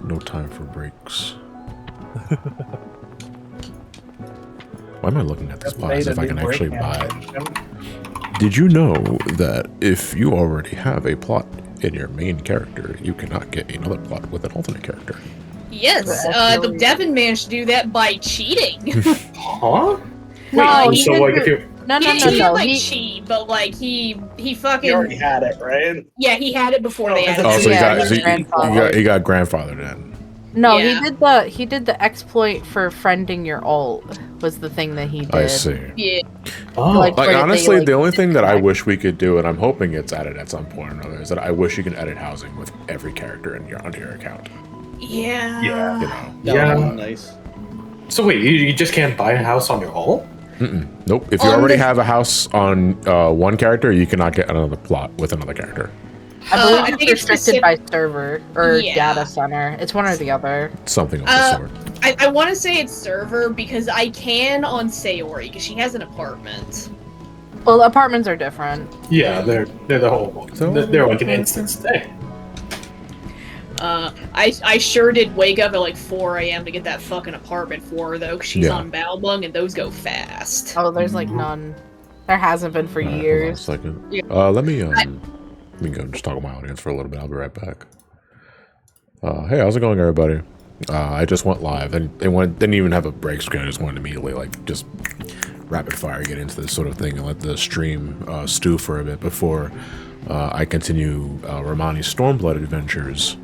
No time for breaks. Why am I looking at this plot as if I can actually buy it? Did you know that if you already have a plot in your main character, you cannot get another plot with an alternate character? Yes, the Devon managed to do that by cheating. Huh? No, Wait, so like if you he cheat, but like he fucking. He already had it, right? Yeah, he had it before they added. Oh, so it. he got grandfathered in. No, Yeah. he did the exploit for friending your ult was the thing that he did. I see. Yeah. Oh. Like honestly, the only thing that I wish we could do, and I'm hoping it's added at some point or another, is that I wish you can edit housing with every character onto your account. Yeah. You know. Yeah. Nice. So wait, you just can't buy a house on your ult? Nope. If you already have a house on one character, you cannot get another plot with another character. I believe it's restricted by server or data center. It's one or the other. Something of the sort. I want to say it's server because I can on Sayori because she has an apartment. Well, apartments are different. Yeah, they're the whole. They're like an instance thing. I sure did wake up at like 4 a.m. to get that fucking apartment for her though, because she's on Balbung and those go fast. Oh, there's like none. There hasn't been for years. Hold on a second. Let me go and just talk to my audience for a little bit. I'll be right back. Hey, how's it going, everybody? I just went live and didn't even have a break screen. I just wanted to immediately like just rapid fire get into this sort of thing and let the stream stew for a bit before I continue Ramani's Stormblood adventures.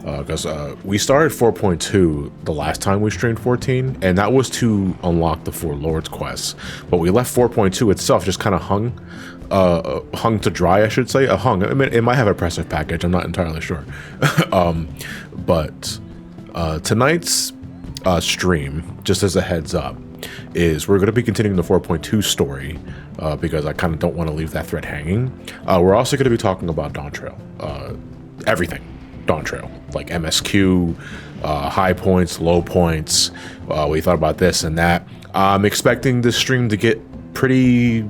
Because we started 4.2 the last time we streamed 14, and that was to unlock the 4 Lords quests. But we left 4.2 itself just kind of hung to dry, I should say. I mean, it might have a oppressive package, I'm not entirely sure. But tonight's stream, just as a heads up, is we're going to be continuing the 4.2 story because I kind of don't want to leave that thread hanging. We're also going to be talking about Dawntrail, everything. Dawntrail, like MSQ, high points, low points. We thought about this and that. I'm expecting this stream to get pretty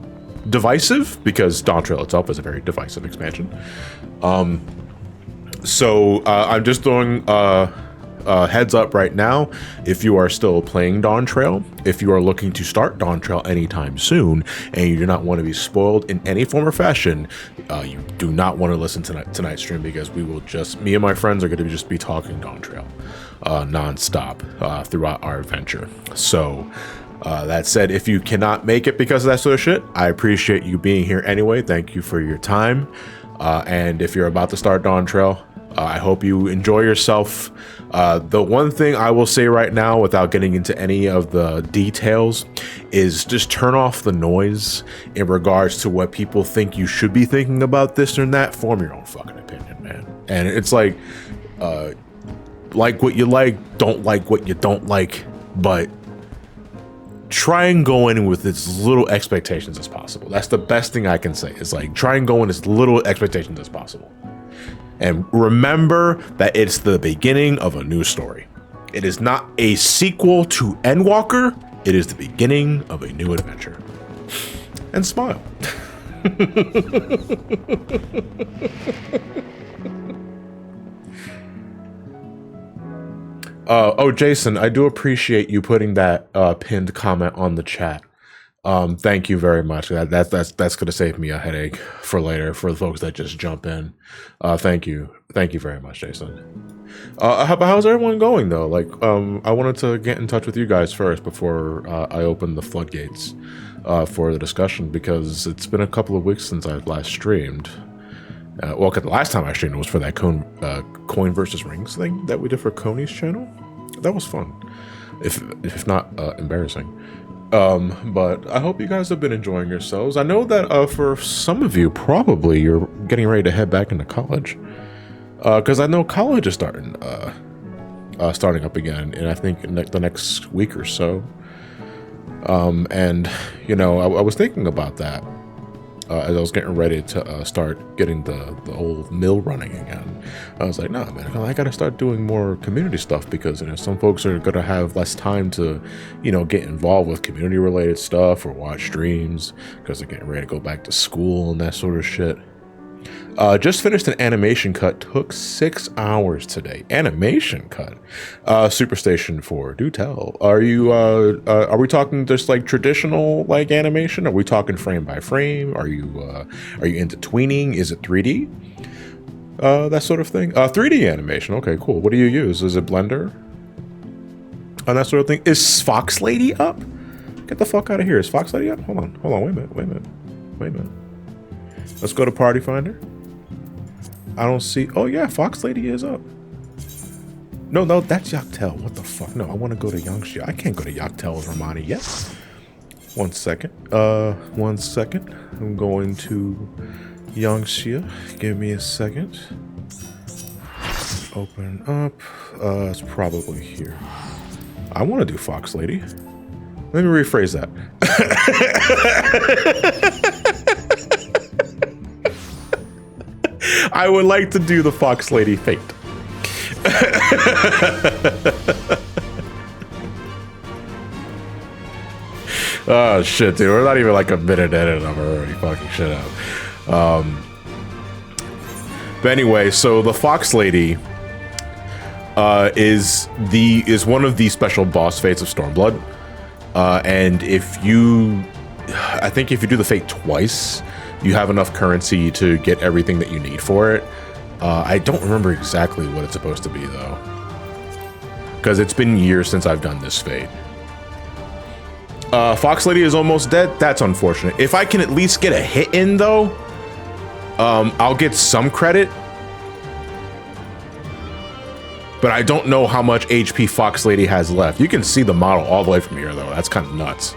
divisive because Dawntrail itself is a very divisive expansion. So I'm just throwing heads up right now. If you are still playing Dawntrail, if you are looking to start Dawntrail anytime soon, and you do not want to be spoiled in any form or fashion, you do not want to listen to tonight's stream because we will me and my friends are going to just be talking Dawntrail non-stop throughout our adventure. So that said, if you cannot make it because of that sort of shit, I appreciate you being here anyway. Thank you for your time. And if you're about to start Dawntrail, I hope you enjoy yourself. The one thing I will say right now, without getting into any of the details, is just turn off the noise in regards to what people think you should be thinking about this or that. Form your own fucking opinion, man. And it's like what you like, don't like what you don't like, but try and go in with as little expectations as possible. That's the best thing I can say. It's like, try and go in as little expectations as possible. And remember that it's the beginning of a new story. It is not a sequel to Endwalker. It is the beginning of a new adventure. And smile. Oh, Jason, I do appreciate you putting that pinned comment on the chat. Thank you very much. That's gonna save me a headache for later for the folks that just jump in. Thank you very much, Jason. How's everyone going though? Like, I wanted to get in touch with you guys first before I open the floodgates for the discussion because it's been a couple of weeks since I've last streamed. Well, the last time I streamed was for that coin versus rings thing that we did for Coney's channel. That was fun, if not embarrassing. But I hope you guys have been enjoying yourselves. I know that for some of you, probably you're getting ready to head back into college. Because I know college is starting up again, and I think in the next week or so. And you know, I was thinking about that as I was getting ready to start getting the old mill running again. I was like, nah, man, I gotta start doing more community stuff because, you know, some folks are gonna have less time to, you know, get involved with community related stuff or watch streams because they're getting ready to go back to school and that sort of shit. Just finished an animation cut. Took 6 hours today. Animation cut. Superstation 4. Do tell. Are you? Are we talking just like traditional like animation? Are we talking frame by frame? Are you into tweening? Is it 3D? That sort of thing. 3D animation. Okay, cool. What do you use? Is it Blender? And that sort of thing. Is Fox Lady up? Get the fuck out of here. Is Fox Lady up? Hold on. Wait a minute. Let's go to Party Finder. I don't see. Oh yeah, Fox Lady is up. No, that's Yaktel. What the fuck? No, I want to go to Yangxia. I can't go to Yaktel with Ramani yet. 1 second. 1 second. I'm going to Yangxia. Give me a second. Open up. It's probably here. I want to do Fox Lady. Let me rephrase that. I would like to do the Fox Lady Fate. Oh shit, dude. We're not even like a minute in and I'm already fucking shit up. But anyway, so the Fox Lady is one of the special boss fates of Stormblood. And I think if you do the fate twice, you have enough currency to get everything that you need for it. I don't remember exactly what it's supposed to be though, because it's been years since I've done this fate. Fox Lady is almost dead. That's unfortunate. If I can at least get a hit in though, I'll get some credit. But I don't know how much HP Fox Lady has left. You can see the model all the way from here though. That's kind of nuts.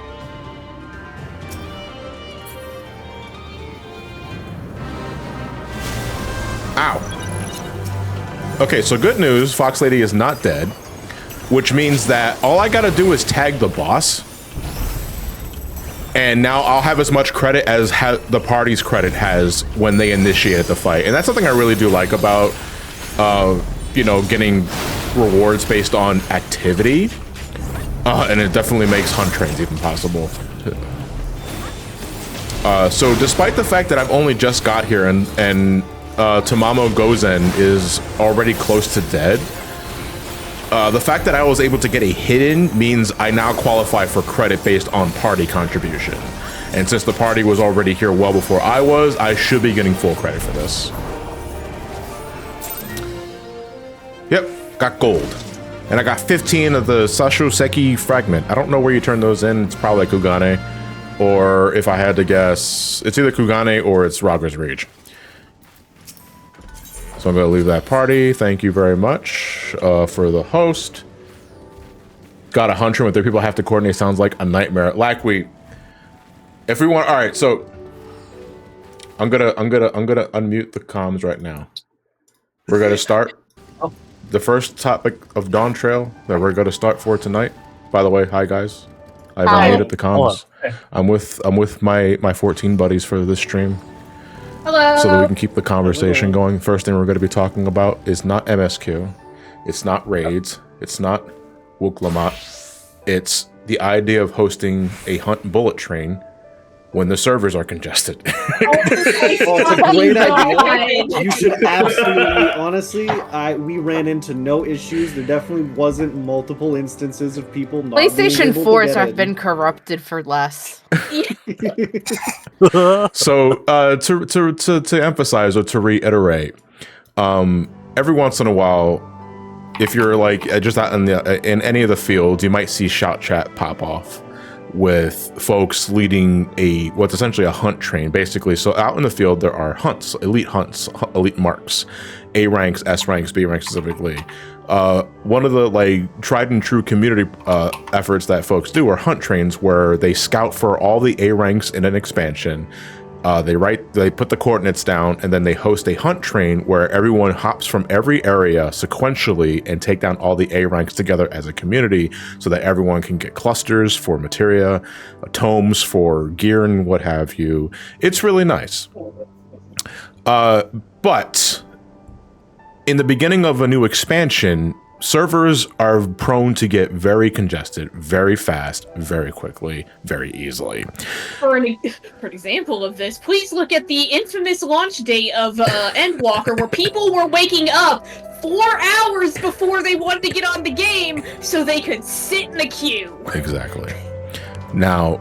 Ow. Okay, so good news, Fox Lady is not dead, which means that all I gotta do is tag the boss, and now I'll have as much credit as the party's credit has when they initiated the fight. And that's something I really do like about, you know, getting rewards based on activity, and it definitely makes hunt trains even possible. So despite the fact that I've only just got here and Tamamo Gozen is already close to dead, the fact that I was able to get a hit in means I now qualify for credit based on party contribution. And since the party was already here well before I was, I should be getting full credit for this. Yep, got gold. And I got 15 of the Sasho Seki fragment. I don't know where you turn those in. It's probably Kugane. Or if I had to guess, it's either Kugane or it's Raga's Rage. So I'm going to leave that party. Thank you very much for the host. Got a hunter with 3 people have to coordinate. Sounds like a nightmare. If we want, all right. So I'm gonna unmute the comms right now. We're gonna start the first topic of Dawntrail that we're gonna start for tonight. By the way, hi guys. I've unmuted the comms. I'm with my 14 buddies for this stream. Hello. So that we can keep the conversation going. First thing we're going to be talking about is not MSQ, it's not raids, it's not Wuklamat. It's the idea of hosting a hunt bullet train when the servers are congested. It's a great idea. You should absolutely, honestly, we ran into no issues. There definitely wasn't multiple instances of people not PlayStation being able 4s to have get been corrupted for less. So to emphasize or to reiterate, every once in a while, if you're like just out in any of the fields, you might see shout chat pop off with folks leading what's essentially a hunt train, basically. So out in the field, there are hunts, elite marks, A ranks, S ranks, B ranks specifically. One of the like tried and true community efforts that folks do are hunt trains, where they scout for all the A ranks in an expansion. They put the coordinates down, and then they host a hunt train where everyone hops from every area sequentially and take down all the A ranks together as a community, so that everyone can get clusters for materia, tomes for gear and what have you. It's really nice. But in the beginning of a new expansion, servers are prone to get very congested, very fast, very quickly, very easily. For an example of this, please look at the infamous launch date of Endwalker, where people were waking up 4 hours before they wanted to get on the game so they could sit in the queue. Exactly. Now,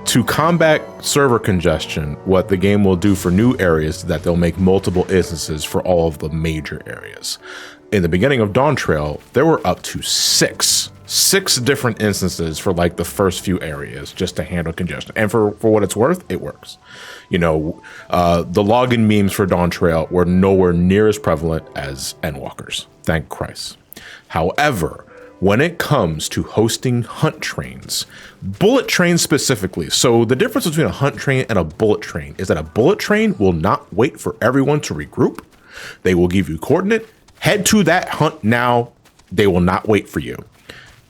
to combat server congestion, what the game will do for new areas is that they'll make multiple instances for all of the major areas. In the beginning of Dawntrail, there were up to six different instances for like the first few areas just to handle congestion. And for what it's worth, it works. You know, the login memes for Dawntrail were nowhere near as prevalent as Endwalkers. Thank Christ. However, when it comes to hosting hunt trains, bullet trains specifically. So the difference between a hunt train and a bullet train is that a bullet train will not wait for everyone to regroup. They will give you coordinate. Head to that hunt now. They will not wait for you.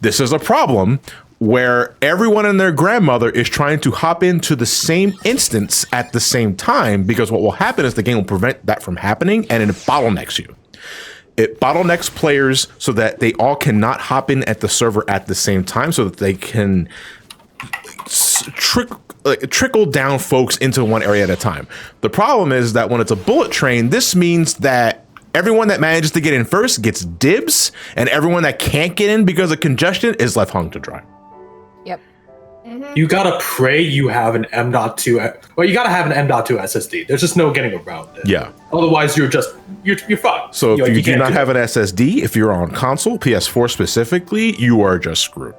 This is a problem where everyone and their grandmother is trying to hop into the same instance at the same time, because what will happen is the game will prevent that from happening, and it bottlenecks you. It bottlenecks players so that they all cannot hop in at the server at the same time, so that they can trickle down folks into one area at a time. The problem is that when it's a bullet train, this means that everyone that manages to get in first gets dibs, and everyone that can't get in because of congestion is left hung to dry. Yep. You gotta pray you have an M.2. Well, you gotta have an M.2 SSD. There's just no getting around it. Yeah. Otherwise, you're fucked. So if you do not have it. an SSD, if you're on console, PS4 specifically, you are just screwed.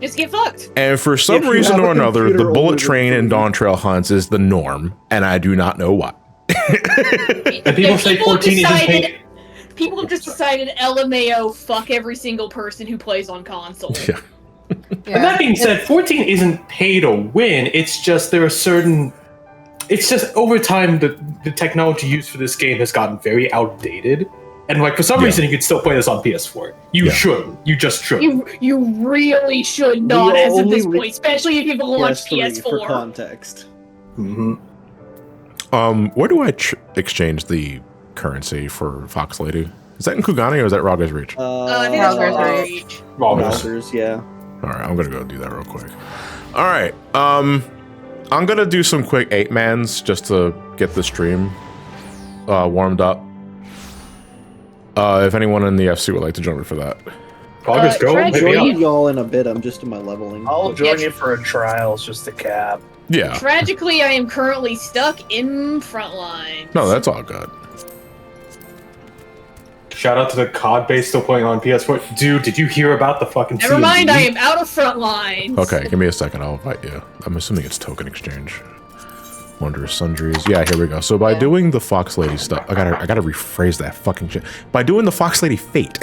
Just get fucked. And for some If you reason have or a another, the computer bullet older train than and 3. Dawntrail hunts is the norm, and I do not know why. And people say 14 isn't paid. People have just decided LMAO, fuck every single person who plays on console. Yeah. And that being said, 14 isn't pay to win. It's just there are certain. It's just over time the technology used for this game has gotten very outdated, and like for some reason you could still play this on PS4. You shouldn't. You just shouldn't. You really should not, as of this only point, especially if you've launched PS3 for PS4. context. Where do I exchange the currency for Fox Lady? Is that in Kugani or is that Raga's Reach? I think that's Rogers Reach. Rogers, yeah. All right, I'm gonna go do that real quick. All right, I'm gonna do some quick 8-mans just to get the stream warmed up. If anyone in the FC would like to join me for that. Progress go. Tragedy. Hit me Join up. y'all in a bit. I'm just in my leveling. I'll join you for a trial, it's just a cap. Yeah. Tragically, I am currently stuck in Frontline. No, that's all good. Shout out to the COD base still playing on PS4. Dude, did you hear about the fucking Never mind, CMD? I am out of Frontline. Okay, give me a second. I'll invite you. I'm assuming it's token exchange. Wondrous Sundries. Yeah, here we go. So by doing the Fox Lady stuff, I gotta rephrase that fucking shit. By doing the Fox Lady fate.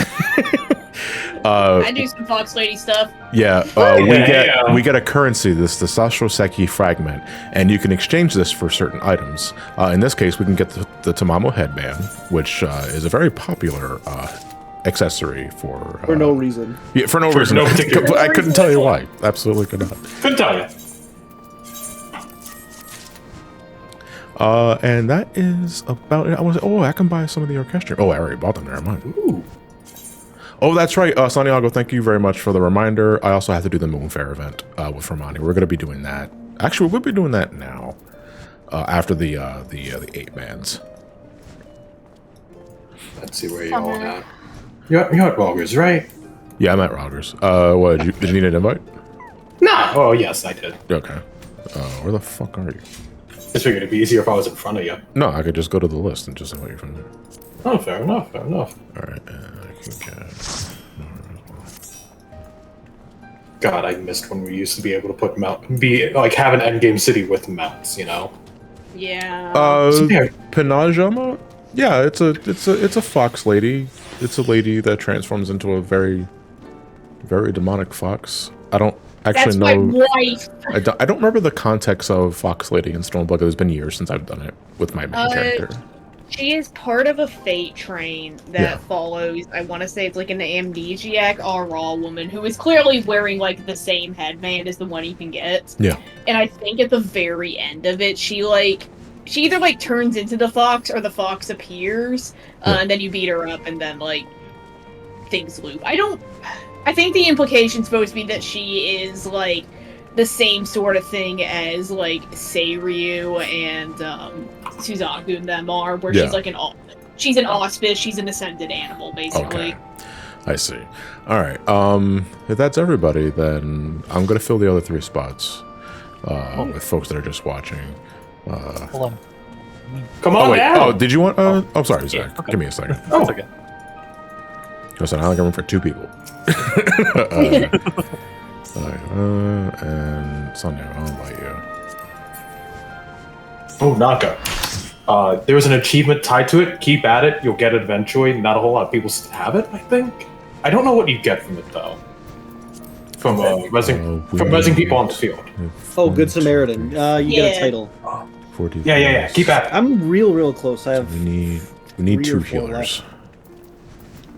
I do some Fox Lady stuff. Yeah, we get a currency, the Sashoseki fragment, and you can exchange this for certain items. In this case, we can get the Tamamo headband, which is a very popular accessory for no reason. Yeah, for no reason. no particular I couldn't tell you why. Absolutely could not. Couldn't tell you. And that is about it. I can buy some of the orchestra. Oh, I already bought them. Never mind. Ooh. Oh, that's right. Santiago, thank you very much for the reminder. I also have to do the Moon Fair event with Ramani. We're going to be doing that. Actually, we'll be doing that now after the 8-mans. Let's see where y'all at. You're at Rogers, right? Yeah, I'm at Rogers. What, did you need an invite? No. Oh, yes, I did. Okay. Where the fuck are you? Just figured it'd be easier if I was in front of you. No, I could just go to the list and just invite you from there. Oh, fair enough, fair enough. All right. I can get... God, I missed when we used to be able to put have an endgame city with mounts, you know? Yeah. Penajama? Yeah, it's a fox lady. It's a lady that transforms into a very, very demonic fox. I don't actually That's know. my wife. I don't remember the context of Fox Lady and Stormblood. It's been years since I've done it with my main character. She is part of a fate train that follows, I want to say it's like an amnesiac raw woman who is clearly wearing like the same headband as the one you can get. Yeah. And I think at the very end of it, she either like turns into the fox or the fox appears, and then you beat her up and then like things loop. I think the implication's supposed to be that she is like the same sort of thing as like Seiryu and Suzaku and them are, where she's like she's an auspice, she's an ascended animal, basically. Okay. I see. All right. If that's everybody, then I'm gonna fill the other 3 spots with folks that are just watching. Hold on. Come on now. Oh, did you want? Oh, sorry, Zach. Yeah, okay. Give me a second. Oh, okay. Listen, I like room for 2 people. And Sunday, I'll invite you. Oh, Naka. There was an achievement tied to it. Keep at it. You'll get it eventually. Not a whole lot of people have it, I think. I don't know what you get from it, though. From rezzing people on the field. Oh, Good Samaritan. You get a title. 40. Yeah. Keep at it. I'm real close. I have. We need 2 3 or 4 healers.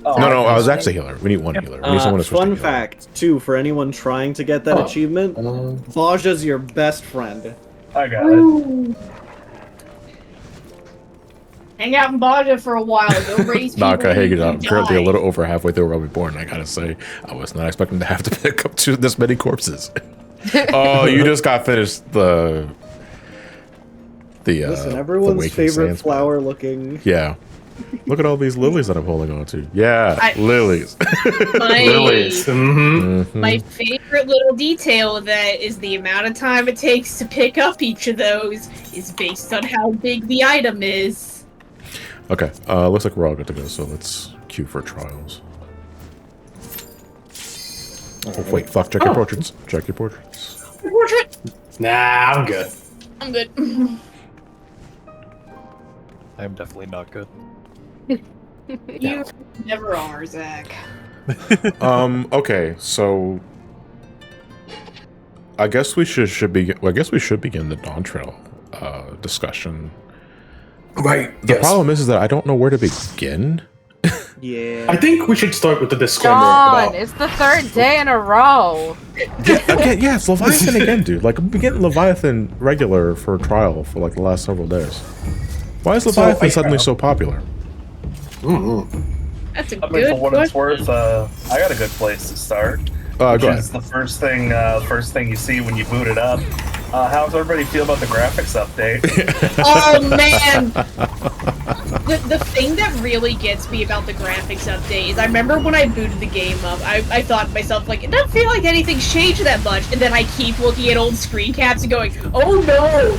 Oh, No, I was actually a healer. We need 1 healer. We need someone to switch Fun to healer. fact, too, for anyone trying to get that achievement, Baja's your best friend. I got it. Hang out in Baja for a while. Go raise people. Naka, hey, I'm die. currently a little over halfway through Where We Born. I gotta say, I was not expecting to have to pick up this many corpses. Oh, you just got finished the Listen, everyone's Waking favorite Sands, flower looking. Yeah. Look at all these lilies that I'm holding on to. Yeah, lilies. Lilies. Mm-hmm. My favorite little detail of that is the amount of time it takes to pick up each of those is based on how big the item is. Okay, looks like we're all good to go, so let's queue for trials. Oh, wait, fuck, check your portraits. Check your portraits. Portrait. Nah, I'm good. I'm good. I am definitely not good. You never are, Zach. Okay, so I guess we should begin. Well, I guess we should begin the Dawntrail discussion. Right. The problem is that I don't know where to begin. Yeah. I think we should start with the disclaimer John, about. it's the 3rd day in a row. Again, yeah, it's Leviathan again, dude. Like, I'm getting Leviathan regular for trial for like the last several days. Why is Leviathan suddenly so popular? That's a I mean, good for what it's question. worth, I got a good place to start. Go Which ahead. is the first thing you see when you boot it up. How's everybody feel about the graphics update? Oh man! The thing that really gets me about the graphics update is I remember when I booted the game up, I thought to myself, like, it doesn't feel like anything's changed that much, and then I keep looking at old screen caps and going, oh no,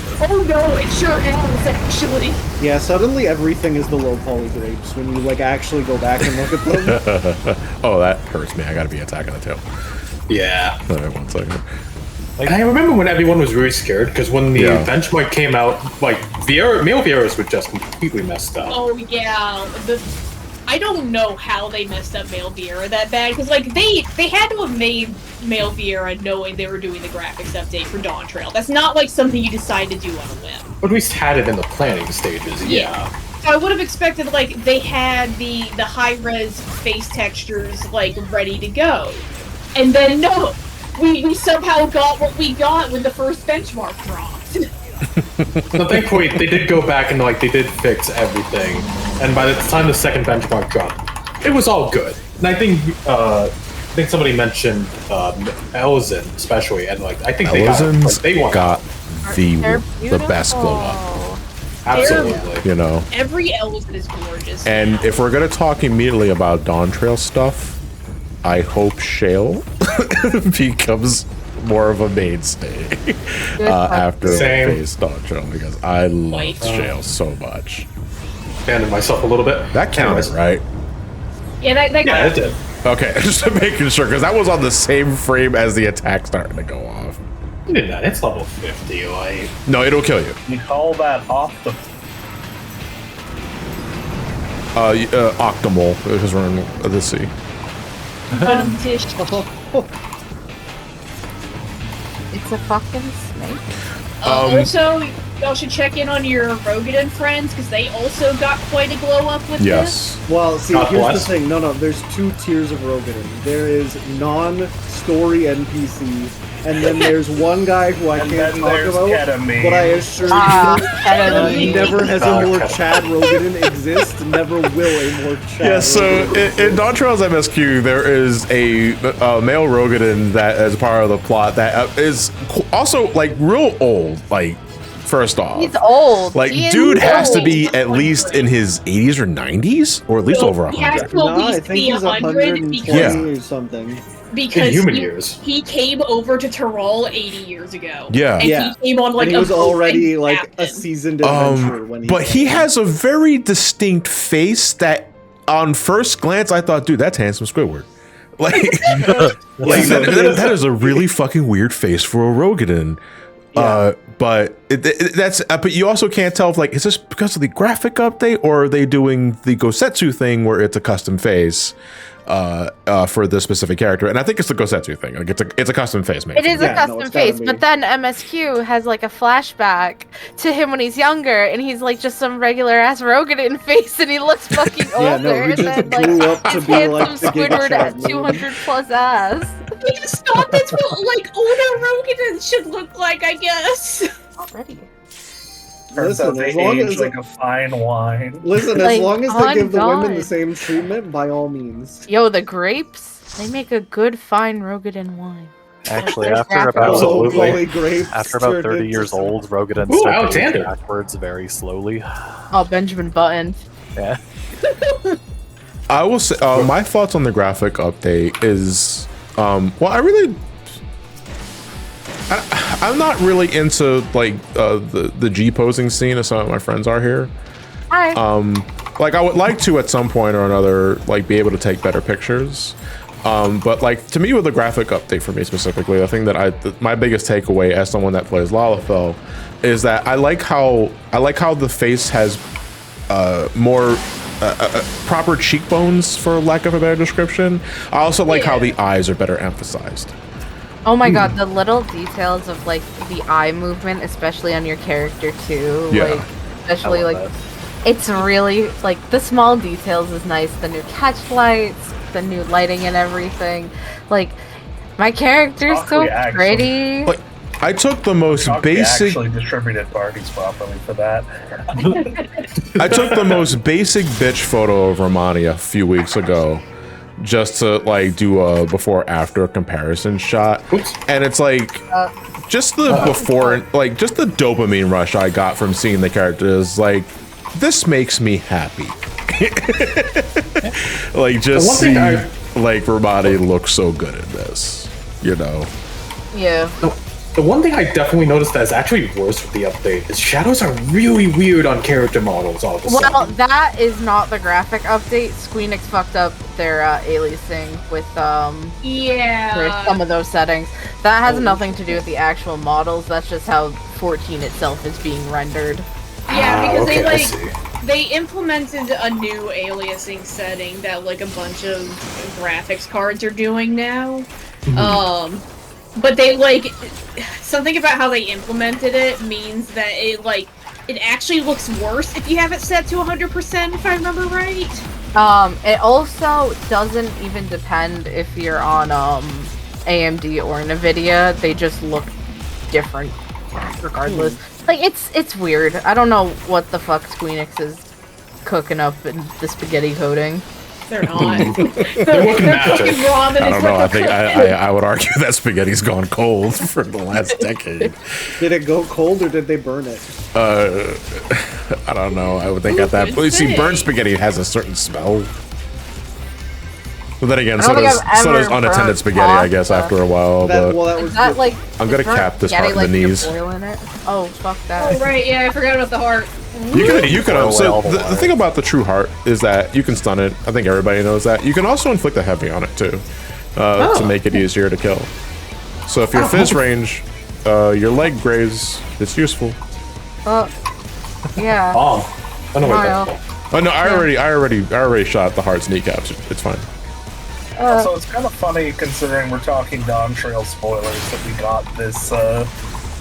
it sure has, actually. Yeah, suddenly everything is the low poly grapes when you like actually go back and look at them. Oh, that hurts me. I gotta be Attack on the Tail. Yeah. All right, 1 second. Like, I remember when everyone was really scared because when the benchmark came out, like male Vieras were just completely messed up. Oh yeah, I don't know how they messed up Male Vieira that bad, because like they had to have made Male Vieira knowing they were doing the graphics update for Dawntrail. That's not like something you decide to do on a whim. But at least had it in the planning stages. Yeah. So I would have expected like they had the high res face textures like ready to go, and then no. We somehow got what we got when the first benchmark dropped. So thankfully, they did go back and like they did fix everything. And by the time the second benchmark dropped, it was all good. And I think somebody mentioned Elzen especially, and like I think Elzen's they got the best glow up. Absolutely. You know. Every Elzen is gorgeous. And now. if we're gonna talk immediately about Dawntrail stuff, I hope Shale becomes more of a mainstay after Phase Dawntrail, because I love Shale so much. Expanded myself a little bit. That counted, right? Yeah, Yeah, it did. Okay, just making sure, because that was on the same frame as the attack starting to go off. You did that. It's level 50. Like, no, it'll kill you. You call that off the. Octomole, because we're in the sea. It's a fucking snake. Also, y'all should check in on your Rogadin friends because they also got quite a glow up with Yes. Well, see, God here's bless. the thing. No, there's 2 tiers of Rogadin. There is non-story NPCs, and then there's one guy who I And can't then talk there's about, ketamine. but I assure you, never has a more Chad Rogadin exist, never will a more Chad Yeah, so Rogadin in Dawntrail's MSQ, there is a male Rogadin that is part of the plot that is also like real old. Like, first off, He's old. like He is dude has to old. be at least in his 80s or 90s, or at least So over he has 100. to at No, I least think be he's 100 120 because, or something. because In human he, years. he came over to Tyrol 80 years ago. Yeah. And Yeah. he came on like And he was a boat already and like a captain. seasoned adventurer when he But he came. has a very distinct face that, on first glance, I thought, dude, that's handsome Squidward. Like, that is a really fucking weird face for a Rogadin. But but you also can't tell if, like, is this because of the graphic update, or are they doing the Gosetsu thing where it's a custom face for this specific character? And I think it's the Gosetsu thing. Like, it's a custom face, maybe. It is Yeah, a no, custom it's gotta face, be. but then MSQ has like a flashback to him when he's younger, and he's like just some regular ass Rogadin face, and he looks fucking older. Yeah, no, he and just then grew like up to his be like handsome the Giga Squidward Chad at mode. 200 plus ass. He just thought that's what like older Rogadins should look like, I guess. Already. Turns out Listen, they as long age as like a fine wine. listen, Like, as long as they on give the women the God. same treatment, by all means. Yo, the grapes, they make a good fine Rogadin wine. Actually, There's after graphic. about Absolutely. Holy grapes after about turned 30 into years some- old, Rogadin Ooh, start to Alexander. age backwards very slowly. Oh, Benjamin Button. Yeah. I will say my thoughts on the graphic update is well, I'm not really into like the G posing scene as some of my friends are here. Hi. Like, I would like to at some point or another like be able to take better pictures. But like, to me, with the graphic update for me specifically, the thing that my biggest takeaway as someone that plays Lalafell is that I like how the face has more proper cheekbones, for lack of a better description. I also like how the eyes are better emphasized. Oh my god, the little details of like the eye movement, especially on your character too. Yeah. Like, especially I like, love it's really like the small details is nice. The new catch lights, the new lighting and everything. Like, my character's so Shockley actually- pretty. Like, I took the most Shockley basic. actually distributed parties properly for that. I took the most basic bitch photo of Ramani a few weeks ago, just to like do a before after comparison shot, and it's like just the before, like just the dopamine rush I got from seeing the characters. Like, this makes me happy. Like, just One thing see like Ramani looks so good in this, you know. Yeah. The one thing I definitely noticed that is actually worse with the update is shadows are really weird on character models all of a sudden. Well, that is not the graphic update. Squeenix fucked up their aliasing with for Yeah. some of those settings. That has nothing to do with the actual models. That's just how 14 itself is being rendered. Yeah, because okay, I they see. they implemented a new aliasing setting that like a bunch of graphics cards are doing now. But they like something about how they implemented it means that it actually looks worse if you have it set to 100%, if I remember right. It also doesn't even depend if you're on AMD or NVIDIA. They just look different regardless. Like, it's weird. I don't know what the fuck Squeenix is cooking up in the spaghetti coating. They're not. working They're magic. cooking ramen I is don't know. what I they're think cooking. I would argue that spaghetti's gone cold for the last decade. Did it go cold or did they burn it? I don't know. I would think at that. good But you see, thing. burnt spaghetti has a certain smell. But then again, I so don't think does I've ever unattended burnt spaghetti, I guess, pasta. after a while. That, But well, that Is was that the- like? I'm gonna is burnt cap this spaghetti part in the like knees. you're boiling it? Oh fuck Oh that! right, yeah, I forgot about the heart. you could. Throw away So all the the wires. thing about the true heart is that you can stun it. I think everybody knows that. You can also inflict a heavy on it too, to make it easier to kill. So if your fizz range, your leg graze, it's useful. Yeah. Oh, I know what Mario. that. Oh no, I already shot the heart's kneecaps. It's fine. So it's kind of funny considering we're talking Dawntrail spoilers that we got this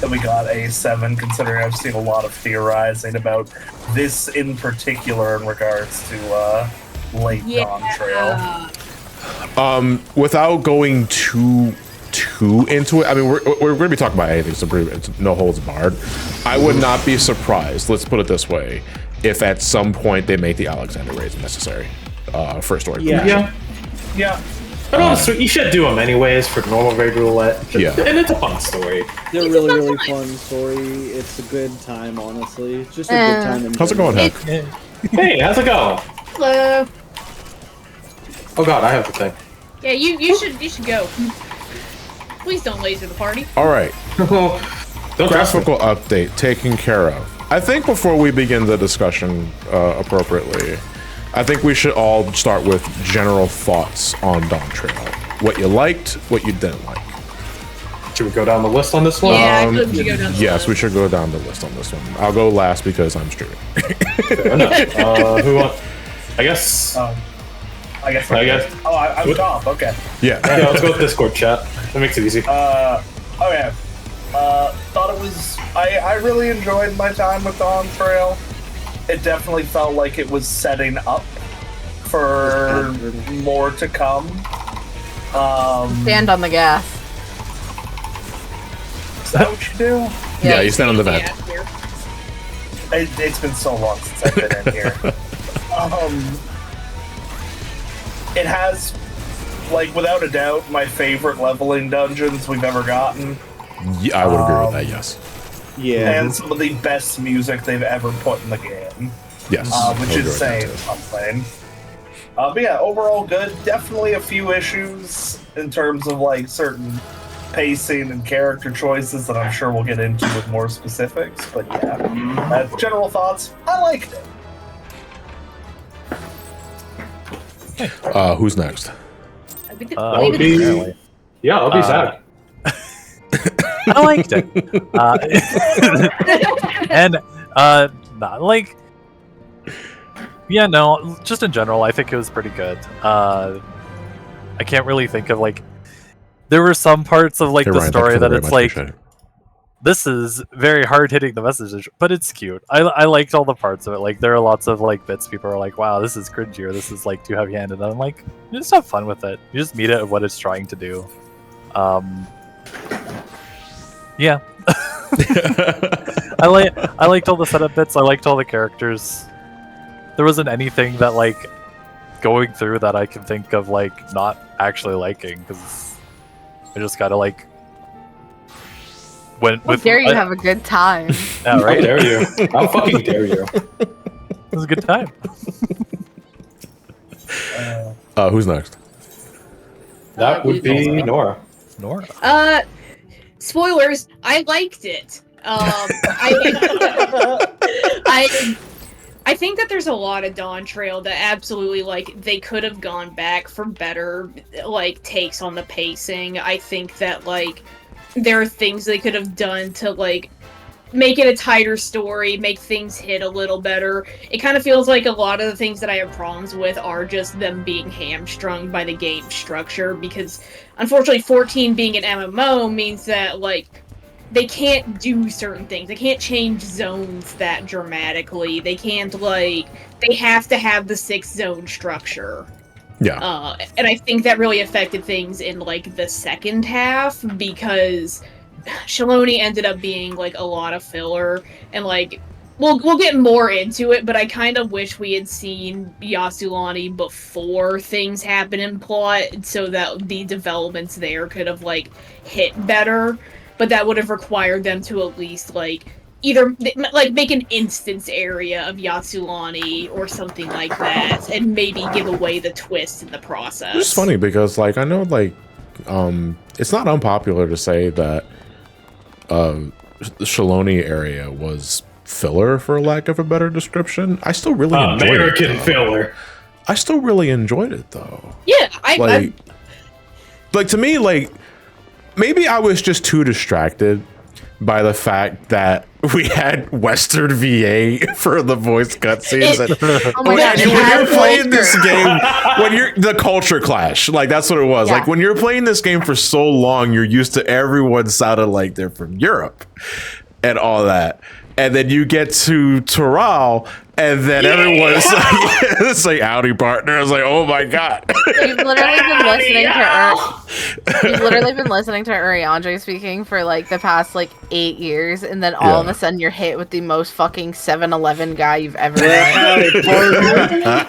that we got a 7, considering I've seen a lot of theorizing about this in particular in regards to late Dawntrail. Without going too into it, I mean, we're going to be talking about anything, so it's no holds barred. I would not be surprised, let's put it this way, if at some point they make the Alexander raids necessary for story. Yeah. But honestly, you should do them anyways for normal raid roulette. And it's a fun story. They're a really, really fun story. It's a good time, honestly. It's just a good time. How's it going, Heck? Hey, how's it going? Hello. Oh god, I have the thing. Yeah, you should go. Please don't laser the party. All right. Don't Graphical update taken care of. I think before we begin the discussion appropriately, I think we should all start with general thoughts on Dawntrail. What you liked, what you didn't like. Should we go down the list on this one? Yeah, I feel we should go down the Yes, list. we should go down the list on this one. I'll go last because I'm streaming. Fair enough. Who wants? I guess. I guess. Oh, I'm top. Okay. Yeah. Yeah, let's go with Discord chat. That makes it easy. Okay. Thought it was. I really enjoyed my time with Dawntrail. It definitely felt like it was setting up for more to come. Stand on the gas. Is that what you do? Yeah, you stand on the vent. It's been so long since I've been in here. It has, like, without a doubt, my favorite leveling dungeons we've ever gotten. Yeah, I would agree with that, yes. Yeah. And some of the best music they've ever put in the game. Yes. Which is saying something. But yeah, overall good. Definitely a few issues in terms of, like, certain pacing and character choices that I'm sure we'll get into with more specifics. But yeah, general thoughts, I liked it. Who's next? I'll be Zach. I liked it. And not like, yeah, no, just in general, I think it was pretty good. I can't really think of, like, there were some parts of, like, Hey, the Ryan, story thanks that very it's much, like, appreciate it. this is very hard hitting the message, but it's cute. I liked all the parts of it. Like, there are lots of, like, bits people are like, wow, this is cringy, or this is, like, too heavy-handed. And I'm like, you just have fun with it. You just meet it at what it's trying to do. Yeah. I liked all the setup bits. I liked all the characters. There wasn't anything that, like, going through that I can think of, like, not actually liking, because I just gotta, like, How dare you have a good time? Yeah, right? How dare you? How fucking dare you? It was a good time. Who's next? That would be Nora. Nora. Spoilers. I liked it. I think that there's a lot of Dawntrail that absolutely, like, they could have gone back for better, like, takes on the pacing. I think that, like, there are things they could have done to, like, make it a tighter story, make things hit a little better. It kind of feels like a lot of the things that I have problems with are just them being hamstrung by the game structure, because unfortunately 14 being an MMO means that, like, they can't do certain things. They can't change zones that dramatically. They can't, like, they have to have the 6-zone structure. Yeah. And I think that really affected things in, like, the second half, because Shaloni ended up being, like, a lot of filler, and, like, we'll get more into it, but I kind of wish we had seen Yasulani before things happen in plot, so that the developments there could have, like, hit better, but that would have required them to at least, like, either, like, make an instance area of Yatsulani or something like that, and maybe give away the twist in the process. It's funny because, like, I know, like, it's not unpopular to say that the Shaloni area was filler, for lack of a better description. I still really enjoyed it. American filler. I still really enjoyed it, though. Yeah, like, to me, like, maybe I was just too distracted by the fact that we had Western VA for the voice cutscenes. Oh my God, When it you're has playing this culture. game, when you're the culture clash, like that's what it was. Yeah. Like when you're playing this game for so long, you're used to everyone sounding like they're from Europe and all that. And then you get to Toral, and then everyone's like, it's like howdy partner. I was like, oh my God. You've literally been listening to You've literally been listening to Uriandre speaking for like the past like 8 years, and then all of Yeah. a sudden you're hit with the most fucking 7-Eleven guy you've ever met.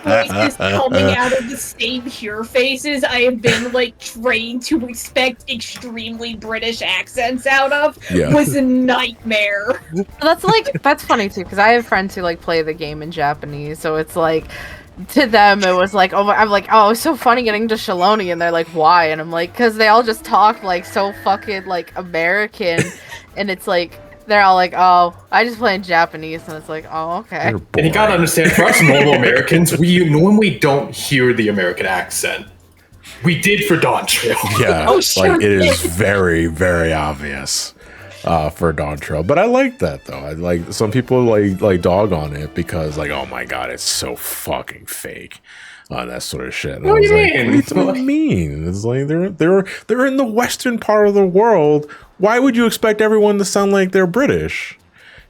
Voices coming out of the same Pure faces I have been like trained to expect extremely British accents out of Yeah. was a nightmare. That's funny too, because I have friends who like play the game in Japanese, so it's like to them it was like, oh, I'm like, oh, it's so funny getting to Shaloni, and they're like, why? And I'm like, because they all just talk like so fucking like American, and it's like they're all like, oh, I just play in Japanese, and it's like, oh, okay. You're And you gotta boring. understand, for us normal Americans, we normally don't hear the American accent. We did for Dawntrail. Yeah, Oh, sure like it is did. very, very obvious for Dawntrail. But I like that though. I like some people like dog on it because like, oh my God, it's so fucking fake. That sort of shit. And What I do was you like, mean? What do you mean? It's like they're in the western part of the world. Why would you expect everyone to sound like they're British?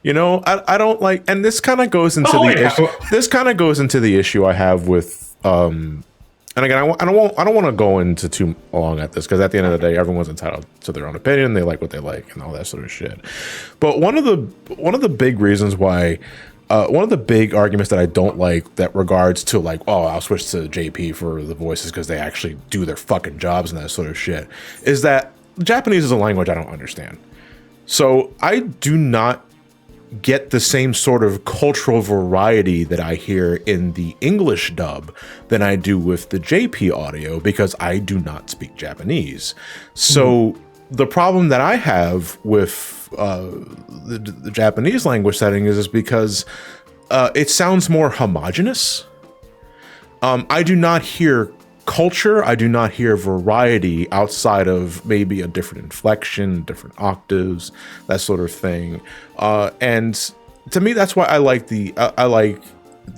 You know, I don't like, and this kind of goes into Oh, the yeah. issue. This kind of goes into the issue I have with and again, I don't want to go into too long at this because at the end of the day, everyone's entitled to their own opinion. They like what they like and all that sort of shit. But one of the big reasons why, one of the big arguments that I don't like that regards to like, oh, I'll switch to JP for the voices because they actually do their fucking jobs and that sort of shit, is that Japanese is a language I don't understand. So I do not get the same sort of cultural variety that I hear in the English dub than I do with the JP audio because I do not speak Japanese. So the problem that I have with the Japanese language setting is because it sounds more homogenous. I do not hear culture. I do not hear variety outside of maybe a different inflection, different octaves, that sort of thing. And to me, that's why I like the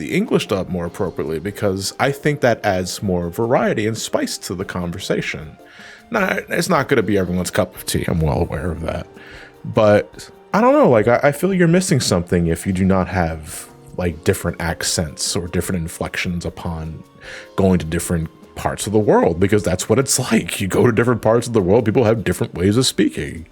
English dub more appropriately, because I think that adds more variety and spice to the conversation. Now, it's not going to be everyone's cup of tea. I'm well aware of that. But I don't know, like I feel you're missing something if you do not have like different accents or different inflections upon going to different parts of the world, because that's what it's like. You go to different parts of the world, people have different ways of speaking.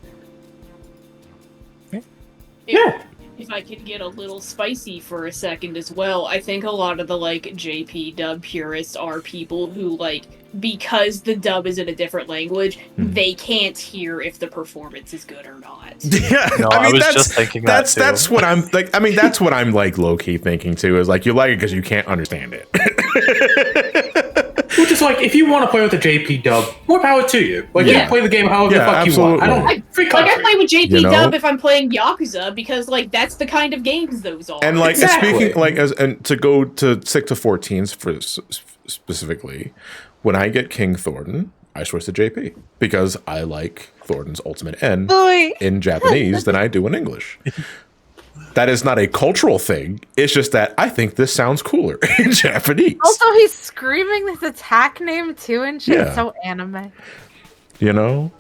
Yeah. If I could get a little spicy for a second as well, I think a lot of the like JP dub purists are people who like, because the dub is in a different language, they can't hear if the performance is good or not. Yeah, No, I was just thinking that too. that's what I'm like. I mean, that's what I'm like low key thinking too. Is like you like it because you can't understand it. Which is like, if you want to play with the JP dub, more power to you. Like, Yeah. you play the game however the Yeah, fuck you want. I absolutely. don't. Free Like country. I play with JP You know? dub if I'm playing Yakuza because like that's the kind of games those are. And like Exactly. speaking like as and to go to stick to 14s for specifically, when I get King Thornton, I switch to JP because I like Thornton's ultimate end in Japanese than I do in English. That is not a cultural thing. It's just that I think this sounds cooler in Japanese. Also, he's screaming his attack name too and shit. Yeah. It's so anime. You know,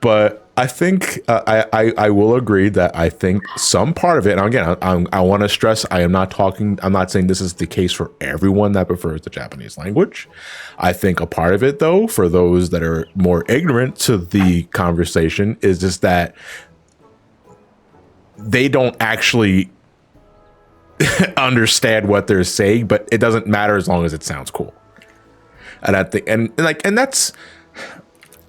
but I think I will agree that I think some part of it, and again, I want to stress, I'm not saying this is the case for everyone that prefers the Japanese language. I think a part of it, though, for those that are more ignorant to the conversation, is just that they don't actually understand what they're saying, but it doesn't matter as long as it sounds cool. And I think, and that's,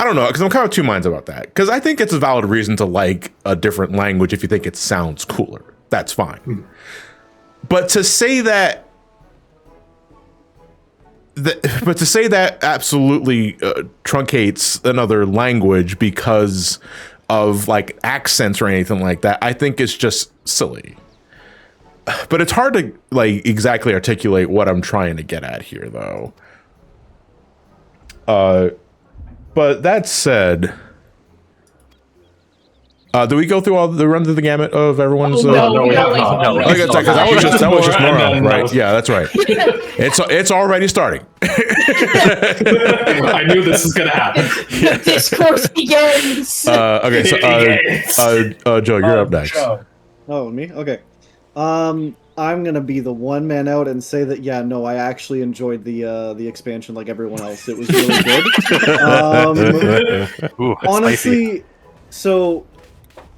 I don't know, because I'm kind of two minds about that. Because I think it's a valid reason to like a different language if you think it sounds cooler. That's fine. But to say that, absolutely truncates another language because of like accents or anything like that, I think it's just silly. But it's hard to like exactly articulate what I'm trying to get at here, though. But that said, Do we go through run through the gamut of everyone's? No, we have like, not. no, No, Okay, that was just Nora, And then- right? Yeah, that's right. It's already starting. I knew this was gonna happen. The discourse begins. Okay, so Joe, you're up next. Joe. Oh, me? Okay. I'm gonna be the one man out and say that I actually enjoyed the expansion like everyone else. It was really good. Ooh, spicy. Honestly, so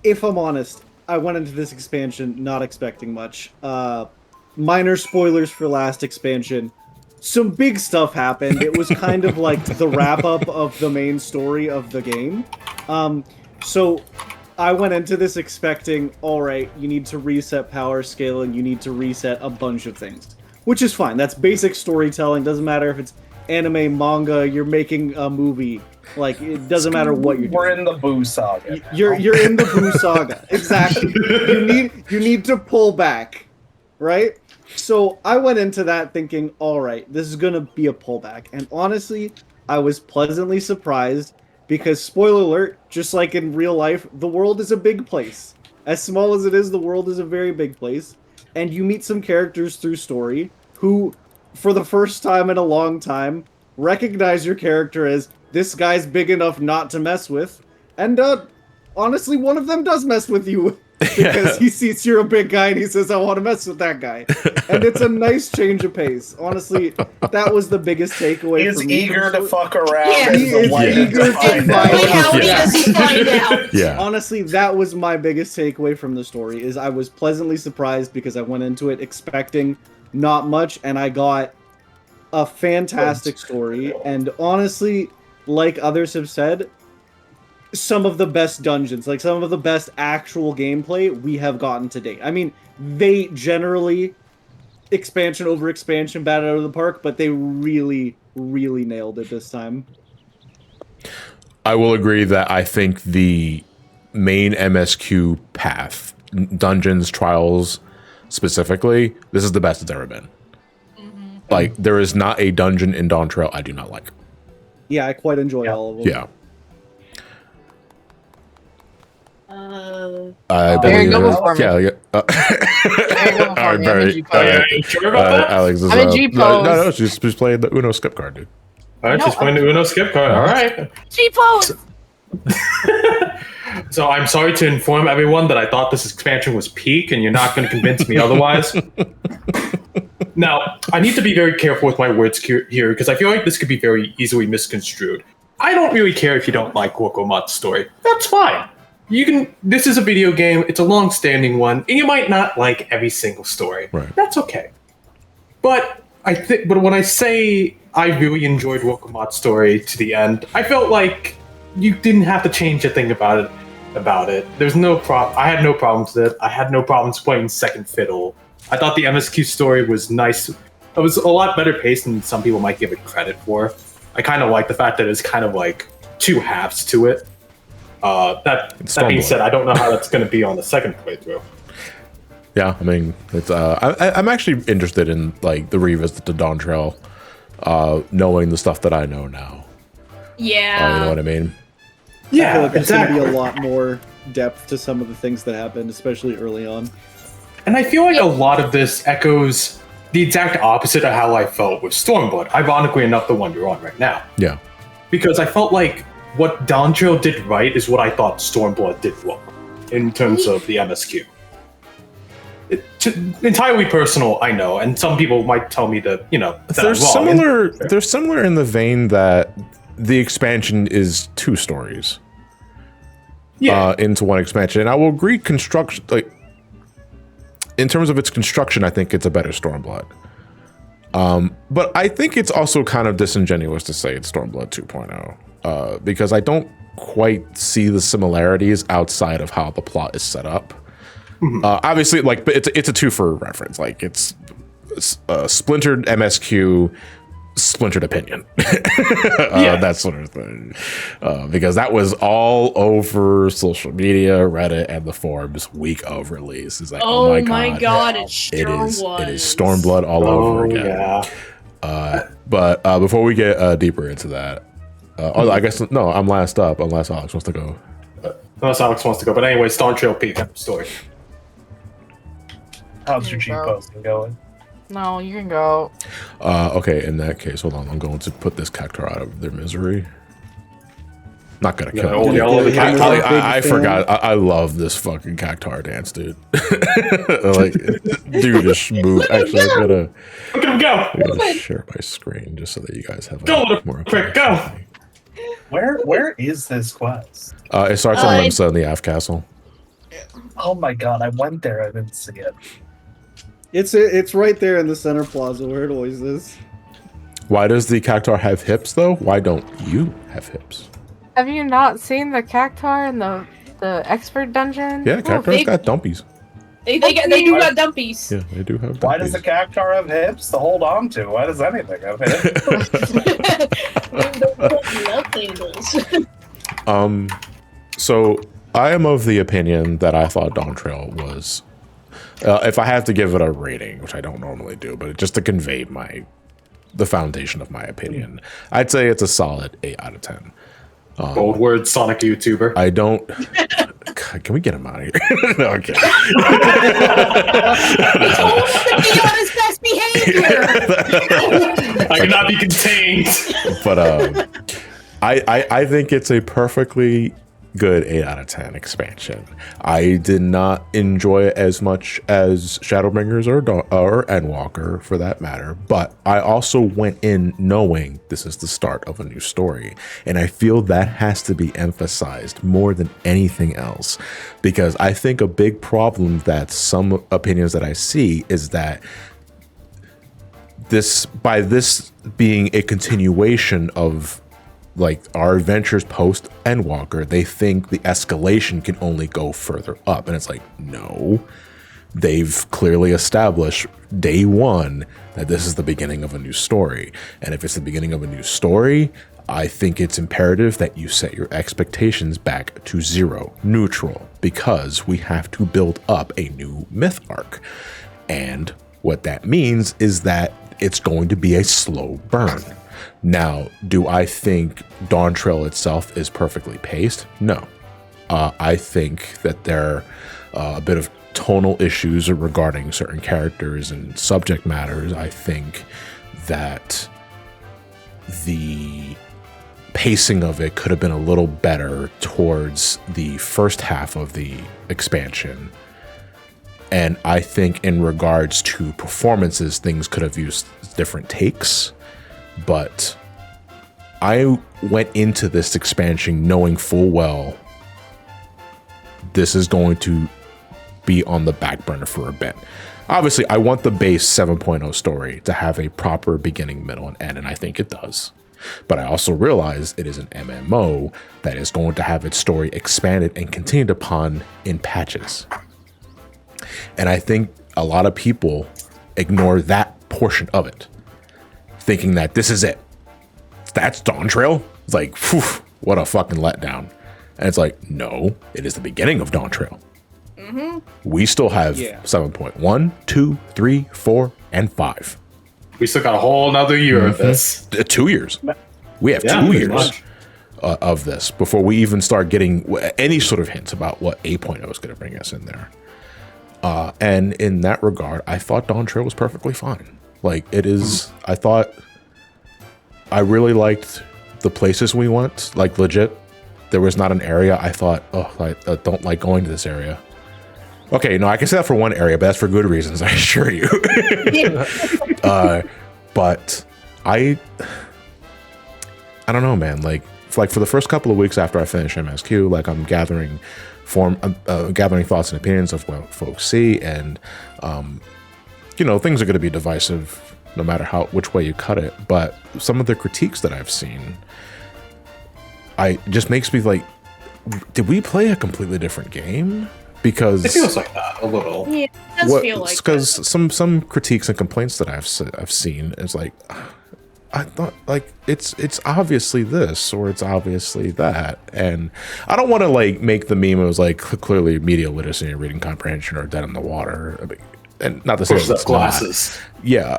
if I'm honest, I went into this expansion not expecting much. Minor spoilers for last expansion. Some big stuff happened. It was kind of like the wrap up of the main story of the game. So I went into this expecting, alright, you need to reset power scale and you need to reset a bunch of things. Which is fine. That's basic storytelling. Doesn't matter if it's anime, manga, you're making a movie. Like, it doesn't matter what you're doing. We're in the Boo Saga. You're in the Boo Saga. Exactly. You need to pull back. Right? So I went into that thinking, alright, this is gonna be a pullback. And honestly, I was pleasantly surprised because, spoiler alert, just like in real life, the world is a big place. As small as it is, the world is a very big place. And you meet some characters through story who, for the first time in a long time, recognize your character as, this guy's big enough not to mess with. And honestly, one of them does mess with you. Because he sees you're a big guy and he says, I want to mess with that guy. And it's a nice change of pace. Honestly, that was the biggest takeaway He's for me. eager to fuck around. Yeah, and he is delighted eager to find find out. out. How Yeah. does he find out? Yeah. Honestly, that was my biggest takeaway from the story, is I was pleasantly surprised because I went into it expecting not much, and I got a fantastic story. And honestly, like others have said, some of the best dungeons, like some of the best actual gameplay we have gotten to date. I mean, they generally expansion over expansion bat out of the park, but they really, really nailed it this time. I will agree that I think the main MSQ path, dungeons, trials specifically, this is the best it's ever been. Like, there is not a dungeon in Dawntrail I do not like. Yeah, I quite enjoy all of them. Yeah. Uh, Barry, go before me. Yeah. Barry, go before Alright, me. I'm in Barry. G-pose. You sure about that? Alex is I'm in G-pose. No, she's playing the Uno skip card, dude. All right, No, she's playing the Uno skip card. All right. G-pose! So I'm sorry to inform everyone that I thought this expansion was peak, and you're not going to convince me otherwise. Now, I need to be very careful with my words here, because I feel like this could be very easily misconstrued. I don't really care if you don't like Wokomat's story. That's fine. You can. This is a video game. It's a long-standing one, and you might not like every single story. Right. That's okay. But But when I say I really enjoyed Wokomat's story to the end, I felt like you didn't have to change a thing about it. There's no problem. I had no problems with it. I had no problems playing second fiddle. I thought the MSQ story was nice. It was a lot better paced than some people might give it credit for. I kind of like the fact that it's kind of like two halves to it. That being said, I don't know how that's going to be on the second playthrough. Yeah, I mean, it's I'm actually interested in like the revisit to Dawntrail, knowing the stuff that I know now. Yeah. You know what I mean? I feel Yeah, like there's exactly. going to be a lot more depth to some of the things that happened, especially early on. And I feel like a lot of this echoes the exact opposite of how I felt with Stormblood. Ironically enough, the one you're on right now. Yeah. Because I felt like what Dawntrail did right is what I thought Stormblood did wrong in terms of the MSQ. Entirely personal, I know, and some people might tell me that, that They're I'm wrong. similar. They're similar in the vein that the expansion is two stories. Into one expansion, and I will agree. Construction, like in terms of its construction, I think it's a better Stormblood. But I think it's also kind of disingenuous to say it's Stormblood 2.0 because I don't quite see the similarities outside of how the plot is set up. Obviously, like, but it's a two for reference. Like, it's splintered MSQ, splintered opinion, that sort of thing. Because that was all over social media, Reddit, and the forums week of release. It's like, oh my god, it's Stormblood. It is Stormblood all over again. Yeah. But before we get deeper into that, I guess no, I'm last up unless Alex wants to go. Unless Alex wants to go. But anyway, Dawntrail Peak story. How's your G posting going? No, you can go. Okay, in that case, hold on. I'm going to put this cactor out of their misery. Not gonna kill all him. yellow the cactar. I forgot. I love this fucking cactar dance, dude. Like, dude, just smooth. Actually, I'm gonna share my screen just so that you guys have more quick, go. Where is this quest? It starts in Limsa in the Af Castle. Oh my god, I went there. I didn't see it. It's right there in the center plaza where it always is. Why does the cactar have hips though? Why don't you have hips? Have you not seen the cactar in the expert dungeon? Yeah, cactar's got dumpies. They do got dumpies. Yeah, they do have dumpies. Why does the cactar have hips to hold on to? Why does anything have hips? So I am of the opinion that I thought Dawntrail was, if I have to give it a rating, which I don't normally do, but just to convey the foundation of my opinion, I'd say it's a solid 8 out of 10. Bold word, Sonic YouTuber. I don't. Can we get him out of here? No, okay. He told him to be on his best behavior. I cannot be contained. But I think it's a perfectly good 8 out of 10 expansion. I did not enjoy it as much as Shadowbringers or Endwalker for that matter, but I also went in knowing this is the start of a new story, and I feel that has to be emphasized more than anything else, because I think a big problem that some opinions that I see is that this being a continuation of like our adventures post Endwalker, they think the escalation can only go further up. And it's like, no, they've clearly established day one that this is the beginning of a new story. And if it's the beginning of a new story, I think it's imperative that you set your expectations back to 0, neutral, because we have to build up a new myth arc. And what that means is that it's going to be a slow burn. Now, do I think Dawntrail itself is perfectly paced? No. I think that there are a bit of tonal issues regarding certain characters and subject matters. I think that the pacing of it could have been a little better towards the first half of the expansion. And I think in regards to performances, things could have used different takes. But I went into this expansion knowing full well this is going to be on the back burner for a bit. Obviously, I want the base 7.0 story to have a proper beginning, middle, and end, and I think it does. But I also realize it is an MMO that is going to have its story expanded and continued upon in patches. And I think a lot of people ignore that portion of it, thinking that this is it. That's Dawntrail? It's like, phew, what a fucking letdown. And it's like, no, it is the beginning of Dawntrail. Mm-hmm. We still have 7.1, 2, 3, 4, and 5. We still got a whole nother year of this. 2 years. We have 2 years of this before we even start getting any sort of hints about what 8.0 is going to bring us in there. And in that regard, I thought Dawntrail was perfectly fine. Like, it is, I really liked the places we went, like legit. There was not an area I thought, oh, I don't like going to this area. Okay, no, I can say that for one area, but that's for good reasons, I assure you. But I don't know, man. Like for the first couple of weeks after I finished MSQ, like I'm gathering thoughts and opinions of what folks see, and things are going to be divisive no matter which way you cut it. But some of the critiques that I've seen, just makes me like, did we play a completely different game? Because it feels like that a little. Yeah, it does feel like that. Because some critiques and complaints that I've seen is like, I thought like it's obviously this or it's obviously that, and I don't want to like make the meme. It was like clearly media literacy and reading comprehension are dead in the water. I mean, and not to say it's glasses. not. Yeah,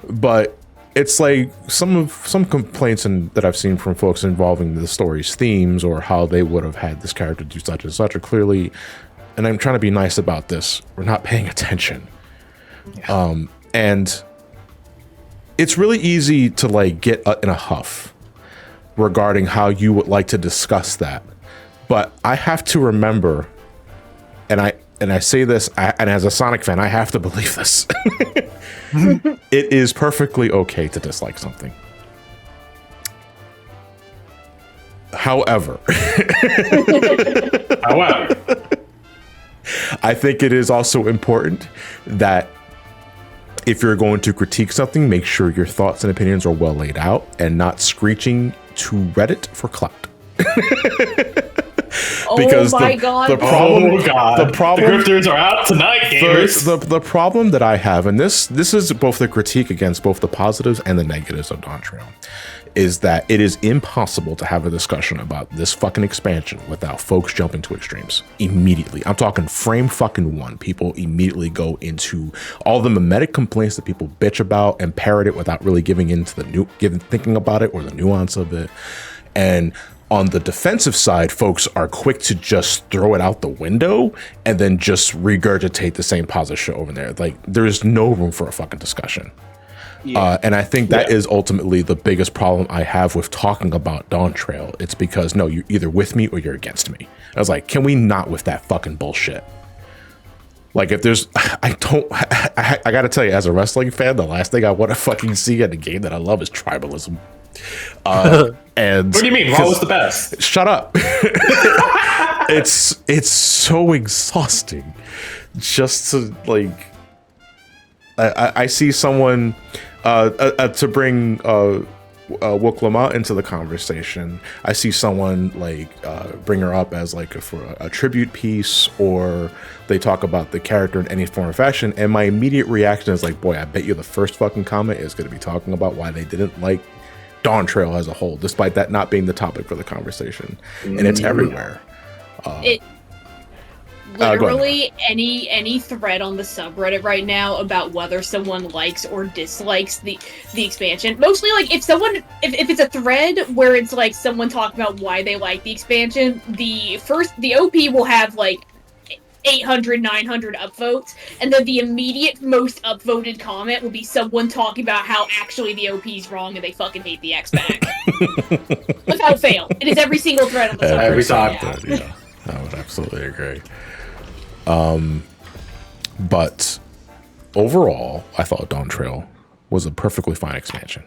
but it's like some complaints that I've seen from folks involving the story's themes or how they would have had this character do such and such are clearly, and I'm trying to be nice about this, we're not paying attention. Yeah. And it's really easy to like get in a huff regarding how you would like to discuss that. But I have to remember, and I say this, and as a Sonic fan, I have to believe this. It is perfectly okay to dislike something. However, I think it is also important that if you're going to critique something, make sure your thoughts and opinions are well laid out and not screeching to Reddit for clout. Because God. The problem, the grifters are out tonight, gamers. The problem that I have, and this is both the critique against both the positives and the negatives of Dawntrail, is that it is impossible to have a discussion about this fucking expansion without folks jumping to extremes immediately. I'm talking frame fucking one. People immediately go into all the mimetic complaints that people bitch about and parrot it without really giving into the thinking about it or the nuance of it. And on the defensive side, folks are quick to just throw it out the window and then just regurgitate the same positive shit over there. Like, there is no room for a fucking discussion. Yeah. And I think that is ultimately the biggest problem I have with talking about Dawntrail. It's because, no, you're either with me or you're against me. I was like, can we not with that fucking bullshit? Like, if there's, I gotta tell you, as a wrestling fan, the last thing I want to fucking see in a game that I love is tribalism. And what do you mean? Raw was the best. Shut up. It's so exhausting just to like. I see someone to bring Wook Lamont into the conversation. I see someone like bring her up as like for a tribute piece, or they talk about the character in any form or fashion, and my immediate reaction is like, boy, I bet you the first fucking comment is going to be talking about why they didn't like Dawntrail as a whole, despite that not being the topic for the conversation. And it's everywhere. Literally any thread on the subreddit right now about whether someone likes or dislikes the expansion. Mostly like if it's a thread where it's like someone talking about why they like the expansion, the OP will have like 800, 900 upvotes, and then the immediate most upvoted comment will be someone talking about how actually the OP is wrong and they fucking hate the X pack. Without fail. It is every single thread on the subreddit. Every time. Yeah, I would absolutely agree. But overall, I thought Dawntrail was a perfectly fine expansion.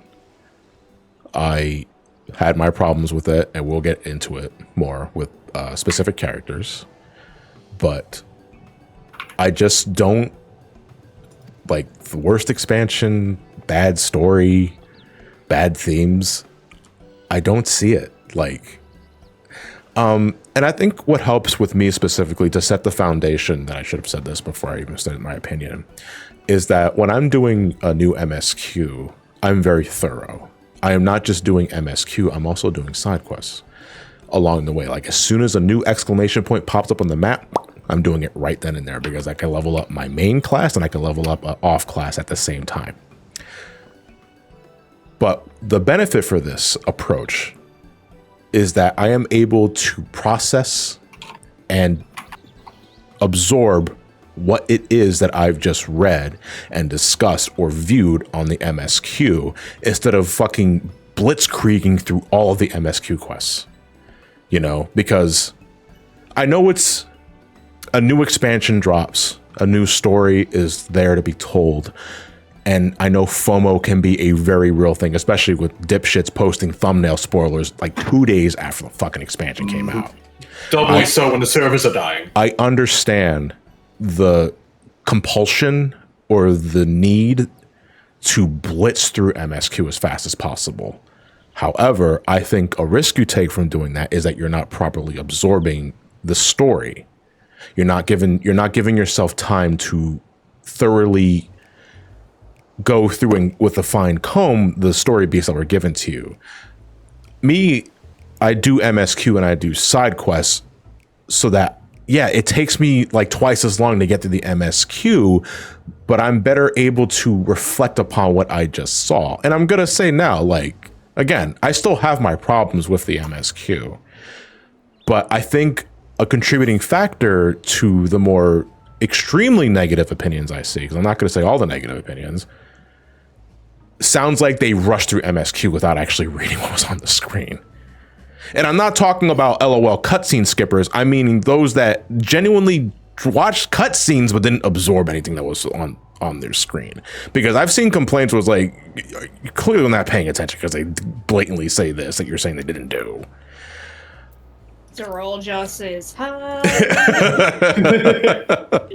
I had my problems with it, and we'll get into it more with specific characters. But I just don't like the worst expansion, bad story, bad themes. I don't see it. Like, and I think what helps with me specifically to set the foundation, that I should have said this before I even said my opinion, is that when I'm doing a new MSQ, I'm very thorough. I am not just doing MSQ, I'm also doing side quests along the way. Like, as soon as a new exclamation point pops up on the map, I'm doing it right then and there, because I can level up my main class and I can level up an off class at the same time. But the benefit for this approach is that I am able to process and absorb what it is that I've just read and discussed or viewed on the MSQ, instead of fucking blitzkrieging through all of the MSQ quests. You know, because I know it's a new expansion drops, a new story is there to be told. And I know FOMO can be a very real thing, especially with dipshits posting thumbnail spoilers like 2 days after the fucking expansion came out. Doubly so when the servers are dying. I understand the compulsion or the need to blitz through MSQ as fast as possible. However, I think a risk you take from doing that is that you're not properly absorbing the story. You're not giving yourself time to thoroughly go through and with a fine comb the story beats that were given to you. Me, I do MSQ and I do side quests so that yeah, it takes me like twice as long to get to the MSQ, but I'm better able to reflect upon what I just saw. And I'm gonna say now, like, again, I still have my problems with the MSQ, but I think a contributing factor to the more extremely negative opinions I see, because I'm not gonna say all the negative opinions, sounds like they rushed through MSQ without actually reading what was on the screen. And I'm not talking about LOL cutscene skippers. I mean those that genuinely watched cutscenes but didn't absorb anything that was on their screen. Because I've seen complaints was like, you're clearly not paying attention because they blatantly say this that you're saying they didn't do. Zoral just says hi.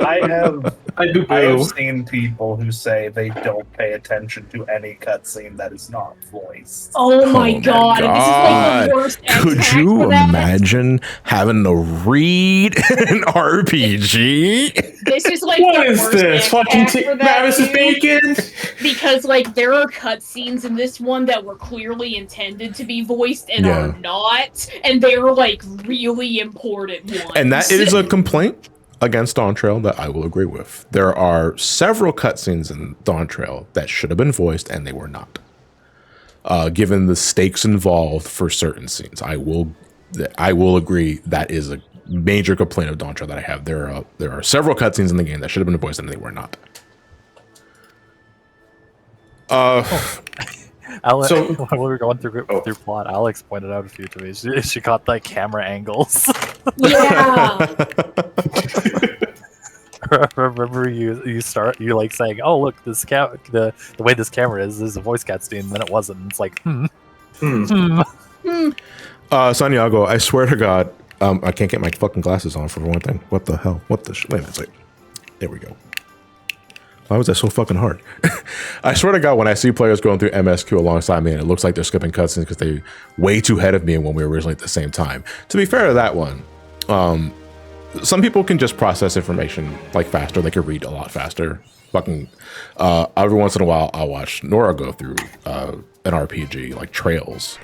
I have seen people who say they don't pay attention to any cutscene that is not voiced. Oh my god. This is like the worst. Could X-Pack you for that. imagine having to read an RPG? This is like What the is worst this? X-Pack Fucking for that, Travis dude. Bacon? Because like there are cutscenes in this one that were clearly intended to be voiced and Yeah. are not, and they were like really important ones. And that is a complaint against Dawntrail that I will agree with. There are several cutscenes in Dawntrail that should have been voiced and they were not. Given the stakes involved for certain scenes, I will agree that is a major complaint of Dawntrail that I have. There are several cutscenes in the game that should have been voiced and they were not. Alex, So- when we were going through plot, Alex pointed out a few to me. She got the camera angles. Yeah. Remember you like saying, "Oh look, this the way this camera is a voice cutscene," and then it wasn't. It's like, Santiago, I swear to God, I can't get my fucking glasses on for one thing. What the hell? What the wait a minute, wait. There we go. Why was that so fucking hard? I swear to God, when I see players going through MSQ alongside me and it looks like they're skipping cutscenes because they're way too ahead of me when we were originally at the same time. To be fair to that one, some people can just process information like faster. They can read a lot faster. Fucking every once in a while, I'll watch Nora go through an RPG like Trails,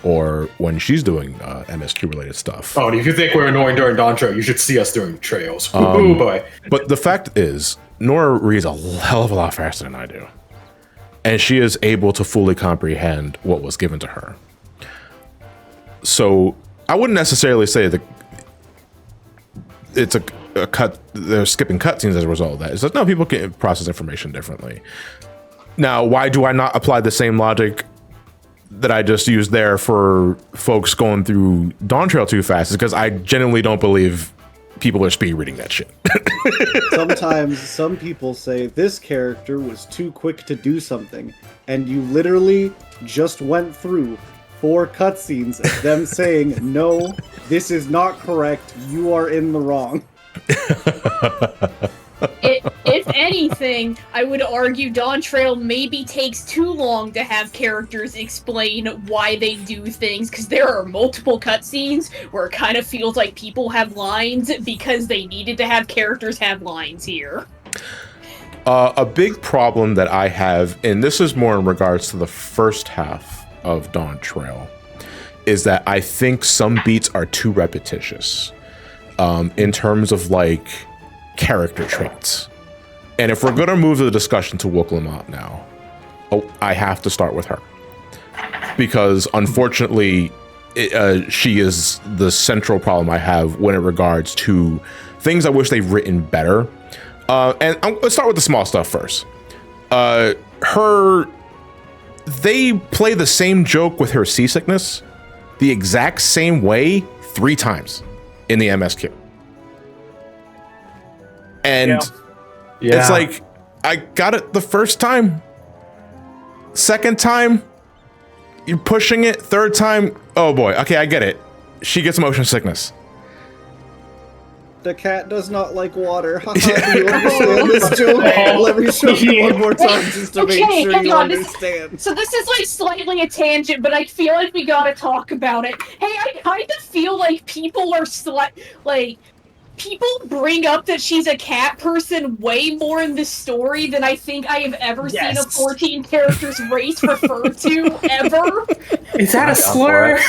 or when she's doing MSQ related stuff. Oh, and if you think we're annoying during Dawntrail, you should see us during Trails. Oh boy. But the fact is, Nora reads a hell of a lot faster than I do. And she is able to fully comprehend what was given to her. So I wouldn't necessarily say that it's a cut, they're skipping cutscenes as a result of that. It's like, no, people can process information differently. Now, why do I not apply the same logic that I just used there for folks going through Dawntrail too fast? Is because I genuinely don't believe people are speed reading that shit. Sometimes some people say this character was too quick to do something, and you literally just went through 4 cutscenes of them saying, no, this is not correct, you are in the wrong. If anything, I would argue Dawntrail maybe takes too long to have characters explain why they do things, because there are multiple cutscenes where it kind of feels like people have lines because they needed to have characters have lines here. A big problem that I have, and this is more in regards to the first half of Dawntrail, is that I think some beats are too repetitious in terms of like character traits. And if we're going to move the discussion to Wooklamont now, I have to start with her. Because unfortunately, she is the central problem I have when it regards to things I wish they've written better. And let's start with the small stuff first. They play the same joke with her seasickness the exact same way 3 times in the MSQ. And it's like, I got it the first time. Second time, you're pushing it. Third time, oh boy, okay, I get it. She gets motion sickness. The cat does not like water. Haha, do you understand this joke? Let me show you one more time just to make sure hang you on, understand. So this is like slightly a tangent, but I feel like we gotta talk about it. Hey, I kind of feel like people are people bring up that she's a cat person way more in this story than I think I have ever seen a 14 characters race referred to ever. Is that a slur?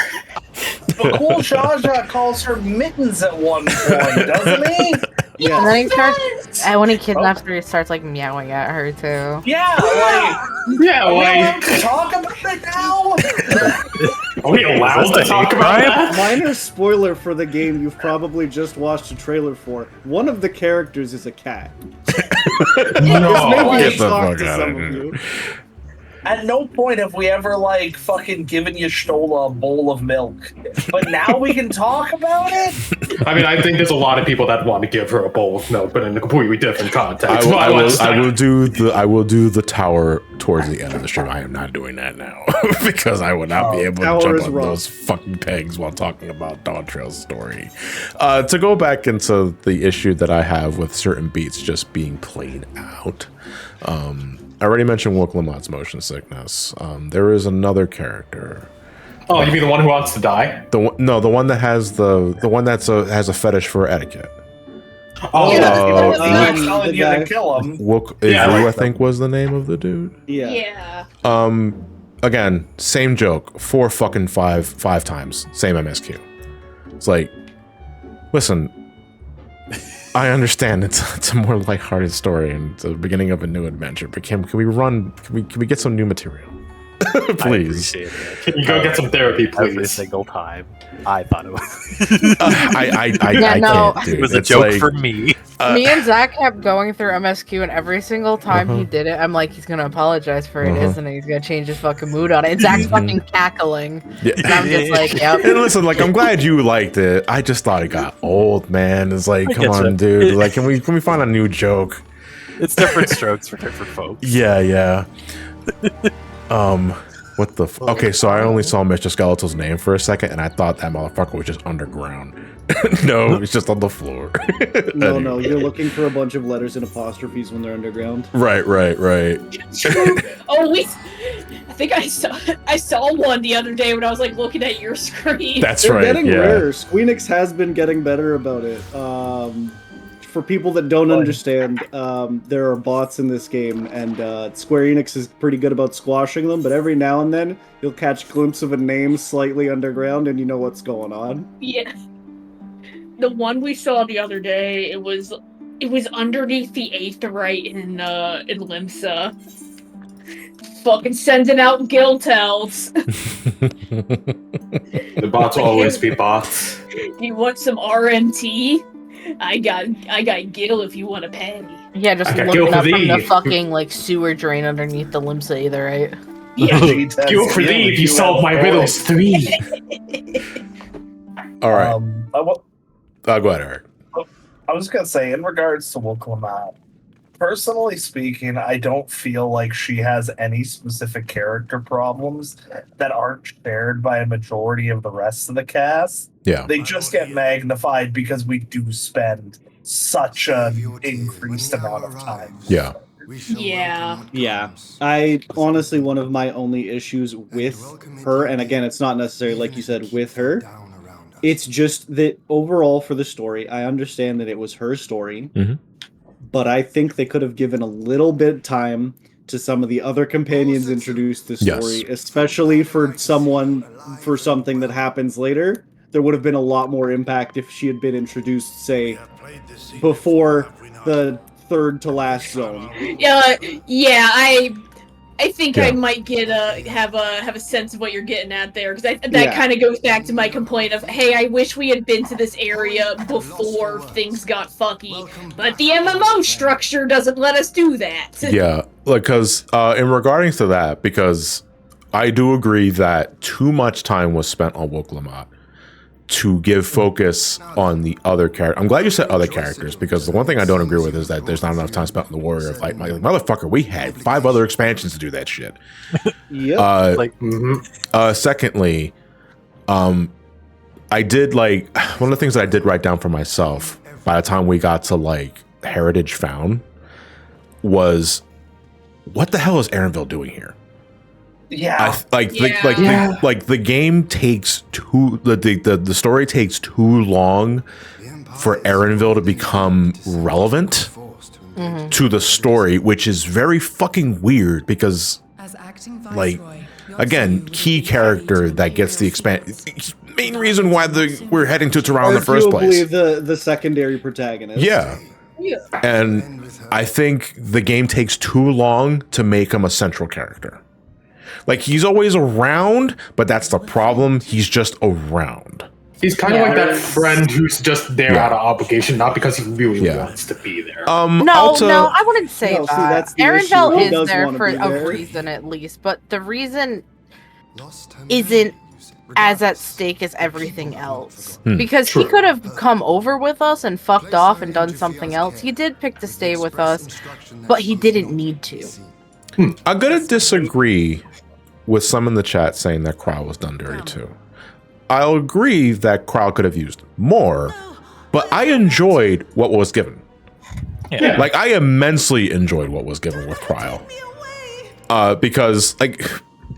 But Cool Jaja calls her Mittens at one point, doesn't he? Yeah. And then he starts, and when he kidnaps her, he starts like meowing at her too. Yeah, like, Yeah, are we like, allowed to talk about it now? are we allowed to talk about that? Minor spoiler for the game you've probably just watched a trailer for. One of the characters is a cat. No. Maybe Get the talk fuck to out some of of here. you. At no point have we ever, like, fucking given you Stola a bowl of milk. But now we can talk about it? I mean, I think there's a lot of people that want to give her a bowl of milk, but in a completely different context. I will do the tower towards the end of the stream. I am not doing that now because I would not be able to Tower jump is on rough. those fucking pegs while talking about Dawntrail's story. To go back into the issue that I have with certain beats just being played out. I already mentioned Wook Lamott's motion sickness. There is another character. Oh, you mean the one who wants to die? The one that has the one that's has a fetish for etiquette. Oh, Yeah, Oh, I'm the telling you guy- to kill him. Wook Yeah, I Izu, like I think was the name of the dude. Yeah. Yeah. Again, same joke, five times, same MSQ. It's like, listen, I understand it's a more lighthearted story and it's the beginning of a new adventure, but can we get some new material? Please. I appreciate it. can you go get some therapy, Every please? single time. I thought it was. I Yeah, no. can't, dude. It was a It's joke like- for me. Me and Zach kept going through MSQ, and every single time he did it, I'm like, he's gonna apologize for it, isn't he? He's gonna change his fucking mood on it. And Zach's fucking cackling. Yeah. And I'm just like, yep. And listen, like, I'm glad you liked it. I just thought it got old, man. It's like, come get on, you. dude. Like, can we find a new joke? It's different strokes for different folks. Yeah. What the? Okay, so I only saw Mr. Skeletal's name for a second, and I thought that motherfucker was just underground. No, it's just on the floor. No, you're looking for a bunch of letters and apostrophes when they're underground. Right. Oh, I think I saw one the other day when I was like looking at your screen. That's They're right. getting Yeah. rare. Squeenix has been getting better about it. For people that don't understand, there are bots in this game, and Square Enix is pretty good about squashing them, but every now and then, you'll catch a glimpse of a name slightly underground, and you know what's going on. Yeah. The one we saw the other day, it was underneath the Aetherite in Limsa. Fucking sending out guild tells. The bots will always be bots. You want some RMT? I got Gil if you want to pay. Yeah, just I got looking Gil for up from the thee. fucking like sewer drain underneath the Limsa either, right? Yeah. Go for thee if you solve my riddles 3. All right. Go Go ahead, Eric. I was gonna say, in regards to Wook Lamont, personally speaking, I don't feel like she has any specific character problems that aren't shared by a majority of the rest of the cast. Yeah. They just get magnified because we do spend such an increased amount of time. Yeah. Yeah. Yeah. Honestly, one of my only issues with her, and again, it's not necessarily, like you said, with her, it's just that overall for the story, I understand that it was her story, but I think they could have given a little bit time to some of the other companions introduced the story, especially for something that happens later. There would have been a lot more impact if she had been introduced, say, before the third to last zone. Yeah, I think I Yeah. might have a sense of what you're getting at there, because that Yeah. kind of goes back to my complaint of, hey, I wish we had been to this area before things got fucky, but the MMO structure doesn't let us do that. Yeah, because in regarding to that, because I do agree that too much time was spent on Wook Lamont to give focus on the other character. I'm glad you said other characters, because the one thing I don't agree with is that there's not enough time spent on the warrior fight. Like, motherfucker, we had 5 other expansions to do that shit. Yep. Secondly, I did like one of the things that I did write down for myself by the time we got to like Heritage Found was, what the hell is Aaronville doing here? Yeah. The game takes the story takes too long for Erenville to become relevant to the story, which is very fucking weird because, like, again, key character that gets the main reason why we're heading to Toronto in the first place. The secondary protagonist. Yeah. And I think the game takes too long to make him a central character. Like, he's always around, but that's the problem. He's just around. He's kind of like that friend who's just there out of obligation, not because he really wants to be there. No, I wouldn't say that. Erenville is there for a reason, at least, but the reason isn't as at stake as everything else. Because he could have come over with us and fucked off and done something else. He did pick to stay with us, but he didn't need to. I'm gonna disagree with some in the chat saying that Crow was done dirty too. I'll agree that Crow could have used more, but I enjoyed what was given. Yeah. Like, I immensely enjoyed what was given with Crow. Because, like,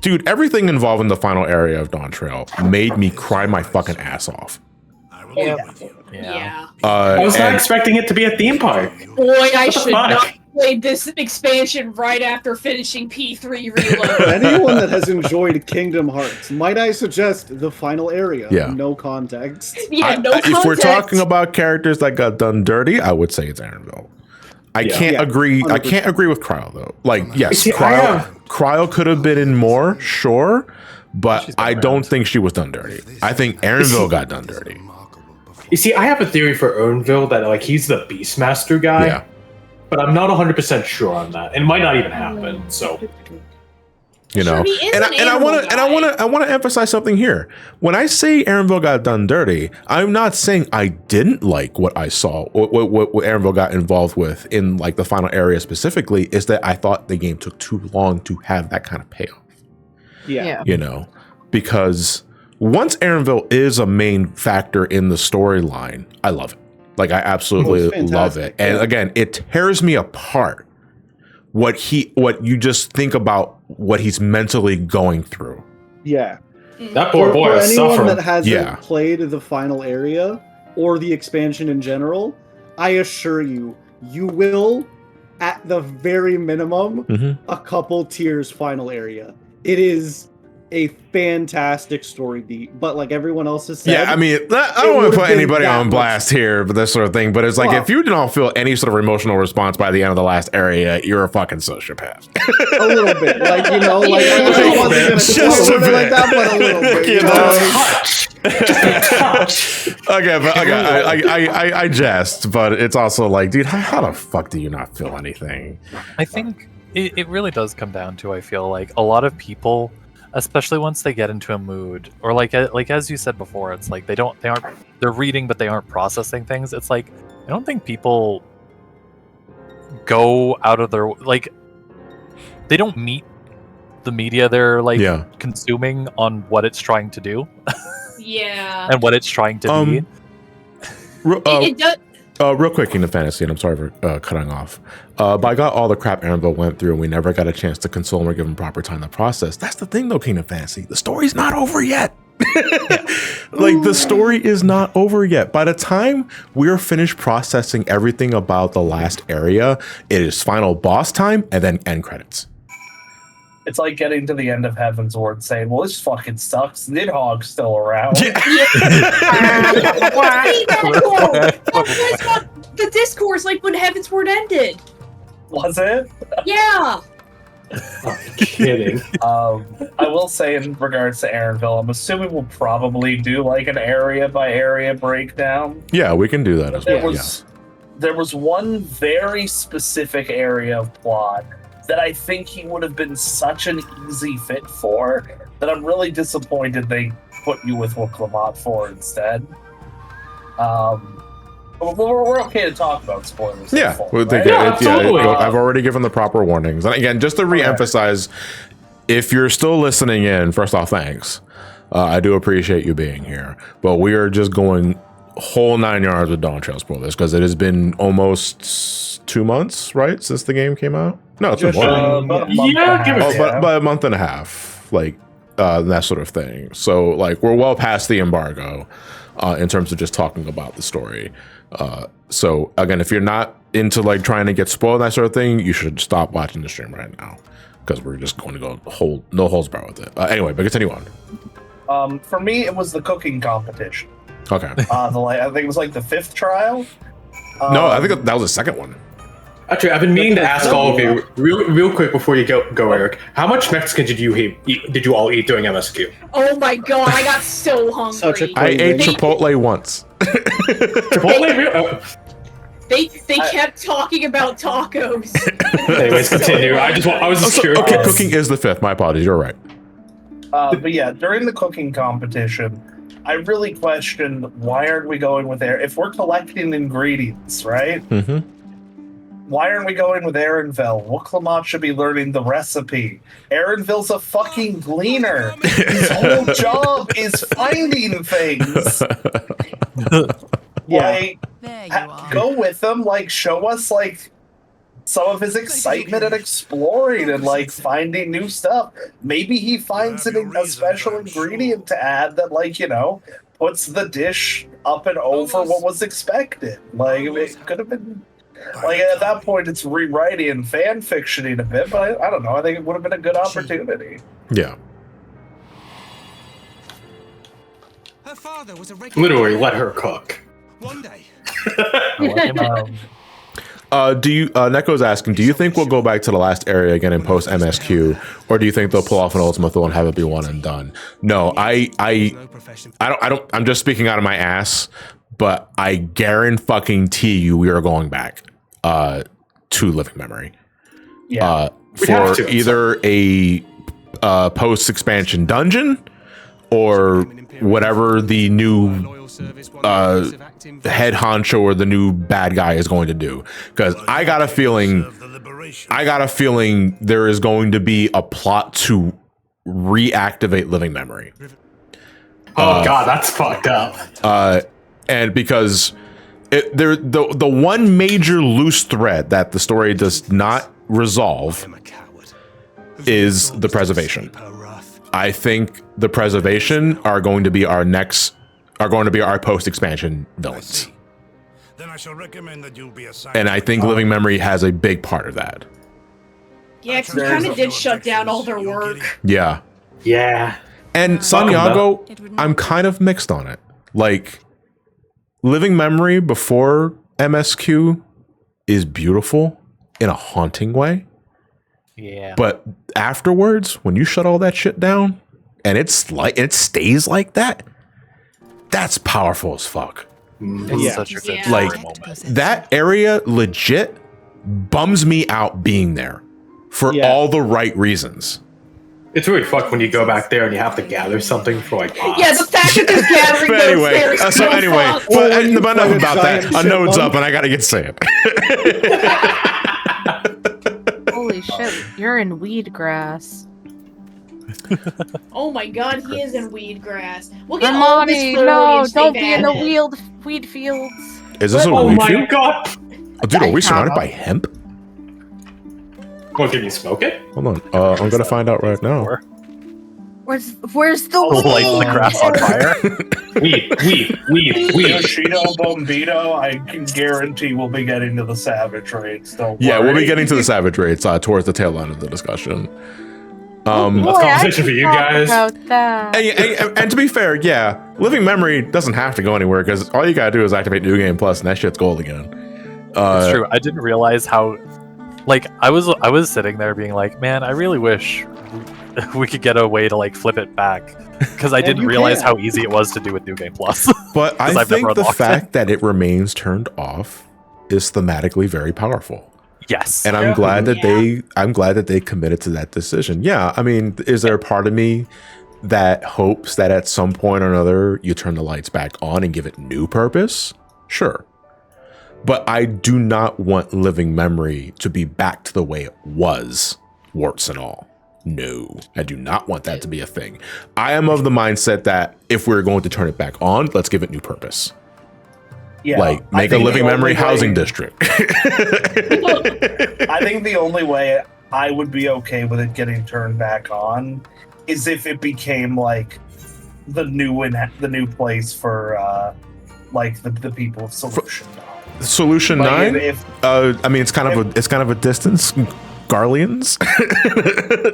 dude, everything involved in the final area of Dawntrail made me cry my fucking ass off. Yeah. I was not expecting it to be a theme park. Boy, I should not played this expansion right after finishing P3 Reload. Anyone that has enjoyed Kingdom Hearts, might I suggest the final area? Yeah. No context. Yeah, no context. If we're talking about characters that got done dirty, I would say it's Erenville. I can't agree. 100%. I can't agree with Cryo though. Like, yes, Cryo could have been in more, sure, but I don't think she was done dirty. I think Erenville got done dirty. You see, I have a theory for Erenville that, like, he's the Beastmaster guy. Yeah. But I'm not 100% sure on that. It might not even happen. So, you know, and I want to emphasize something here. When I say Erenville got done dirty, I'm not saying I didn't like what I saw, what Erenville got involved with in, like, the final area specifically. Is that I thought the game took too long to have that kind of payoff. Yeah. You know, because once Erenville is a main factor in the storyline, I love it. Like, I absolutely love it. And again, it tears me apart what you just think about what he's mentally going through. Yeah. That poor boy is suffering. For anyone that hasn't played the final area or the expansion in general, I assure you, you will, at the very minimum, a couple tiers final area. It is a fantastic story beat, but like everyone else has said, yeah, I mean, I don't want to put anybody on blast here, but this sort of thing. But it's like, if you don't feel any sort of emotional response by the end of the last area, you're a fucking sociopath. A little bit, like, you know, like just a bit like that, but a little bit, you know. Okay, but okay, I jest, but it's also like, dude, how the fuck do you not feel anything? I think it really does come down to, I feel like a lot of people, especially once they get into a mood, or like as you said before, it's like they're reading but they aren't processing things. It's like, I don't think people go out of their, like, they don't meet the media they're like consuming on what it's trying to do. Yeah. And what it's trying to be. It does. Real quick, Kingdom Fantasy, and I'm sorry for cutting off. By God, all the crap Erenville went through, and we never got a chance to console him or give him proper time to process. That's the thing, though, Kingdom Fantasy. The story's not over yet. Like, the story is not over yet. By the time we're finished processing everything about the last area, it is final boss time and then end credits. It's like getting to the end of Heaven's Ward saying, well, this fucking sucks. Nidhogg's still around. Yeah. The discourse, like, when Heaven's Ward ended. Was it? Yeah. I'm kidding. I will say, in regards to Erenville, I'm assuming we'll probably do, like, an area-by-area breakdown. Yeah, we can do that as well. There was one very specific area of plot that I think he would have been such an easy fit for, that I'm really disappointed they put you with Wuklamot for instead. We're okay to talk about spoilers. Yeah, Absolutely. I've already given the proper warnings. And again, just to re-emphasize, if you're still listening in, first off, thanks. I do appreciate you being here. But we are just going whole 9 yards with Dawntrail spoilers, because it has been almost 2 months, right, since the game came out? No, it's been more. But a month and a half, like, that sort of thing. So, like, we're well past the embargo. in terms of just talking about the story. So again, if you're not into like trying to get spoiled, that sort of thing, you should stop watching the stream right now, because we're just going to go no holds barred with it. Anyway, but continue on. For me, it was the cooking competition. Okay. I think it was like the 5th trial. No, I think that was the second one. Actually, I've been meaning to ask all of you real quick before you go, Eric. How much Mexican did you all eat during MSQ? Oh my god, I got so hungry. Such a I ate Chipotle once. Chipotle? They kept talking about tacos. Anyways, continue. I was just curious. Okay, cooking is the 5th. My apologies. You're right. But yeah, during the cooking competition, I really questioned, why aren't we going with air? If we're collecting ingredients, right? Mm-hmm. Why aren't we going with Aaronville? Wooklamot should be learning the recipe. Aaronville's a fucking gleaner. His whole job is finding things. Like, go with him. Like, show us like some of his excitement at exploring and like finding new stuff. Maybe he finds a special ingredient to add that, like, puts the dish up and over what was expected. Like, it could have been. Like, at that point, it's rewriting and fan fictioning a bit, but I don't know. I think it would have been a good opportunity. Yeah. Her father was a regular. Literally, let her cook. One day. Do you? Neko's asking, do you think we'll go back to the last area again in post MSQ, or do you think they'll pull off an Ultima Thule and have it be one and done? No, I don't. I'm just speaking out of my ass, but I guarantee you we are going back to Living Memory. Yeah. For either a post expansion dungeon or whatever the new head honcho or the new bad guy is going to do, because I got a feeling there is going to be a plot to reactivate Living Memory. Oh god, that's fucked up. And because the one major loose thread that the story does not resolve is the preservation. I think the preservation are going to be our post-expansion villains. Then I shall recommend that you'll be assigned. And I think Living Memory has a big part of that. Yeah, because we kind of did shut down all their work. Yeah. Yeah. And Santiago, I'm kind of mixed on it. Like, Living Memory before MSQ is beautiful in a haunting way. Yeah. But afterwards, when you shut all that shit down and it stays like that, that's powerful as fuck. It's such a good Like, moment. that area legit bums me out being there for all the right reasons. It's really fucked when you go back there and you have to gather something for like bots. Yeah, the fact that there's gathering But those there is so fucked. but enough about that. A node's up and I gotta get saying. Holy shit, you're in weed grass. Oh my god, he is in weed grass. We'll get all this Ramani, furry no, and stay don't be in the bad. weed fields. Is this a Oh weed my field? god! Oh, dude, are we surrounded by hemp? Well, can you smoke it? Hold on. I'm gonna find out right now. Where's the Light the grass on fire. Weed. Yoshino Bombito, I can guarantee we'll be getting to the Savage raids. Don't Yeah, we'll worry. be getting to the Savage raids towards the tail end of the discussion. Boy, That's I conversation can for you talk guys. About that. And to be fair, yeah, Living Memory doesn't have to go anywhere because all you gotta do is activate New Game Plus, and that shit's gold again. It's true. I didn't realize how, like, I was sitting there being like, man, I really wish we could get a way to like flip it back, because I didn't you realize can. how easy it was to do with New Game Plus. But I I've never think the unlocked fact that it remains turned off is thematically very powerful. Yes. And I'm glad that they committed to that decision. Yeah, I mean, is there a part of me that hopes that at some point or another you turn the lights back on and give it new purpose? Sure. But I do not want Living Memory to be back to the way it was, warts and all. No, I do not want that to be a thing. I am of the mindset that if we're going to turn it back on, let's give it new purpose. Yeah, Like, I make a think Living the Memory only housing way- district. I think the only way I would be okay with it getting turned back on is if it became like the new place for like the people of Solution. Solution Like, 9. I mean, it's kind of a distance. Garleans,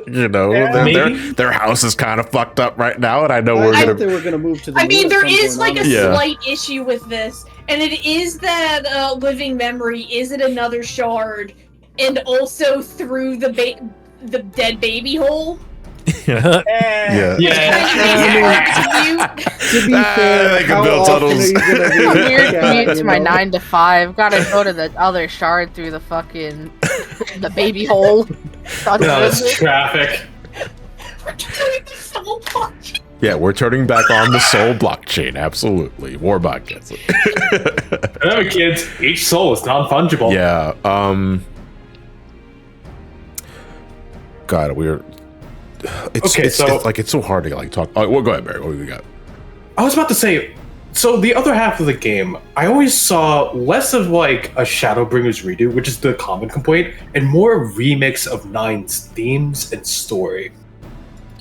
you know, Yeah. their house is kind of fucked up right now, and I know I we're thought gonna. they were gonna move to the I mean, moon there at some is point, like a Yeah. slight issue with this, and it is that living memory is it another shard, and also through the dead baby hole. Yeah. Eh. Yeah. To be fair, they can how build often tunnels. are you gonna be Weird yeah, commute you to my know? 9 to 5. Gotta go to the other shard through the fucking the baby hole. No, it's traffic. So much. Yeah, we're turning back on the soul blockchain. Absolutely, Warbot gets it. Remember, kids, each soul is non-fungible. Yeah. God, we're. It's so hard to like talk. Oh, well, go ahead, Barry. What do we got? I was about to say, so the other half of the game, I always saw less of like a Shadowbringers redo, which is the common complaint, and more a remix of 9's themes and story.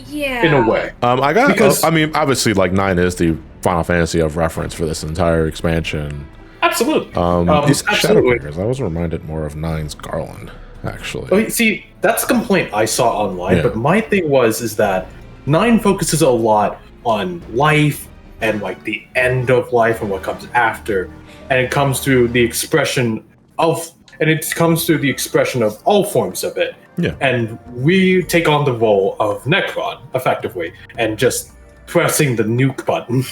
Yeah. In a way. I mean, obviously, like 9 is the Final Fantasy of reference for this entire expansion. Absolutely. These Absolutely. Shadowbringers, I was reminded more of 9's Garland, actually. Oh, see, that's a complaint I saw online, Yeah. but my thing is that 9 focuses a lot on life and like the end of life and what comes after, and it comes through the expression of all forms of it. Yeah. And we take on the role of Necron, effectively, and just pressing the nuke button.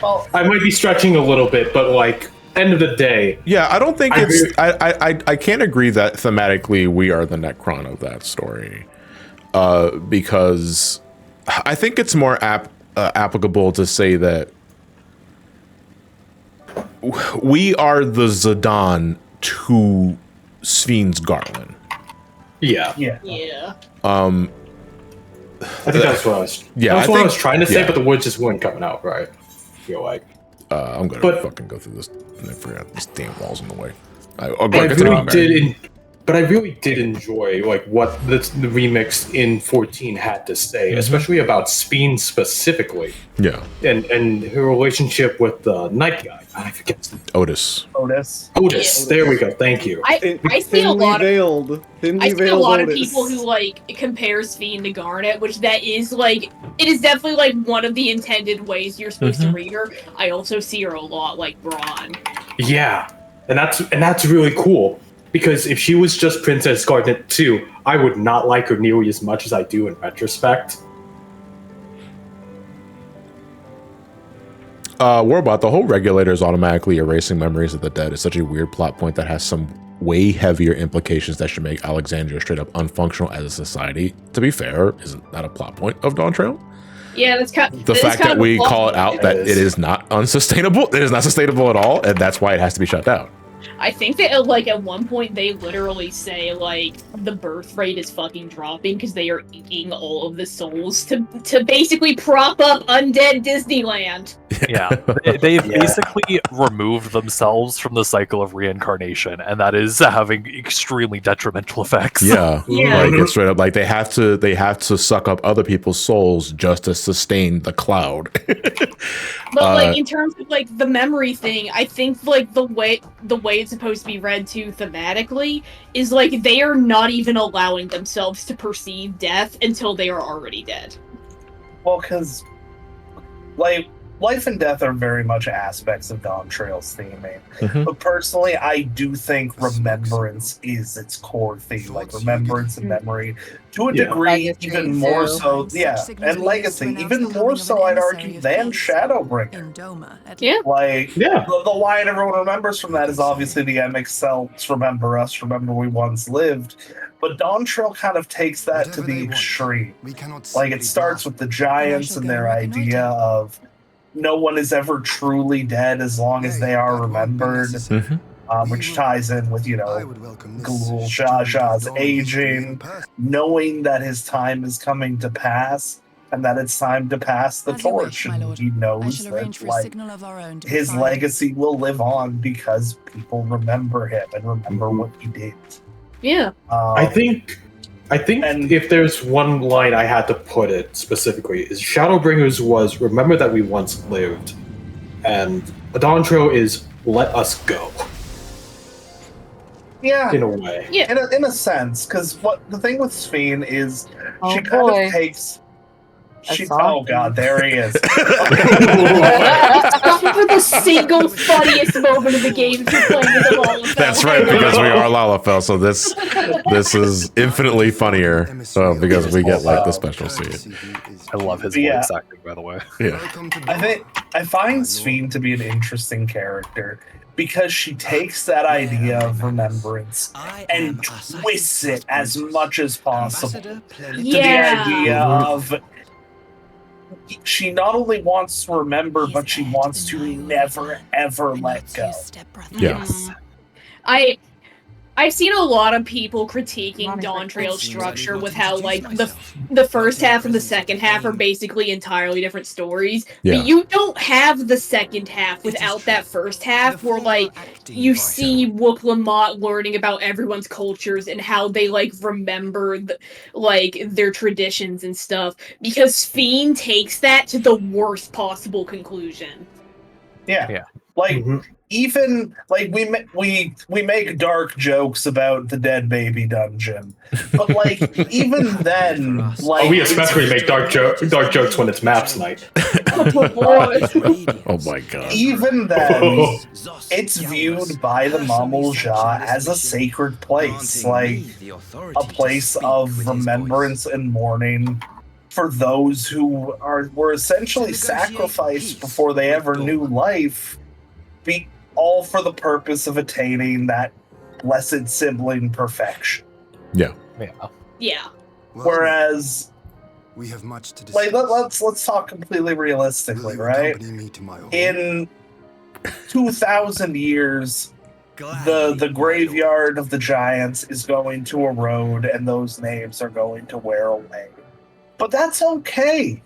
Well, I might be stretching a little bit, but like, end of the day, Yeah, I don't think I can't agree that thematically we are the Necron of that story, because I think it's more applicable to say that we are the Zidane to Sven's Garland. yeah. Yeah. Um, I think that's what I was. Yeah, that's I what I think- was trying to say, yeah. but the words just weren't coming out right. I feel like. I'm gonna But- fucking go through this. And I forgot this damn wall's in the way. But I really did enjoy like what the remix in 14 had to say, especially about Speen specifically, Yeah, and her relationship with the night guy. I forget his name. Otis. Otis. Otis. There we go. Thank you. I see a lot of thinly I see a veiled lot of Otis. people who like compare Sphene to Garnet, which that is like it is definitely like one of the intended ways you're supposed to read her. I also see her a lot like Braun. Yeah, and that's really cool because if she was just Princess Garnet 2, I would not like her nearly as much as I do in retrospect. Warbot, the whole regulators automatically erasing memories of the dead is such a weird plot point that has some way heavier implications that should make Alexandria straight up unfunctional as a society. To be fair, isn't that a plot point of Dawntrail? Yeah, that's kind. The fact that we call it out that it is not unsustainable, it is not sustainable at all, and that's why it has to be shut down. I think that like at one point they literally say like the birth rate is fucking dropping because they are eating all of the souls to basically prop up undead Disneyland. Yeah, they've basically removed themselves from the cycle of reincarnation, and that is having extremely detrimental effects. Yeah, Yeah. like it's straight up like they have to suck up other people's souls just to sustain the cloud. But like in terms of like the memory thing, I think like the way it's supposed to be read too thematically is like they are not even allowing themselves to perceive death until they are already dead. Well, because like life and death are very much aspects of Dawntrail's theming. Mhm. But personally, I do think remembrance is its core theme. Like remembrance and memory, to a Yeah. degree, Legacy, even more too. so. Yeah, and legacy, even more so, I'd argue, than Shadowbringer. Yeah. Like, Yeah. the line everyone remembers from that is obviously the MXL's Remember Us, Remember We Once Lived. But Dawntrail kind of takes that to the extreme. Like, it starts with the Giants and their idea of no one is ever truly dead as long as they are remembered, which ties in with, you know, Ghoul Jaja's aging, knowing that his time is coming to pass, and that it's time to pass the torch, and he knows that, like, his legacy will live on because people remember him and remember what he did. Yeah. I think I think And- if there's one line I had to put it specifically, is Shadowbringers was remember that we once lived, and Dawntrail is let us go Yeah, in a way. Yeah. in a sense, because what the thing with Sphene is Oh, she kind boy. of takes. She, Asahi. oh god, there he is. For the single funniest moment of the game if you're playing with a Lalafell. That's right, because we are Lalafell, so this is infinitely funnier because we get like the special scene. I love his Yeah. voice acting, by the way. Yeah, I find Sphene to be an interesting character because she takes that idea of remembrance and twists it as much as possible to the idea of she not only wants to remember, but she wants to never ever let go. yeah. I've seen a lot of people critiquing Dawntrail structure with how like the first half and the second half are basically entirely different stories. Yeah. But you don't have the second half without that first half where like you see Wook Lamont learning about everyone's cultures and how they like remember like their traditions and stuff. Because Sphene takes that to the worst possible conclusion. Yeah. Like even like we make dark jokes about the dead baby dungeon, but like even then, like We especially make dark jokes when it's maps night. Oh my god. even then, it's viewed by the Mamulja as a sacred place, like a place of remembrance and mourning for those who were essentially sacrificed before they ever knew life, all for the purpose of attaining that blessed sibling perfection. Yeah. Yeah. Whereas, we have much to discuss. like, let's talk completely realistically, right? In 2,000 years, the graveyard of the giants is going to erode, and those names are going to wear away. But that's okay,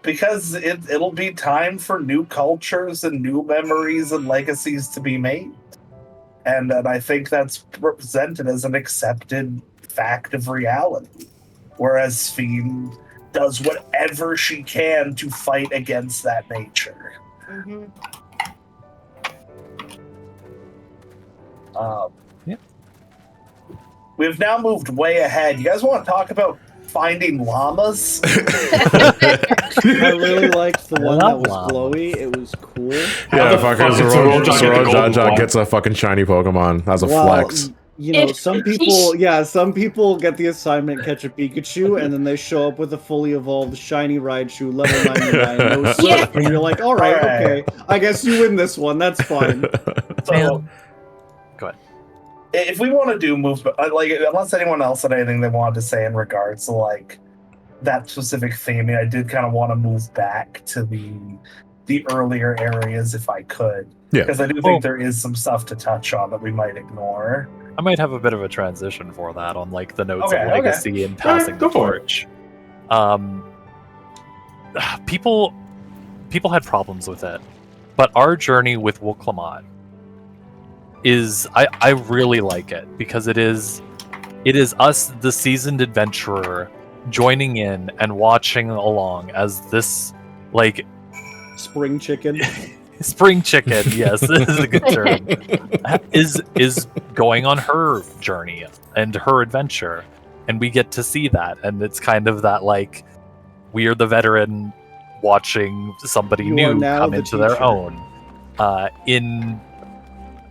because it'll be time for new cultures and new memories and legacies to be made. And I think that's represented as an accepted fact of reality. Whereas Sphene does whatever she can to fight against that nature. We've now moved way ahead. You guys want to talk about finding llamas? I really liked the one that love was llama. glowy. It was cool. Yeah, the fucking fuck did Zoro get the golden Jaja one? gets a fucking shiny Pokemon. That's a Well, flex. you know, some people get the assignment catch a Pikachu, and then they show up with a fully evolved shiny Raichu, level 99, no slip, Yeah. and you're like, all right, Alright. okay, I guess you win this one. That's fine. So, Go ahead. if we want to do moves, like, unless anyone else had anything they wanted to say in regards to like that specific theming, I did kind of want to move back to the earlier areas if I could, Yeah. because I do think there is some stuff to touch on that we might ignore. I might have a bit of a transition for that on like the notes Okay, of okay. legacy and passing go the for it. torch. People had problems with it, but our journey with Wook Lamont is I really like it because it is us, the seasoned adventurer, joining in and watching along as this like Spring chicken. spring chicken, yes, this is a good term, is going on her journey and her adventure, and we get to see that, and it's kind of that like we are the veteran watching somebody You are new now come the into their teacher. own in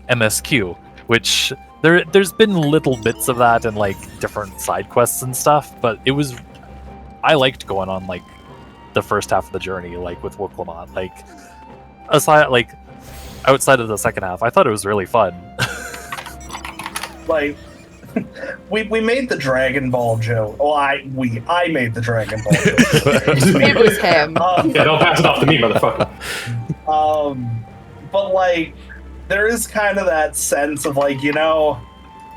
MSQ, which there's been little bits of that in like different side quests and stuff, but I liked going on like the first half of the journey, like with Wook Lamont, like aside like outside of the second half, I thought it was really fun. Like, we made the Dragon Ball joke. Well, I made the Dragon Ball joke. It was him. Yeah, don't pass it off to me, motherfucker. But like, there is kind of that sense of like, you know,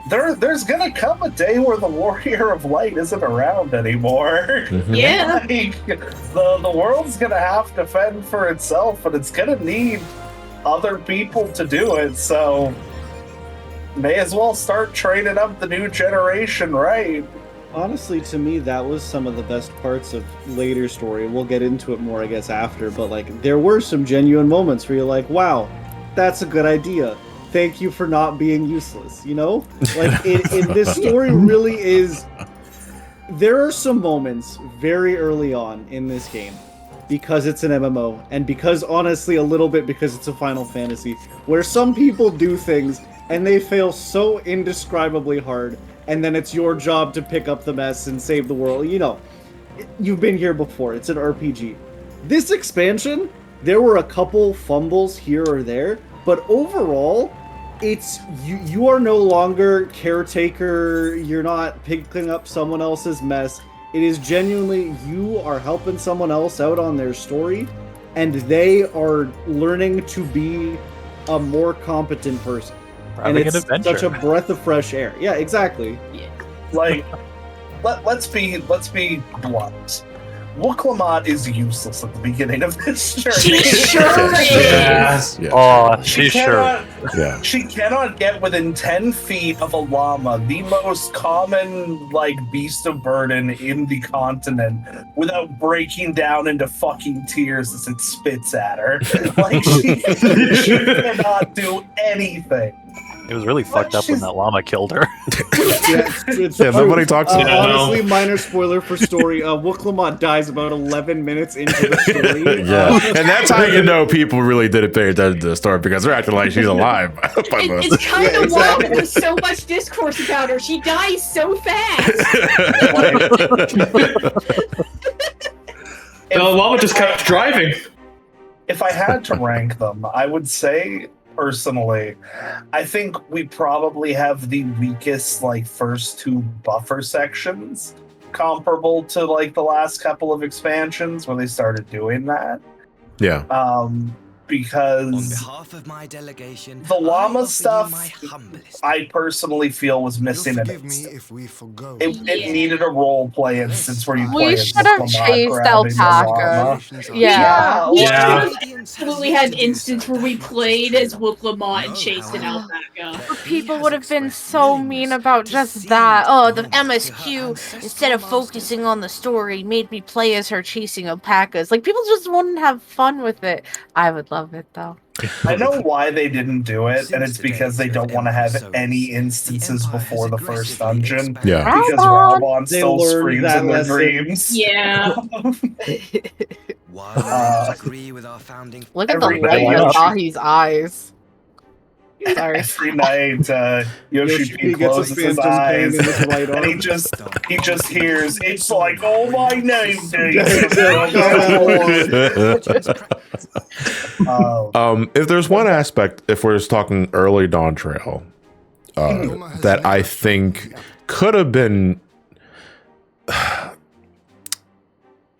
there's gonna come a day where the Warrior of Light isn't around anymore. Yeah. Like, the world's gonna have to fend for itself, and it's gonna need other people to do it. So, may as well start training up the new generation, right? Honestly, to me, that was some of the best parts of later story. We'll get into it more, I guess, after. But like, there were some genuine moments where you're like, "Wow, that's a good idea. Thank you for not being useless." You know, like in this story really is. There are some moments very early on in this game, because it's an MMO, and because, honestly, a little bit because it's a Final Fantasy, where some people do things, and they fail so indescribably hard, and then it's your job to pick up the mess and save the world. You know, you've been here before, it's an RPG. This expansion, there were a couple fumbles here or there, but overall, it's you are no longer caretaker, you're not picking up someone else's mess. It is genuinely you are helping someone else out on their story, and they are learning to be a more competent person. And it's such a breath of fresh air. Yeah, exactly. Yeah. Like, let's be blunt. Wooklamat is useless at the beginning of this journey. She sure is. Yes. Yeah. Oh, she's sure. Yeah. She cannot get within 10 feet of a llama, the most common, like, beast of burden in the continent, without breaking down into fucking tears as it spits at her. Like, she cannot do anything. It was really fucked up when that llama killed her. Yeah, nobody talks about it. Honestly, minor spoiler for story, Wooklamat dies about 11 minutes into the story. Yeah, and that's how you know people really didn't pay attention to the story, because they're acting like she's alive. It's kind of wild. There's so much discourse about her. She dies so fast. The llama just kept driving. If I had to rank them, I would say, personally, I think we probably have the weakest, like, first two buffer sections, comparable to, like, the last couple of expansions where they started doing that. Yeah. Because On behalf of my delegation, the llama stuff, I I personally feel was missing in it. if we forgo. It needed a role play instance where you play We as should have Wooklamat chased grabbing the Alpaca. llama. Yeah. We Yeah. should have absolutely had an instance where we played as Wooklamat and chased an alpaca. People would have been so mean about just that. Oh, the MSQ, instead of focusing on the story, made me play as her chasing alpacas. Like, people just wouldn't have fun with it. I would love it, though. I know why they didn't do it, and it's because they don't want to have any instances before the first dungeon. Yeah. Because Raubon! Raubon They still learned screams that in their lesson. dreams. Yeah. While we disagree with our founding, Look at the Every light in night. Asahi's eyes. Sorry. Every night, Yoshi P gets a closes his phantom pain eyes, in his right and he arm. just hears, "It's like, oh my name, If there's one aspect, if we're just talking early Dawntrail, that I think could have been,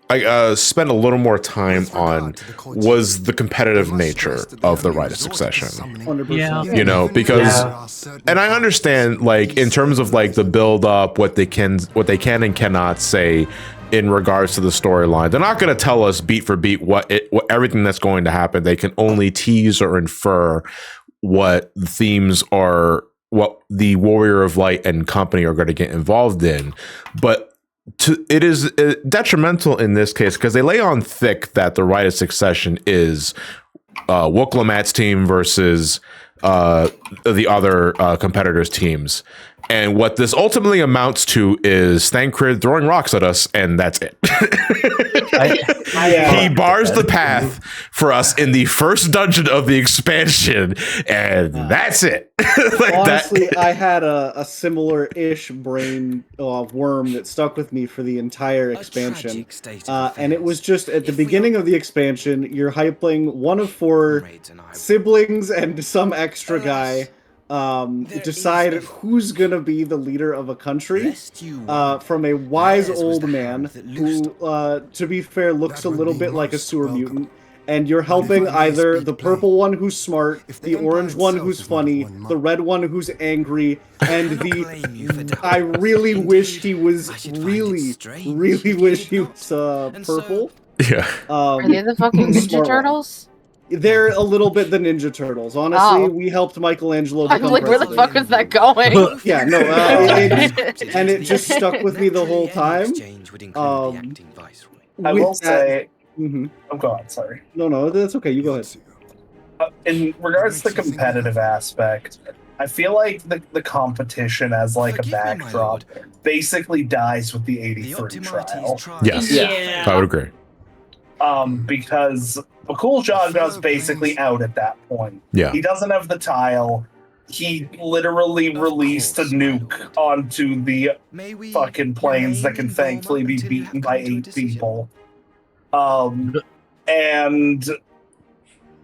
I spent a little more time on, was the competitive nature of the Rite of Succession. 100%. You know, because, and I understand, like, in terms of like the build up, what they can and cannot say in regards to the storyline. They're not going to tell us beat for beat what everything that's going to happen. They can only tease or infer what the themes are, what the Warrior of Light and company are going to get involved in. But it is detrimental in this case because they lay on thick that the Rite of Succession is Wooklamat's team versus the other competitors' teams. And what this ultimately amounts to is Thancred throwing rocks at us, and that's it. He bars the path for us in the first dungeon of the expansion, and that's it. Like Honestly, that. I had a similar-ish brain worm that stuck with me for the entire expansion. And it was just, at the beginning of the expansion, you're hyping one of 4 siblings and some extra guy. Decide who's gonna be the leader of a country from a wise old man who, to be fair, looks a little bit like a sewer mutant. And you're helping either the purple one who's smart, the orange one who's funny, the red one who's angry, and the I really wish he was really wish he was purple. Yeah. Are they the fucking Ninja smart one. Turtles? They're a little bit the Ninja Turtles. Honestly, Oh. we helped Michelangelo I'm become like, where the president. fuck was that going? Yeah, no, and it just stuck with me the whole time. I will say, Mhm. oh god, sorry. No, that's okay. You go ahead. In regards to the competitive aspect, I feel like the competition as like a backdrop basically dies with the 83 trial. Yes, Yeah. I would agree. Because Bakul Jaja's basically out at that point. Yeah. He doesn't have the tile. He literally released a nuke onto the fucking planes that can thankfully be beaten by 8 people. And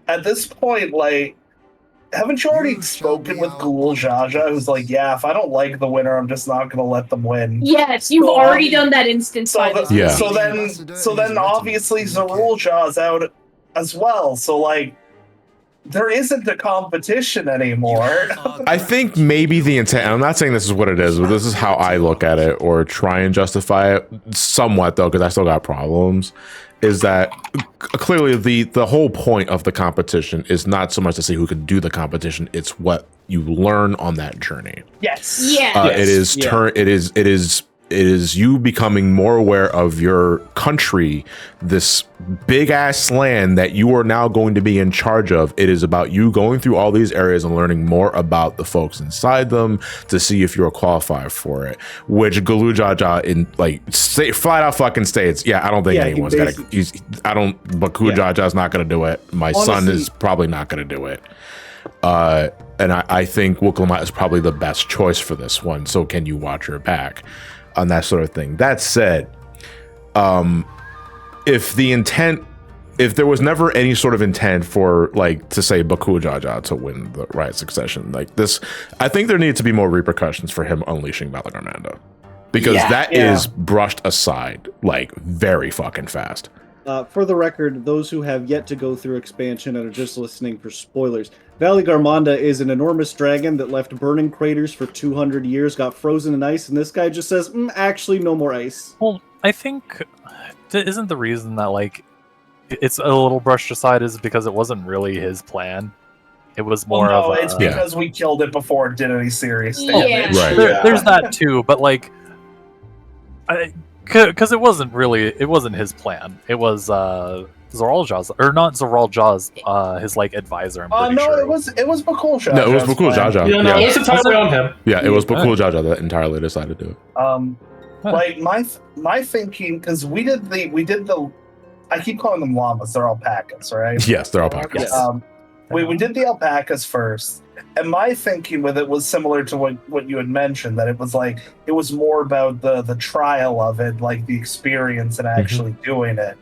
at this point, like, haven't you already spoken with Ghoul Jaja, who's like, yeah, if I don't like the winner, I'm just not gonna let them win. Yes, you've already done that instance by this. Yeah. So then obviously Zarul Jaw's out as well. So like there isn't a competition anymore. I think maybe the intent, and I'm not saying this is what it is, but this is how I look at it or try and justify it somewhat, though, because I still got problems, is that clearly the whole point of the competition is not so much to see who can do the competition, it's what you learn on that journey. Yes. Yeah. It is you becoming more aware of your country, this big ass land that you are now going to be in charge of. It is about you going through all these areas and learning more about the folks inside them to see if you're qualified for it. Which Gulu Jaja in like flat out fucking states, yeah, I don't think anyone's gonna. Baku Jaja's not gonna do it. My son is probably not gonna do it. And I think Wuklamat is probably the best choice for this one. So can you watch your back on that sort of thing? That said, if there was never any sort of intent for like to say Baku Jaja to win the Riot Succession like this, I think there needs to be more repercussions for him unleashing Malagarmanda, because that is brushed aside like very fucking fast. For the record, those who have yet to go through expansion and are just listening for spoilers, Valley Garmanda is an enormous dragon that left burning craters for 200 years, got frozen in ice, and this guy just says, actually, no more ice. Well, I think isn't the reason that like it's a little brushed aside is because it wasn't really his plan. It was more of it's because we killed it before it did any serious Yeah. damage. Right. There's that too, but like, because it wasn't his plan. It was Zoral Jaws, or not Zoral Jaws, his like advisor. I'm pretty no, sure. it was Bakul Jaja. No, it was Bakul Jaja. Yeah, no, it's entirely on him. Yeah, it was Bakul Jaja that entirely decided to do it. Like my thinking, because we did the I keep calling them llamas, they're alpacas, right? Yes, they're alpacas. We did the alpacas first, and my thinking with it was similar to what you had mentioned, that it was more about the trial of it, like the experience and actually doing it.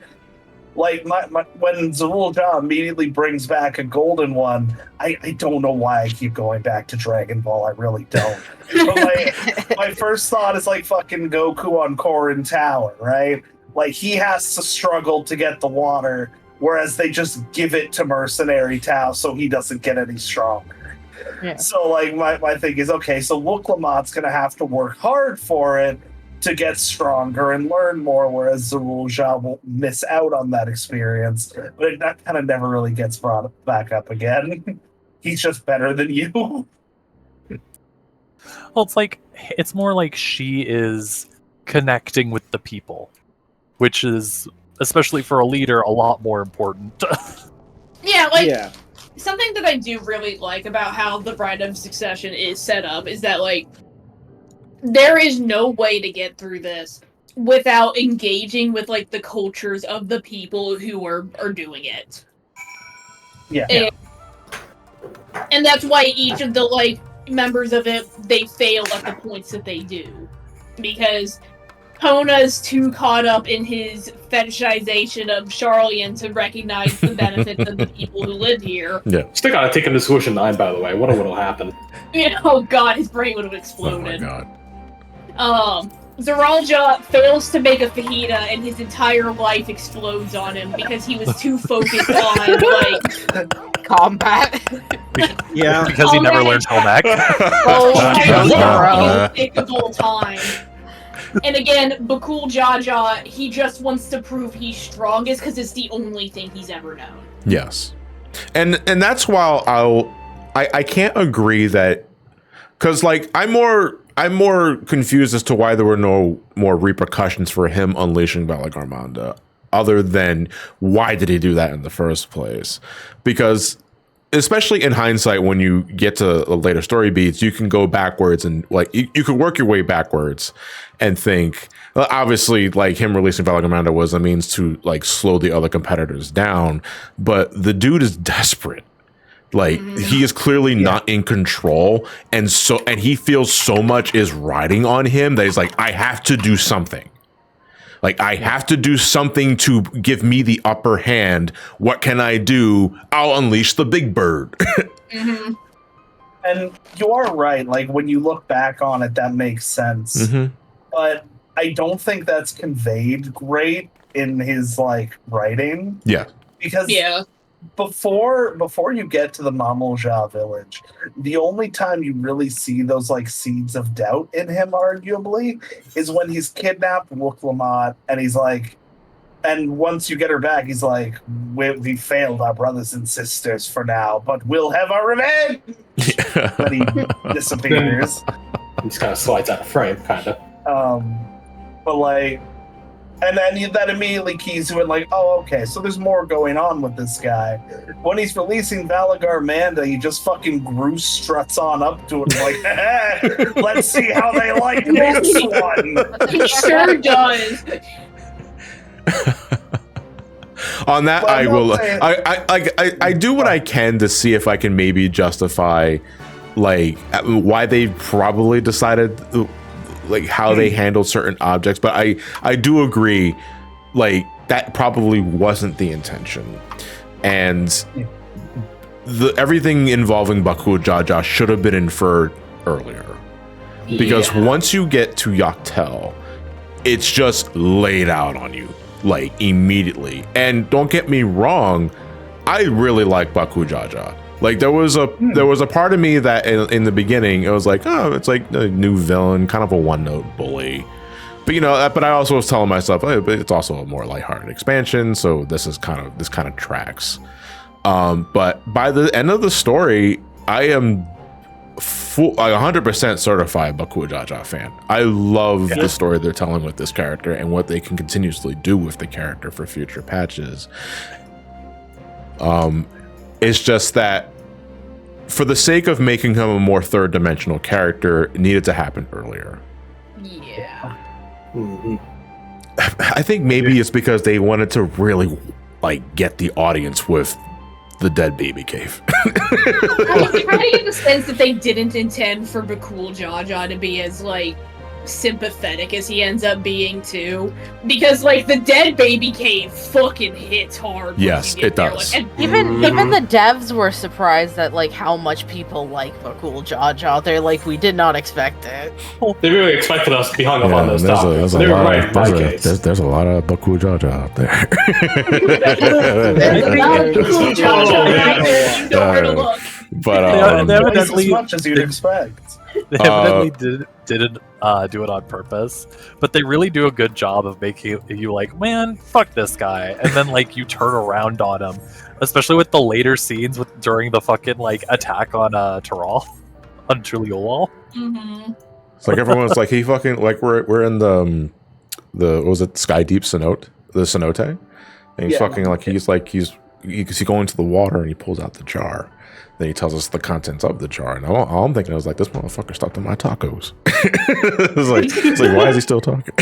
Like when Zarul Jah immediately brings back a golden one, I don't know why I keep going back to Dragon Ball. I really don't. But my first thought is like fucking Goku on Korin Tower, right? Like he has to struggle to get the water, whereas they just give it to Mercenary Tao so he doesn't get any stronger. Yeah. So like my thing is, okay, so Wuklamat's gonna have to work hard for it to get stronger and learn more, whereas Zarul Jah will miss out on that experience. But that kind of never really gets brought back up again. He's just better than you. Well, it's more like she is connecting with the people, which is, especially for a leader, a lot more important. Something that I do really like about how the Rite of Succession is set up is that, like, there is no way to get through this without engaging with, like, the cultures of the people who are doing it. Yeah. And that's why each of the, like, members of it, they fail at the points that they do. Because Hona's too caught up in his fetishization of Charlian to recognize the benefits of the people who live here. Yeah. Still gotta take him to Swish 9, by the way. Wonder what'll happen. Oh god, his brain would have Oh exploded. my god. Zaralja fails to make a fajita and his entire life explodes on him because he was too focused on, like, combat. Yeah. Because he never learned Tomac. The whole time. And again, Bakul Jaja, he just wants to prove he's strongest because it's the only thing he's ever known. Yes. And that's why I can't agree that, because like I'm more confused as to why there were no more repercussions for him unleashing Valic Armada, other than why did he do that in the first place? Because especially in hindsight, when you get to later story beats, you can go backwards and like you can work your way backwards and think, well, obviously like him releasing Valic Armada was a means to like slow the other competitors down, but the dude is desperate. Like he is clearly not in control, and he feels so much is riding on him that he's like, I have to do something. Like, I have to do something to give me the upper hand. What can I do? I'll unleash the big bird. And you are right. Like, when you look back on it, that makes sense. But I don't think that's conveyed great in his, like, writing. Yeah. Because before you get to the Mamolja village, the only time you really see those like seeds of doubt in him, arguably, is when he's kidnapped Wook Lamont, and he's like, and once you get her back, he's like, we failed our brothers and sisters for now, but we'll have our revenge. Then he disappears. He just kind of slides out of frame, kind of. But like. And then that immediately keys you in, like, oh, okay, so there's more going on with this guy. When he's releasing Valic Armada, he just fucking Groose struts on up to it, like, hey, let's see how they like this one. He sure does. On that, I will. I do what I can to see if I can maybe justify, like, why they probably decided. Like how they handled certain objects, but I do agree, like that probably wasn't the intention, and everything involving Baku Jaja should have been inferred earlier, because once you get to Yaktel, it's just laid out on you like immediately. And don't get me wrong, I really like Baku Jaja. Like there was a part of me that in the beginning it was like, oh, it's like a new villain, kind of a one-note bully, but you know, but I also was telling myself, oh, but it's also a more lighthearted expansion, so this kind of tracks. But by the end of the story, I am 100% certified Baku Jaja fan. I love the story they're telling with this character and what they can continuously do with the character for future patches. It's just that for the sake of making him a more third-dimensional character, it needed to happen earlier. Yeah. I think maybe it's because they wanted to really like get the audience with the dead baby cave. I kind of get the sense that they didn't intend for Bakul Jaja to be as like sympathetic as he ends up being too, because like the dead baby cave fucking hits hard. Yes, it does. Like, even the devs were surprised at like how much people like Bakul Jaja. They're like, we did not expect it. They really expected us to be hung up on those topics. There's a lot of Bakul Jaja out there. But they evidently as much as you'd expect. They evidently didn't do it on purpose, but they really do a good job of making you like, man, fuck this guy, and then like you turn around on him, especially with the later scenes during the fucking like attack on Taral, on Juliolal. It's like everyone's like, he fucking like we're in the what was it, Sky Deep Cenote, the cenote, and he's fucking like he's going to the water and he pulls out the jar. Then he tells us the contents of the jar, and all I'm thinking, I was like, this motherfucker stopped at my tacos. it's like, why is he still talking?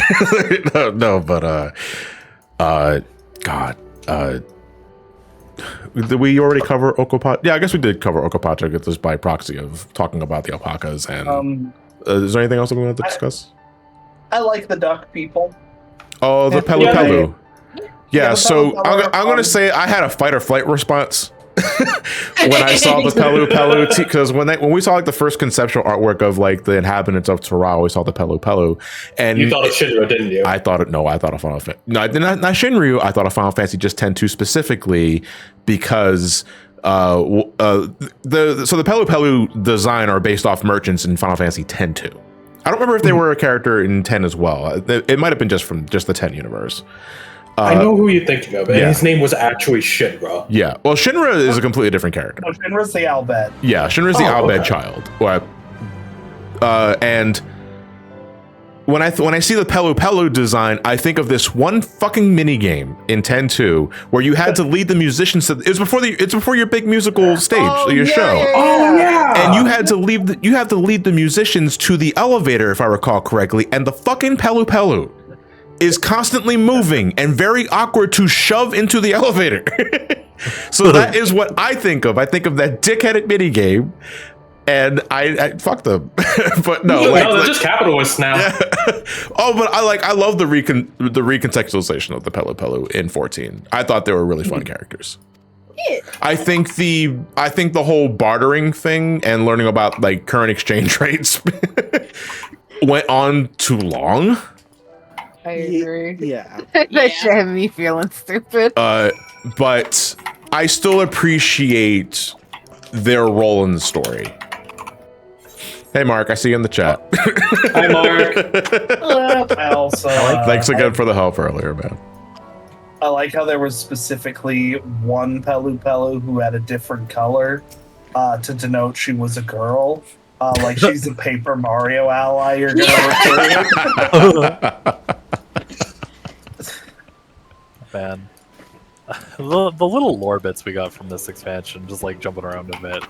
Did we already cover Okapacha? Yeah, I guess we did cover Okapacha just by proxy of talking about the alpacas. And is there anything else that we want to discuss? I like the duck people. Oh, the Pelu Pelu. Yeah, so I'm going to say I had a fight or flight response. When I saw the Pelu Pelu, because when we saw like the first conceptual artwork of like the inhabitants of Taral, we saw the Pelu Pelu, and you thought of Shinryu, didn't you? I thought of Final Fantasy. No, I did not Shinryu. I thought of Final Fantasy just 10-2 specifically because the Pelu Pelu design are based off merchants in Final Fantasy 10-2. I don't remember if they were a character in 10 as well. It might have been just from the 10 universe. I know who you're thinking of, and yeah. his name was actually Shinra. Yeah. Well, Shinra is a completely different character. No, Shinra's the Albed. Yeah, Shinra's the Albed okay. child. And when I see the Pelu Pelu design, I think of this one fucking mini game in 10-2 where you had to lead the musicians to. It's before your big musical stage, your show. Oh yeah. And you had to lead the musicians to the elevator, if I recall correctly, and the fucking Pelu Pelu is constantly moving and very awkward to shove into the elevator. So that is what I think of. I think of that dickheaded mini game. And I fuck them, but no, they're just capitalists now. Yeah. Oh, but I love the recontextualization of the Pelu Pelu in 14. I thought they were really fun characters. Yeah. I think the whole bartering thing and learning about like current exchange rates went on too long. I agree. Yeah. That shit had me feeling stupid. But I still appreciate their role in the story. Hey, Mark, I see you in the chat. Hi, Mark. I also Thanks again for the help earlier, man. I like how there was specifically one Pelu Pelu who had a different color to denote she was a girl. Like she's a Paper Mario ally you're gonna recruit. Man. The little lore bits we got from this expansion, just like jumping around a bit,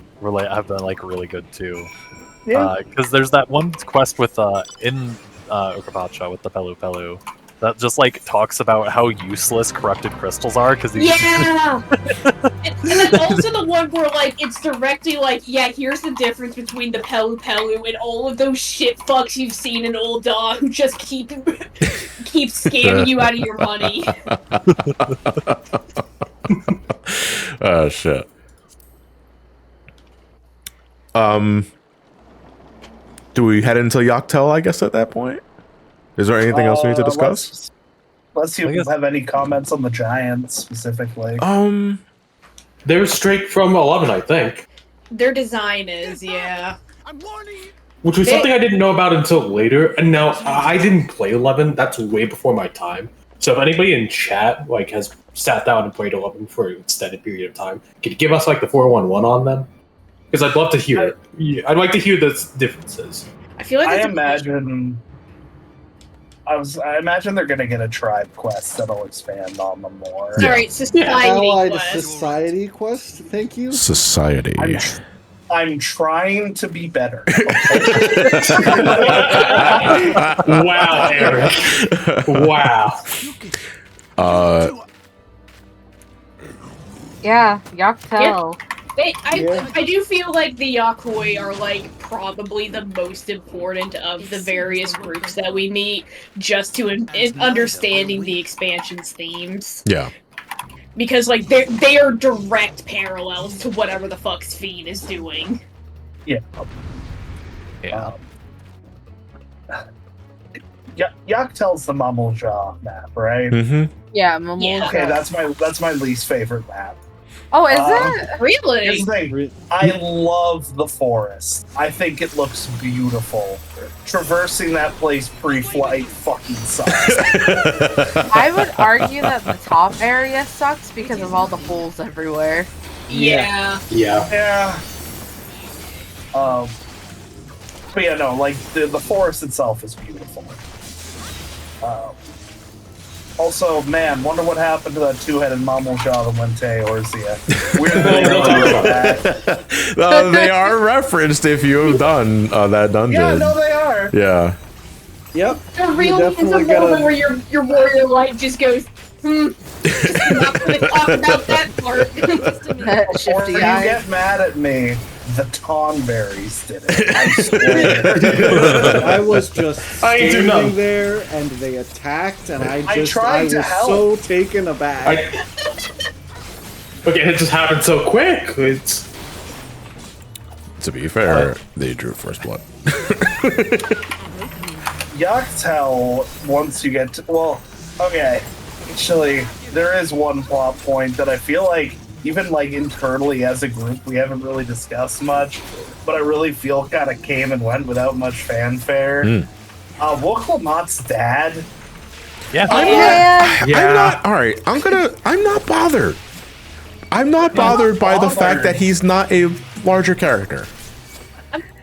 have been like really good too. Yeah. Because there's that one quest with in Okapacha with the Pelu Pelu that just like talks about how useless corrupted crystals are. Because yeah, and then also the one where like it's directly like, yeah, here's the difference between the Pelu Pelu and all of those shit fucks you've seen in Old Dawn who just keep scamming you out of your money. Oh shit. Do we head into Yoctel, I guess, at that point? Is there anything else we need to discuss? Unless you have any comments on the Giants specifically. They're straight from 11, I think. Their design is, yeah. I'm warning you. Which was something I didn't know about until later. And now I didn't play 11. That's way before my time. So if anybody in chat like has sat down and played 11 for an extended period of time, could you give us like the 411 on them? Because I'd love to hear it. I'd like to hear the differences. I feel like I imagine they're gonna get a tribe quest that'll expand on them more. Yeah. Alright, society Allied quest. Society quest. Thank you. Society. I'm trying to be better. Wow, Eric. Wow. Yeah, Yoctel. I do feel like the Yakoi are like probably the most important of the various groups that we meet, just to understanding the expansion's themes. Yeah. Because like they are direct parallels to whatever the fuck Sphene is doing. Yeah. Yoctel's the Mamulja map, right? Mm-hmm. Yeah, Mamulja. Okay, that's my least favorite map. Oh, is it? Really? Here's the thing. I love the forest. I think it looks beautiful. Traversing that place pre-flight fucking sucks. I would argue that the top area sucks because of all the holes everywhere. Yeah. Yeah. But yeah, no, like the forest itself is beautiful. Also, man, wonder what happened to that two-headed Mamulja that went to Eorzea. They are referenced if you have done that dungeon. Yeah, no, they are. Yeah. Yep. There really is a moment where your warrior light just goes, just not gonna talk about that part. Before you get mad at me, the Tonberries did it. I swear. I was just I do standing know. there and they attacked and I tried was to help. so taken aback. Okay, it just happened so quick. It's To be fair, they drew first blood. Yoctel, once you get to... Well, okay. Actually, there is one plot point that I feel like, even like internally as a group, we haven't really discussed much, but I really feel kind of came and went without much fanfare. Woklamat's dad Yeah. I'm Yeah. not. All right. I'm not bothered. I'm not bothered by the fact that he's not a larger character.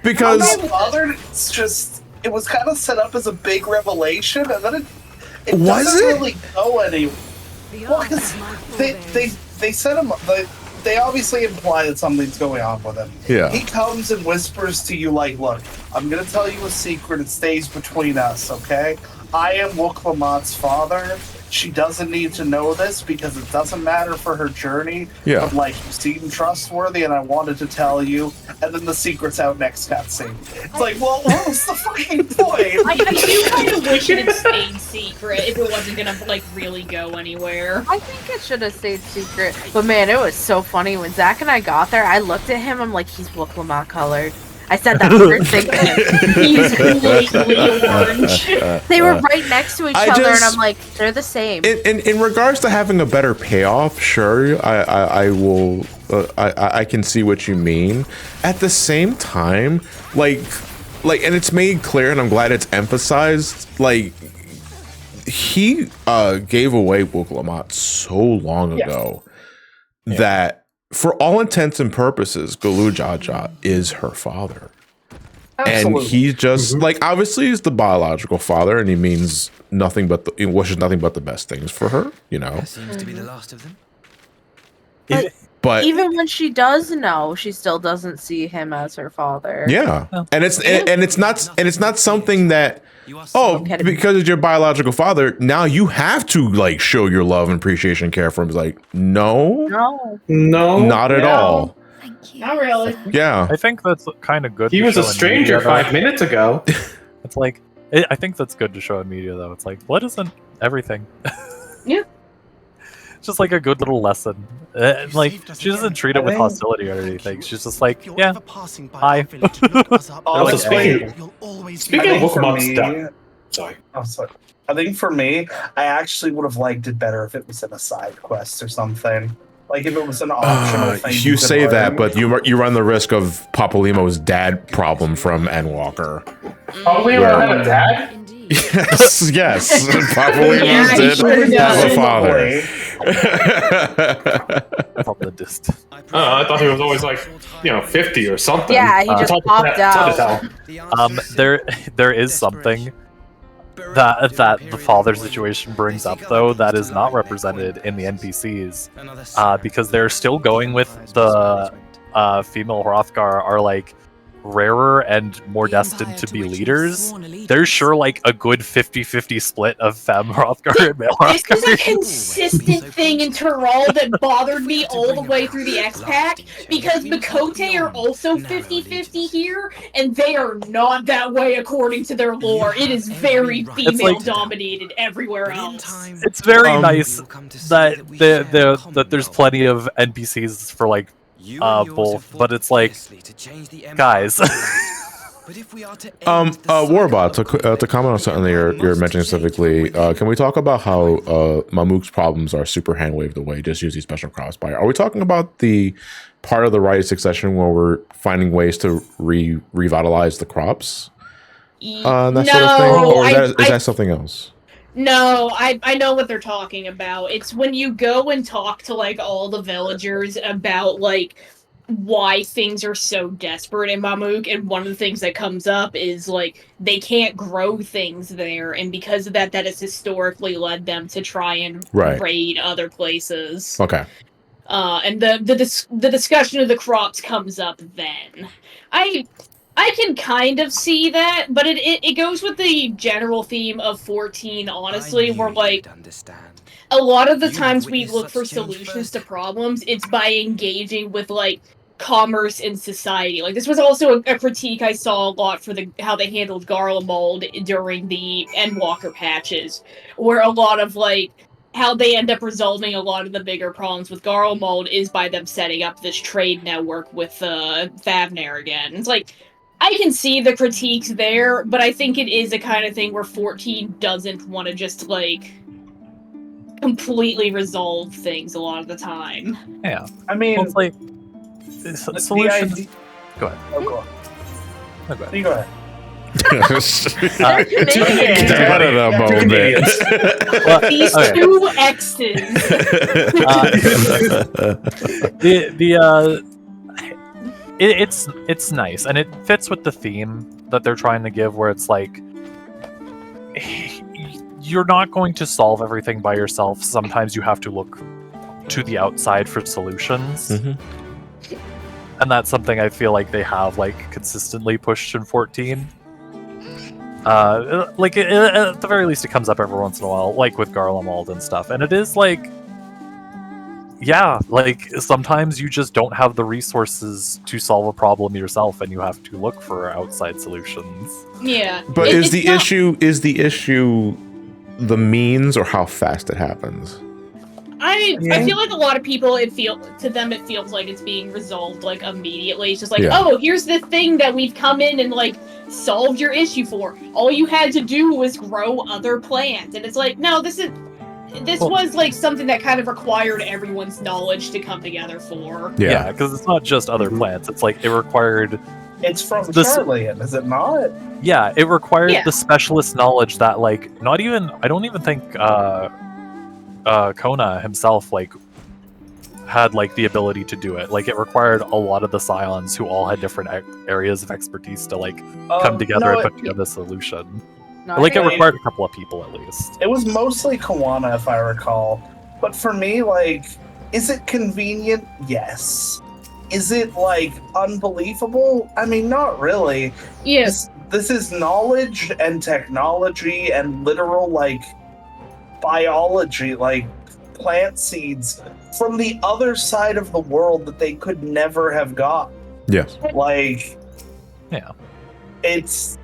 Because I'm not bothered. It's just it was kind of set up as a big revelation, and then it Was doesn't it? really go anywhere. Well, 'cause they set him. They obviously imply that something's going on with him. Yeah. He comes and whispers to you like, "Look, I'm gonna tell you a secret. It stays between us, okay? I am Woklamat's father. She doesn't need to know this because it doesn't matter for her journey. Yeah. But like, you seem trustworthy, and I wanted to tell you. And then the secret's out next cutscene. It's like, well, what was the fucking point? I do kind of wish it had stayed secret if it wasn't gonna like really go anywhere. I think it should have stayed secret. But man, it was so funny when Zach and I got there. I looked at him. I'm like, he's Woklamat colored. I said that first thing. He's blatantly orange. They were right next to each I other, and just- I'm like, they're the same. in regards to having a better payoff, sure, I will. I can see what you mean. At the same time, like, and it's made clear, and I'm glad it's emphasized. Like, he gave away Woklamat so long ago that, for all intents and purposes, Gulu Jaja is her father. Absolutely. And he just like, obviously he's the biological father, and he means nothing but he wishes nothing but the best things for her, you know. That seems to be the last of them. But Even when she does know, she still doesn't see him as her father. yeah, and it's not something that, You are oh, Okay. because it's your biological father, now you have to like show your love and appreciation and care for him. It's like, no, No. not at No. all. Not really. Yeah. I think that's kind of good. He to was a show in stranger media, though. 5 minutes ago. It's like I think that's good to show in media, though. It's like blood isn't everything. Yeah. It's just like a good little lesson. Like she doesn't treat it with hostility or anything. She's just like, yeah, hi. Also, speaking I of think for Woklamat's me- death. Sorry. Oh, sorry. I think for me, I actually would have liked it better if it was in a side quest or something. Like if it was an optional thing. You could say that, learn. but you run the risk of Papolimo's dad problem from Endwalker. Probably Where- have a dad? Yes, yes. Papolimo Yeah, he did sure have a does. father. From the distance. I thought he was always like, 50 or something. Yeah, he just It's hard to- popped it's hard to out. tell. There is something that the father situation brings up, though, that is not represented in the NPCs, because they're still going with the female Hrothgar are like rarer and more destined to be leaders. There's sure like a good 50-50 split of femme Hrothgar and male This Hrothgar. is a consistent thing in Tyrol that bothered me all the way through the X-Pack, because Makote are also 50-50 here, and they are not that way according to their lore. It is very female-dominated everywhere else. It's very nice that that that there's plenty of NPCs for like both, but it's like, guys. Warbot, to comment on something that you're mentioning specifically, can we talk about how Mamook's problems are super hand waved away, just using special crossfire? Are we talking about the part of the Right of Succession where we're finding ways to revitalize the crops? And that sort of thing? Or is that something else? No, I know what they're talking about. It's when you go and talk to like all the villagers about like why things are so desperate in Mamook, and one of the things that comes up is like they can't grow things there, and because of that has historically led them to try and raid other places. Okay. And the discussion of the crops comes up then. I can kind of see that, but it goes with the general theme of 14, honestly, where, like, a lot of the times we look for solutions to problems, it's by engaging with, like, commerce in society. Like, this was also a critique I saw a lot for how they handled Garlemald during the Endwalker patches, where a lot of, like, how they end up resolving a lot of the bigger problems with Garlemald is by them setting up this trade network with Favner again. It's like, I can see the critiques there, but I think it is a kind of thing where 14 doesn't want to just, like, completely resolve things a lot of the time. Yeah. I mean, well, it's like, solutions. Go ahead. Oh, go on. No, go ahead. You go ahead. They're Canadian. What a moment. These Okay. two X's. It's nice, and it fits with the theme that they're trying to give, where it's like you're not going to solve everything by yourself. Sometimes you have to look to the outside for solutions. Mhm. And that's something I feel like they have like consistently pushed in 14. At the very least, it comes up every once in a while, like with Garlemald and stuff. And it is like, yeah, like sometimes you just don't have the resources to solve a problem yourself, and you have to look for outside solutions. Yeah. But It- is it's the not- issue the means or how fast it happens? I feel like a lot of people, it feels like it's being resolved like immediately. It's just like, Yeah. oh, here's the thing that we've come in and like solved your issue for. All you had to do was grow other plants, and it's like, no, this was like something that kind of required everyone's knowledge to come together for. Yeah, because it's not just other plants. It's like it required. It's from This- Charlian, is it not? Yeah, it required Yeah. the specialist knowledge that like not even. I don't even think Kona himself like had like the ability to do it. Like it required a lot of the Scions who all had different areas of expertise to like come together and put together a solution. No, Like it think- required a couple of people at least. It was mostly Kawana, if I recall. But for me, like, is it convenient? Yes. Is it, like, unbelievable? I mean, not really. Yes. This is knowledge and technology and literal, like, biology, like, plant seeds from the other side of the world that they could never have got. Yes. Like, Yeah. it's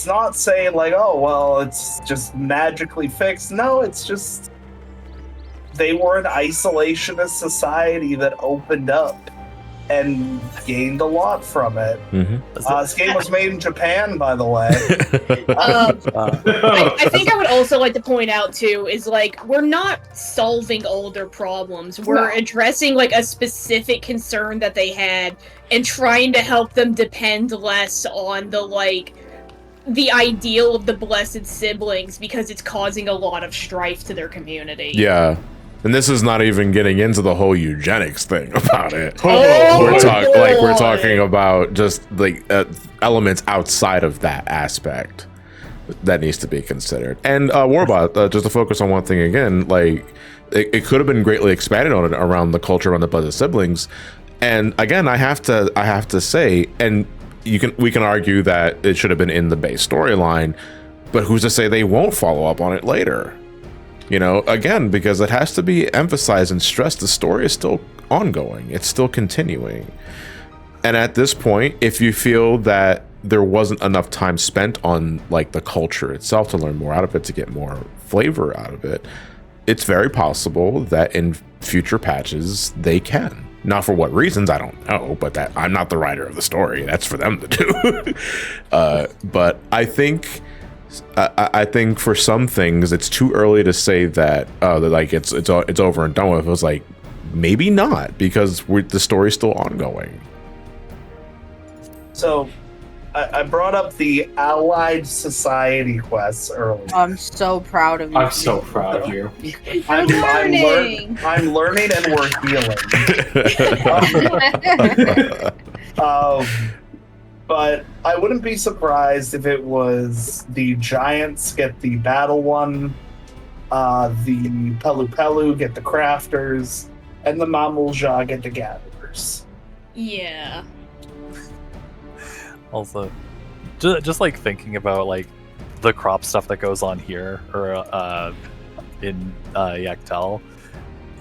not saying like, oh well, it's just magically fixed. No, it's just they were an isolationist society that opened up and gained a lot from it. Mm-hmm. This game was made in Japan, by the way. I think I would also like to point out too is like we're not solving all their problems. We're addressing like a specific concern that they had and trying to help them depend less on the ideal of the blessed siblings because it's causing a lot of strife to their community. Yeah. And this is not even getting into the whole eugenics thing about it. Oh, we're boy. talking about just like elements outside of that aspect that needs to be considered. And Warbot, just to focus on one thing again, like it could have been greatly expanded on it around the culture around the blessed siblings. And again, I have to say, and we can argue that it should have been in the base storyline, but who's to say they won't follow up on it later? You know, again, because it has to be emphasized and stressed, the story is still ongoing. It's still continuing. And at this point, if you feel that there wasn't enough time spent on like the culture itself to learn more out of it, to get more flavor out of it, it's very possible that in future patches they can. Not for what reasons, I don't know, but that I'm not the writer of the story. That's for them to do. But I think for some things it's too early to say that like it's over and done with. It was like maybe not, because the story's still ongoing. So, I brought up the Allied Society quests earlier. I'm so proud of you. I'm so proud of you. I'm learning. I'm learning, and we're healing. But I wouldn't be surprised if it was the Giants get the Battle One, the Pelu Pelu get the Crafters, and the Mamulja get the Gatherers. Yeah. Also, just like thinking about like the crop stuff that goes on here or in Yaktel,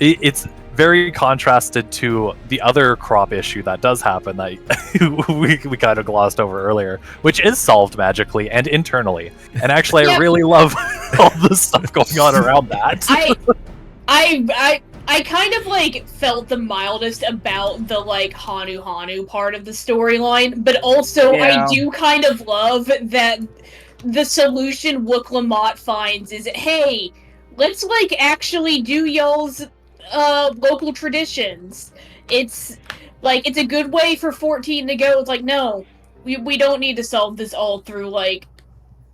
it's very contrasted to the other crop issue that does happen that we kind of glossed over earlier, which is solved magically and internally. And actually, I really love all the stuff going on around that. I kind of like felt the mildest about the like Hanu part of the storyline, but also Yeah. I do kind of love that the solution Wook Lamont finds is, hey, let's like actually do y'all's local traditions. It's like it's a good way for 14 to go. It's like, no, we don't need to solve this all through like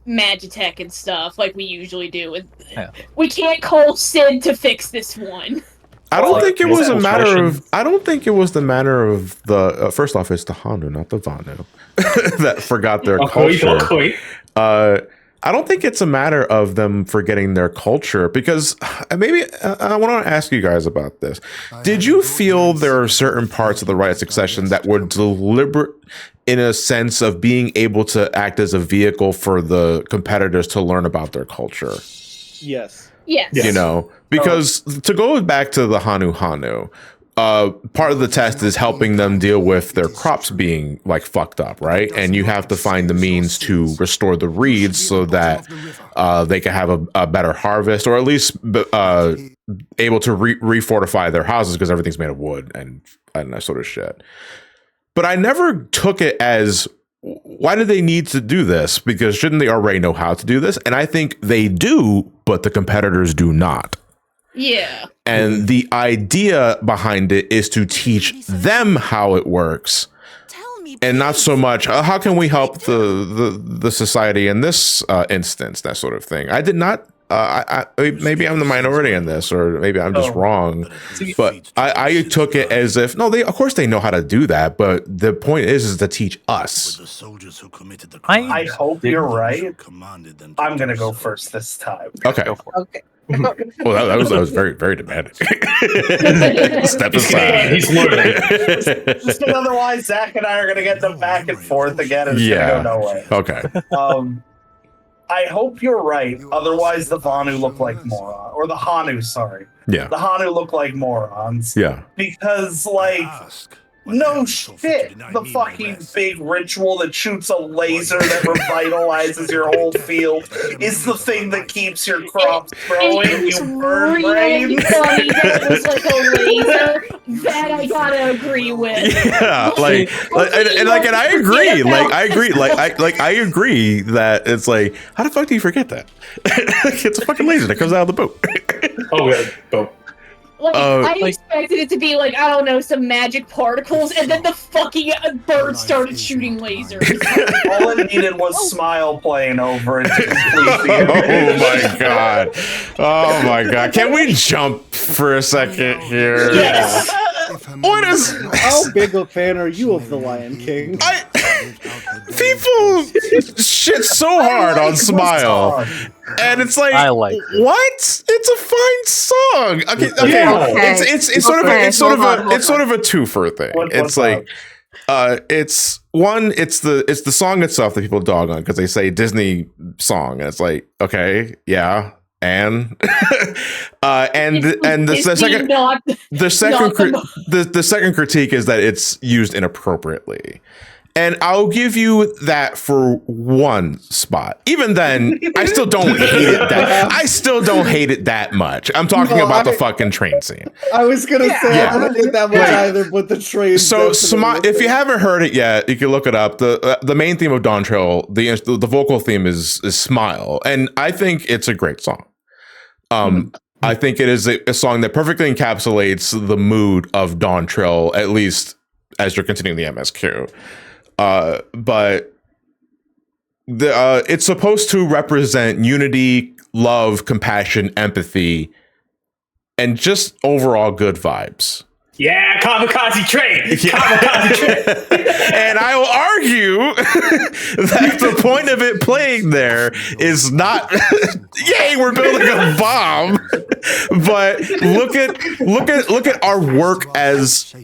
Magitech and stuff like we usually do. Yeah. We can't call Sid to fix this one. I don't think it was a matter Expression. of. I don't think it was the matter of the. First off, it's the Hanu, not the Vanu, that forgot their culture. I don't think it's a matter of them forgetting their culture, because maybe I want to ask you guys about this. Did you feel there are certain parts of the Rite of Succession that were deliberate in a sense of being able to act as a vehicle for the competitors to learn about their culture? Yes. Yes. You know, because to go back to the Hanu, part of the test is helping them deal with their crops being like fucked up, right? And you have to find the means to restore the reeds so that they can have a better harvest, or at least able to refortify their houses, because everything's made of wood and that sort of shit. But I never took it as, why do they need to do this? Because shouldn't they already know how to do this? And I think they do, but the competitors do not. Yeah. And the idea behind it is to teach them how it works, and not so much how can we help the society in this instance, that sort of thing. I did not. Maybe I'm the minority in this, or maybe I'm just wrong. But I took it as if of course they know how to do that, but the point is to teach us. I hope you're right. I'm gonna go first this time. Okay. Go for it. Okay. Well, that was very, very demanding. Step aside. He's learning. Just because otherwise, Zach and I are gonna get them back and forth again, and it's gonna go nowhere. Okay. I hope you're right. Otherwise, the Vanu look like morons, or the Hanu. Sorry. Yeah. The Hanu look like morons. Yeah. Because like. No shit, the fucking big ritual that shoots a laser that revitalizes your whole field is the thing that keeps your crops growing, you bird really brain. funny that it was like a laser. That I gotta agree with. Yeah, and I agree. I agree that it's like, how the fuck do you forget that? It's a fucking laser that comes out of the boat. Oh yeah, boat. Like, I expected it to be like, I don't know, some magic particles, and then the fucking bird started shooting lasers. All it needed was Smile playing over it to complete the image. Oh my god. Oh my god. Can we jump for a second here? Yes. What is... How big a fan are you of The Lion King? People shit so hard on Smile. And it's like, I like it. what? It's a fine song. Okay. Yeah. It's sort of a twofer thing. It's like, it's the song itself that people dog on because they say Disney song, and it's like, okay, yeah, and the second critique is that it's used inappropriately. And I'll give you that for one spot. Even then, I still don't hate it that much. I'm talking about the fucking train scene. I was gonna say I don't hate that much either, but the train. So, if you haven't heard it yet, you can look it up. The main theme of Dawntrail, the vocal theme is Smile, and I think it's a great song. I think it is a song that perfectly encapsulates the mood of Dawntrail, at least as you're continuing the MSQ. But it's supposed to represent unity, love, compassion, empathy, and just overall good vibes. Yeah, kamikaze train. Kamikaze train. And I will argue that the point of it playing there is not, yay, we're building a bomb. But look at our work as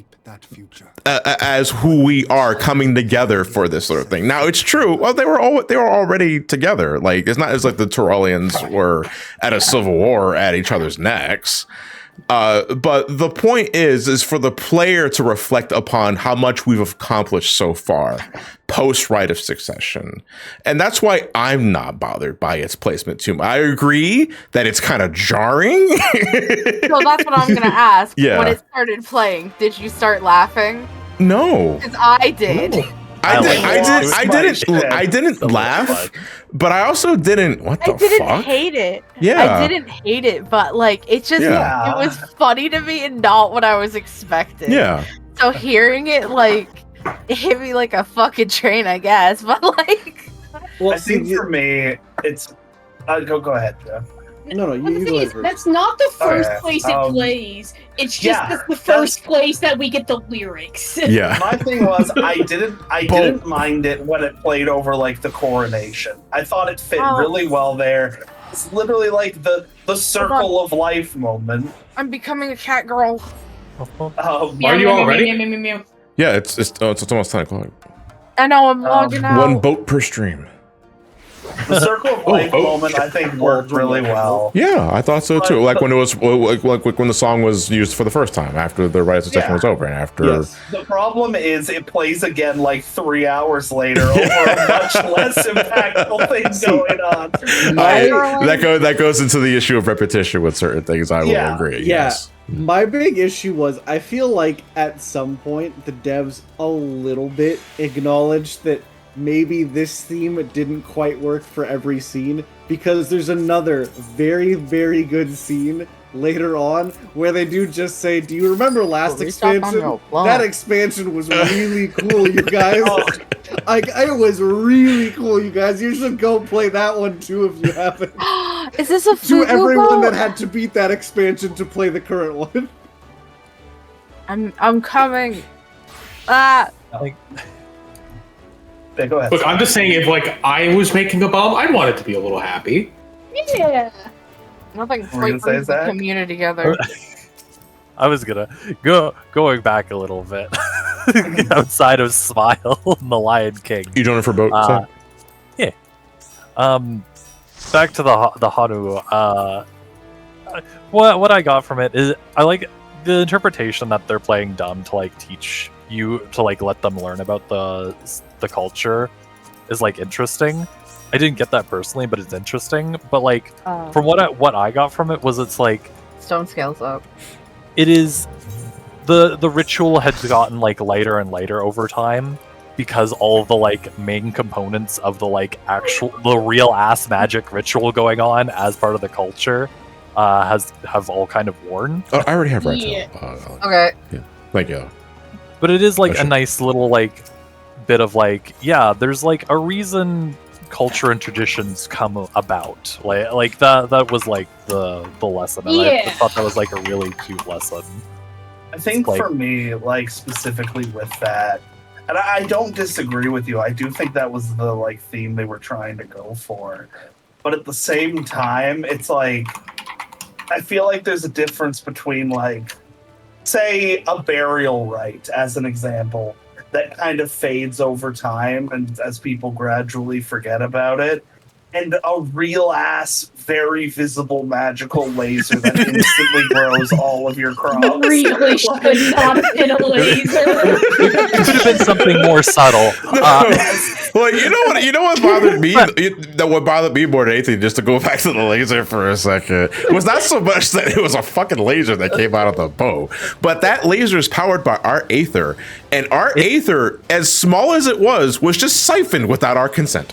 who we are coming together for this sort of thing. Now it's true. Well, they were already together. Like, it's not as like the Tyroleans were at a civil war at each other's necks. But the point is for the player to reflect upon how much we've accomplished so far post Rite of Succession. And that's why I'm not bothered by its placement too much. I agree that it's kind of jarring. So that's what I'm going to ask. Yeah. When it started playing, did you start laughing? No. Because I did. I didn't laugh, but I also didn't. What the fuck? I didn't hate it. Yeah. I didn't hate it, but like it just Yeah. it was funny to me and not what I was expecting. Yeah. So hearing it like It hit me like a fucking train, I guess. But like, Well, I think for me, it's. Go ahead, Jeff. no, Well, the you thing go is, ahead first. that's not the first Okay, place it plays. It's just yeah, that's the first place that we get the lyrics. Yeah. My thing was I didn't mind it when it played over like the coronation. I thought it fit really well there. It's literally like the circle of life moment. I'm becoming a cat girl. Are you all ready? Yeah, it's almost 10 o'clock. I know I'm logging out. One boat per stream. The circle of life moment I think worked really well. Yeah, I thought so too. Like when it was like when the song was used for the first time after the rites of session was over and after. Yes. The problem is it plays again like 3 hours later over a much less impactful thing going on. That goes into the issue of repetition with certain things. I will agree. Yeah. Yes. My big issue was I feel like at some point the devs a little bit acknowledged that maybe this theme didn't quite work for every scene, because there's another very, very good scene later on where they do just say, do you remember last expansion? That expansion was really cool, you guys. It was really cool, you guys. You should go play that one too if you haven't. Is this a To everyone boat? that had to beat that expansion to play the current one. I'm coming. Ah. Yeah, go ahead. Look, I'm just saying, if like I was making a bomb, I'd want it to be a little happy. Yeah. Nothing Were you quite gonna say, brings the Zach? community together. I was gonna going back a little bit outside of Smile and the Lion King. You joining for boat? Yeah. Back to the Hanu. What I got from it is I like the interpretation that they're playing dumb to like teach you to like let them learn about the culture is like interesting. I didn't get that personally, but it's interesting. But like from what I got from it was it's like Stone scales up. it is the ritual had gotten like lighter and lighter over time because all of the like main components of the like the real ass magic ritual going on as part of the culture have all kind of worn. Oh, I already have red. Yeah. Okay. Yeah. Thank you. But it is like Sure. a nice little like bit of like, yeah, there's like a reason culture and traditions come about. Like that was like the lesson. And I thought that was like a really cute lesson. I think Like- for me, like specifically with that, and I don't disagree with you. I do think that was the like theme they were trying to go for. But at the same time, it's like I feel like there's a difference between like say a burial rite as an example that kind of fades over time and as people gradually forget about it, and a real ass, very visible magical laser that instantly grows all of your crops. Really should not have been a laser. It could have been something more subtle. Well, you know what bothered me? What bothered me more than anything, just to go back to the laser for a second, was not so much that it was a fucking laser that came out of the bow, but that laser is powered by our aether, and our aether, as small as it was just siphoned without our consent.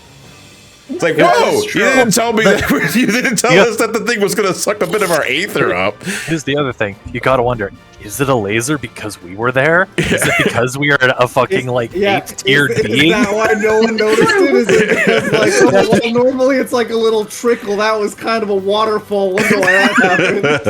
It's like, whoa! You didn't tell me that. You didn't tell us that the thing was gonna suck a bit of our aether up. Here's the other thing. You gotta wonder, is it a laser because we were there? Is it because we are a fucking like eighth-tiered Is being? that why no one noticed it? Is it because like well, normally it's like a little trickle? That was kind of a waterfall. Wonder why that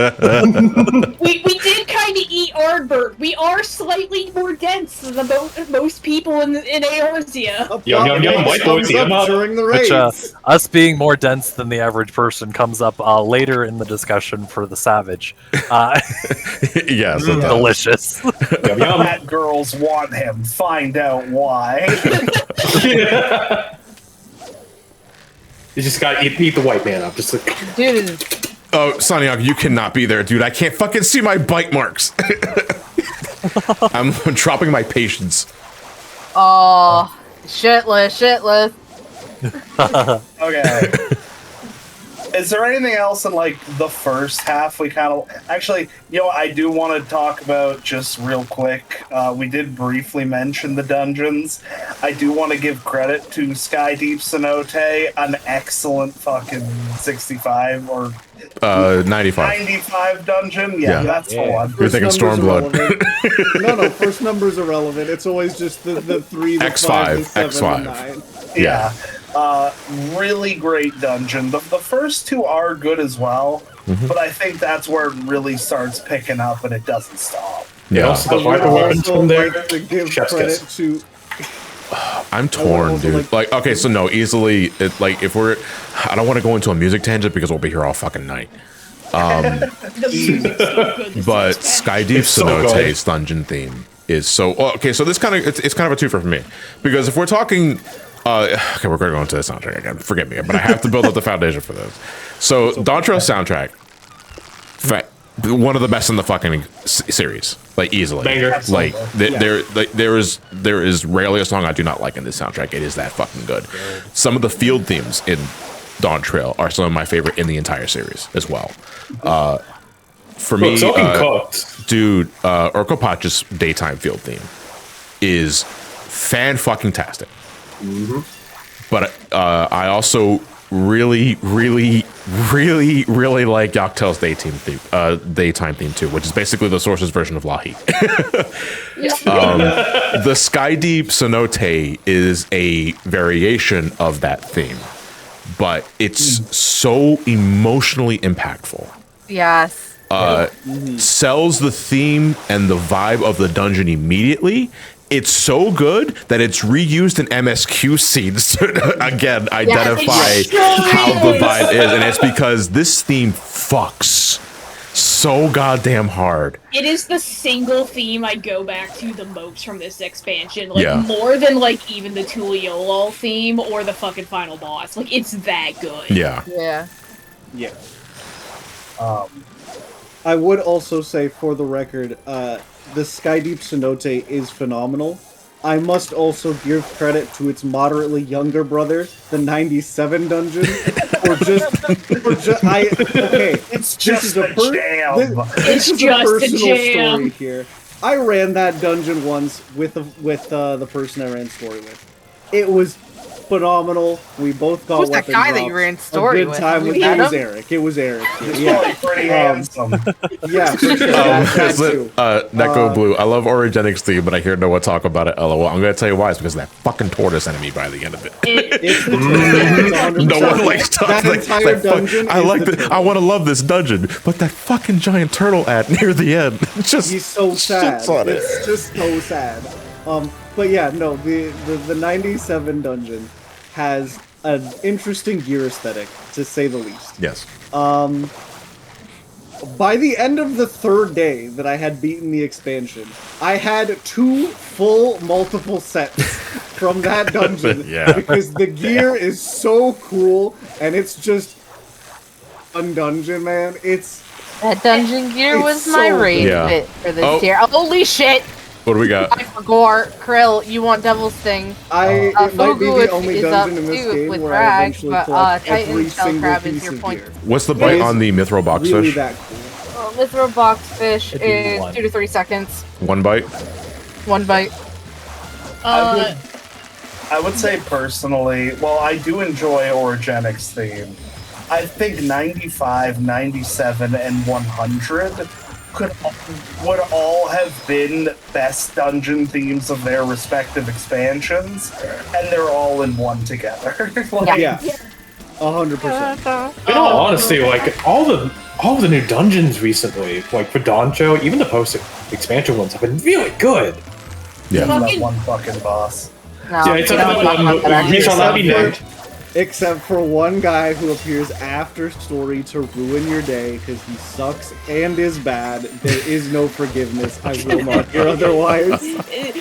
happened. we did kind of eat Ardbert. We are slightly more dense than most people in Eorzea. Yum, yum, white boy, see 'em up. During the Which, raids. us being more dense than the average person comes up later in the discussion for the Savage. Yes, it does. Delicious. Yum, yum. That girls want him. Find out why. You just got to eat the white man up. Just like, Dude, Oh, Saniak, you cannot be there, dude. I can't fucking see my bite marks. I'm dropping my patience. oh, shitless. Okay. Is there anything else in like the first half we kind of actually, I do want to talk about just real quick. We did briefly mention the dungeons. I do want to give credit to Sky Deep Cenote, an excellent fucking 65 or 95. 95 dungeon? Yeah, Yeah. that's the one. You're thinking First number's Stormblood. no, first number's irrelevant. It's always just the 3, the X5, 5, the 7, X5. the 9. Yeah. Really great dungeon. The first two are good as well, but I think that's where it really starts picking up and it doesn't stop. Yeah. Also, I the would vital weapons also from there. like to give Chef's credit kiss. to I'm torn, also dude. Like, okay, so no, easily, if I don't want to go into a music tangent because we'll be here all fucking night. The music's so good. This But is Skydeep so good. Cenote's dungeon theme is so okay. So this kind of it's kind of a twofer for me because if we're talking, okay, we're going to go into the soundtrack again. Forgive me, but I have to build up the foundation for this. So Dawntrail soundtrack, one of the best in the fucking series, like easily. Banger. Like there is rarely a song I do not like in this soundtrack. It is that fucking good. Some of the field themes in Dawntrail are some of my favorite in the entire series as well. For me, dude, Urkelpatch's daytime field theme is fan-fucking-tastic. But I also really like Yoctel's daytime theme too, which is basically the Source's version of Lahi. The Skydeep Cenote is a variation of that theme, but it's so emotionally impactful. Yes. Sells the theme and the vibe of the dungeon immediately. It's so good that it's reused in MSQ scenes to again identify how the vibe is, and it's because this theme fucks so goddamn hard. It is the single theme I go back to the most from this expansion. Like, Yeah. more than, like, even the Tuliolol theme or the fucking final boss. Like, it's that good. Yeah. Yeah. Yeah. I would also say, for the record, the Skydeep Cenote is phenomenal. I must also give credit to its moderately younger brother, the 97 dungeon, okay. It's just a jam. It's This is a just a personal jam. story here. I ran that dungeon once with the person I ran story with. It was phenomenal. We both got Who's that weapon guy that drops. you ran story a good with? time with We it had was him? Eric. It was Eric. It's Yeah. probably pretty handsome. Yeah, for sure. That too. Neko Blue. I love Origenics theme, but I hear no one talk about it. LOL. I'm gonna tell you why. It's because of that fucking tortoise enemy by the end of it. It's the it's 100%. No one likes that like, entire that fuck- dungeon. I is like the the. turtle. I want to love this dungeon, but that fucking giant turtle ad near the end. Just He's so sad. shits on it. It's just so sad. But yeah, no, the 97 dungeon has an interesting gear aesthetic, to say the least. Yes. By the end of the third day that I had beaten the expansion, I had 2 full multiple sets from that dungeon. Yeah. Because the gear is so cool, and it's just fun dungeon, man. It's That dungeon gear It's was my so rage good. Yeah. bit for this Oh. tier. Holy shit! What do we got? I forgot. Krill, you want Devil's Sting. it might be Fugu the only is dungeon up in this too game with where I Bragg, eventually but collect every Titan Shell single Crab is piece your of point. gear. What's the It bite is on the Mithril box Really fish? that cool. Mithril Box Fish It'd be is one. 2 to 3 seconds. 1 bite. 1 bite. I would say personally, well, I do enjoy Origenics theme. I think 95, 97, and 100 would all have been best dungeon themes of their respective expansions, and they're all in one together. Like, Yeah. 100%. In all honesty, like all the new dungeons recently, like for Dawntrail, even the post expansion ones have been really good. Yeah. that one fucking boss. No, Yeah, it's we don't talk about that. he shall not be named. Except for one guy who appears after story to ruin your day because he sucks and is bad. There is no forgiveness. I will not hear otherwise.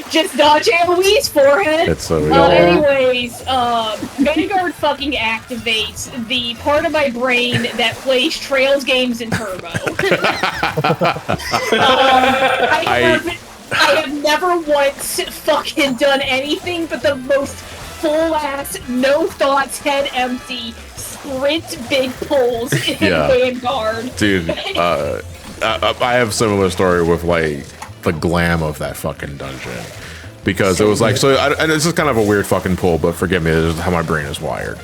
Just dodge Eloise forehead. It's so Anyways, Vanguard fucking activates the part of my brain that plays Trails games in Turbo. I have never once fucking done anything but the most full-ass, no thoughts, head empty, sprint big pulls in Yeah. Vanguard. Dude, I have a similar story with like the glam of that fucking dungeon because it was like and this is kind of a weird fucking pull, but forgive me, this is how my brain is wired.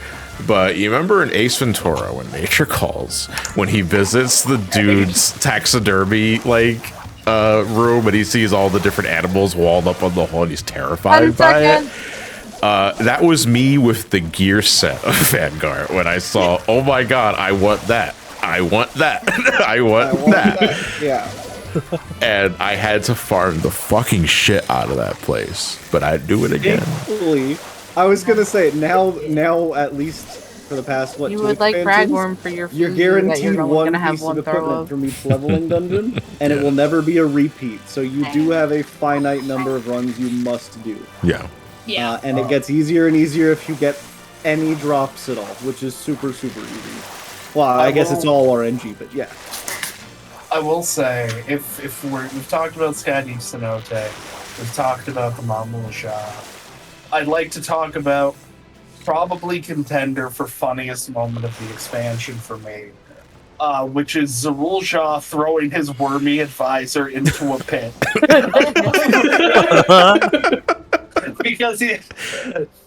But you remember in Ace Ventura when Nature Calls, when he visits the dude's taxidermy room and he sees all the different animals walled up on the wall and he's terrified by it? That was me with the gear set of Vanguard when I saw, oh my god, I want that. I want that. I want that. Yeah. And I had to farm the fucking shit out of that place. But I'd do it again. Thankfully, I was gonna say, now at least for the past, You would like Ragworm for your food you're that guaranteed you're only one gonna have piece one of throw equipment of. from each leveling dungeon, and it will never be a repeat. So you do have a finite number of runs you must do. Yeah. Yeah. And it gets easier and easier if you get any drops at all, which is super, super easy. Well, I guess it's all RNG, but yeah. I will say, if we've talked about Skadi Cenote, we've talked about the Mamulasha, I'd like to talk about probably contender for funniest moment of the expansion for me, which is Zarul Shah throwing his wormy advisor into a pit. Because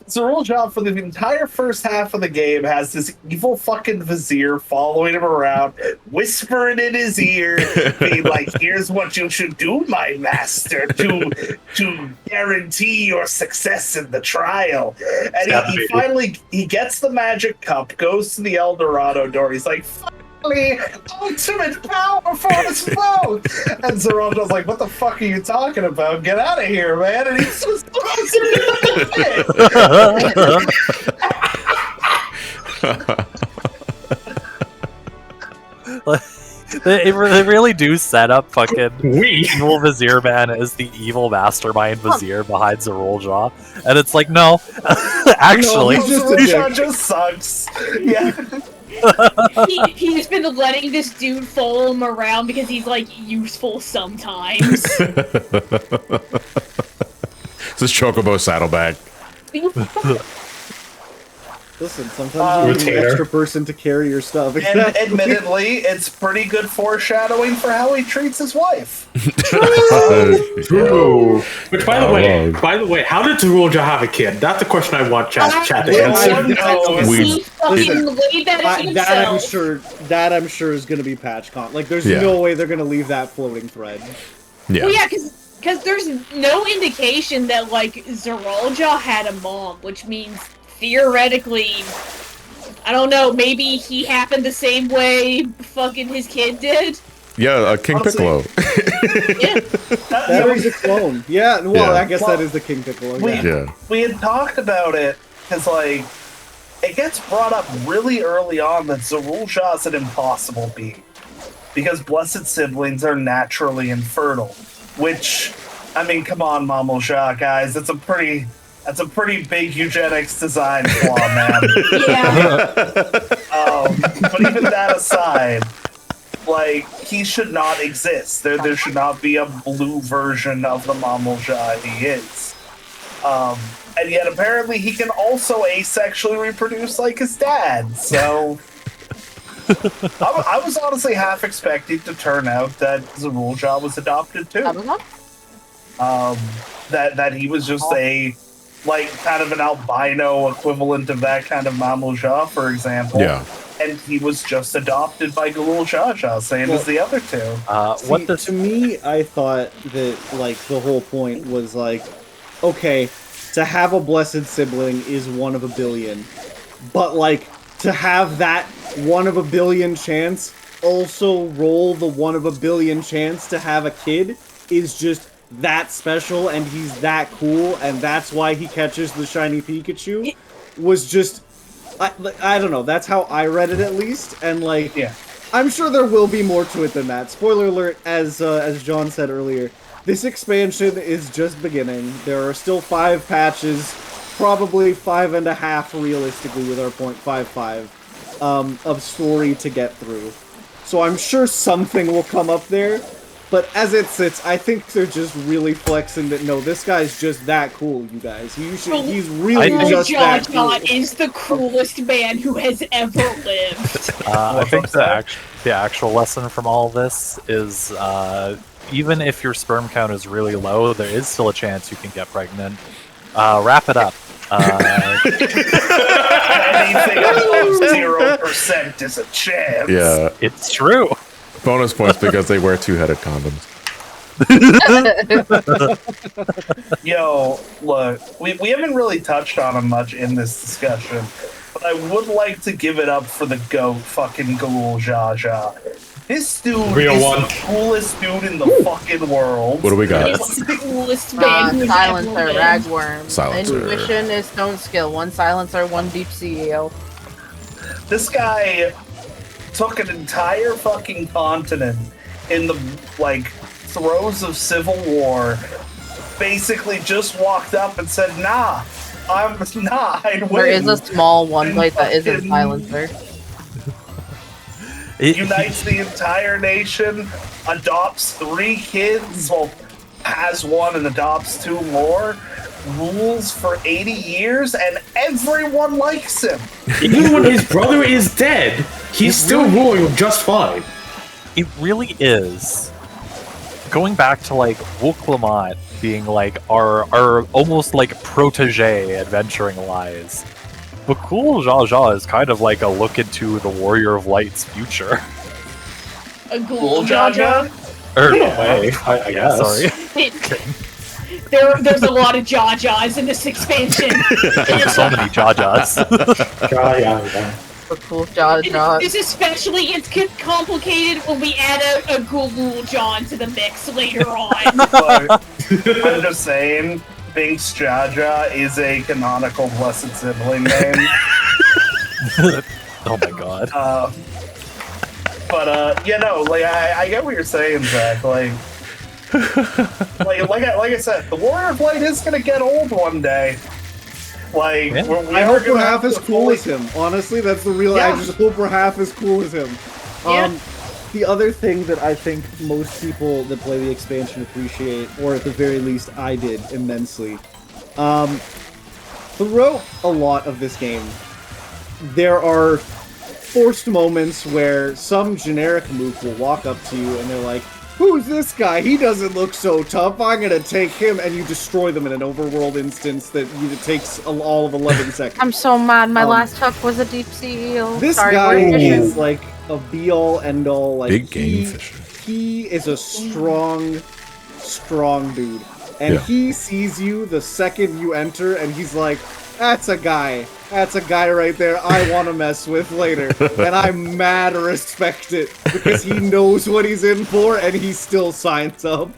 Zarul Shah, for the entire first half of the game, has this evil fucking vizier following him around, whispering in his ear, being like, here's what you should do, my master, to guarantee your success in the trial. And he finally gets the magic cup, goes to the El Dorado door, he's like, ultimate power for us both! And Zarulja's like, what the fuck are you talking about? Get out of here, man! And he's just They really do set up fucking evil Vizier Man as the evil mastermind Vizier behind Zarulja, and it's like, no, actually, Zarulja just sucks. Yeah. He's been letting this dude follow him around because he's like useful sometimes. This Chocobo saddlebag. Listen, sometimes you need an extra person to carry your stuff. And admittedly, it's pretty good foreshadowing for how he treats his wife. True. Which, by the way, how did Zarulja have a kid? That's a question I want chat to answer. That I'm sure is going to be patch con. Like, there's no way they're going to leave that floating thread. Yeah. Well, yeah, because there's no indication that like Zarulja had a mom, which means theoretically, I don't know, maybe he happened the same way fucking his kid did. Yeah, King Piccolo. Yeah. That was a clone. Yeah, well, I guess that is the King Piccolo. We had talked about it, because, like, it gets brought up really early on that Zarulja is an impossible being. Because blessed siblings are naturally infertile. Which, I mean, come on, Mamulasha, guys, that's a pretty big eugenics design flaw, man. Yeah. But even that aside, like, he should not exist. There should not be a blue version of the Mamulasha he is. And yet apparently he can also asexually reproduce like his dad, so... I was honestly half expecting to turn out that Zarulja was adopted too. That he was just a, like, kind of an albino equivalent of that kind of Mamulasha, for example. Yeah. And he was just adopted by Galul Shah, same as the other two. To me, I thought that, like, the whole point was, like, okay, to have a blessed sibling is 1 of a billion. But, like, to have that 1 of a billion chance also roll the 1 of a billion chance to have a kid is just that special, and he's that cool, and that's why he catches the shiny Pikachu, was just... I don't know, that's how I read it at least, and like, I'm sure there will be more to it than that. Spoiler alert, as John said earlier, this expansion is just beginning. There are still 5 patches, probably 5.5 realistically with our 0.55 of story to get through. So I'm sure something will come up there, but as it sits, I think they're just really flexing that, no, this guy's just that cool, you guys. He's really just that cool. John is the coolest man who has ever lived. I think the actual lesson from all this is even if your sperm count is really low, there is still a chance you can get pregnant. Wrap it up. Anything above 0% is a chance. Yeah. It's true. Bonus points because they wear two-headed condoms. Yo, look, we haven't really touched on him much in this discussion, but I would like to give it up for the GOAT fucking Ghoul Jaja. This dude Real is one. the coolest dude in the fucking world. What do we got? He's the coolest man who's Silencer, ever been. Ragworm. Silencer. Intuition is stone skill. 1 silencer, 1 deep sea eel. This guy took an entire fucking continent in the, like, throes of civil war, basically just walked up and said, nah, I'd win. There is a small one blade that isn't fucking- silencer. Unites the entire nation, adopts 3 kids, well, has 1 and adopts 2 more, rules for 80 years, and everyone likes him. Even when his brother is dead, he's still ruling just fine. It really is. Going back to like Wuklamont being like our almost like protege adventuring lies. But Cool Jaja is kind of like a look into the Warrior of Light's future. A Cool Ghoul Jaja? Jaja. Or, In a way, I guess. Sorry. There's a lot of Jajas in this expansion. There's so many Jajas. Yeah. The cool Jaja. This especially gets complicated when we add a Ghoul John to the mix later on. But I'm just saying, Binks Jaja is a canonical blessed sibling name. Oh my god. You know, like I get what you're saying, Zach. Like I said, the Warrior of Light is gonna get old one day. Like Yeah. I hope we're half as cool as him. Honestly, that's the real. I Yeah. just hope we're half as cool as him. Yeah. The other thing that I think most people that play the expansion appreciate, or at the very least I did immensely, throughout a lot of this game, there are forced moments where some generic mook will walk up to you and they're like, "Who's this guy? He doesn't look so tough. I'm gonna take him," and you destroy them in an overworld instance that takes all of 11 seconds. I'm so mad. My last hook was a deep sea eel. This Sorry, guy we're fishing. is like a be-all, end-all. Like Big game fisher. He is a strong dude, and Yeah. he sees you the second you enter, and he's like, "That's a guy. That's a guy right there. I want to mess with later." And I'm mad respect it because he knows what he's in for, and he still signs up.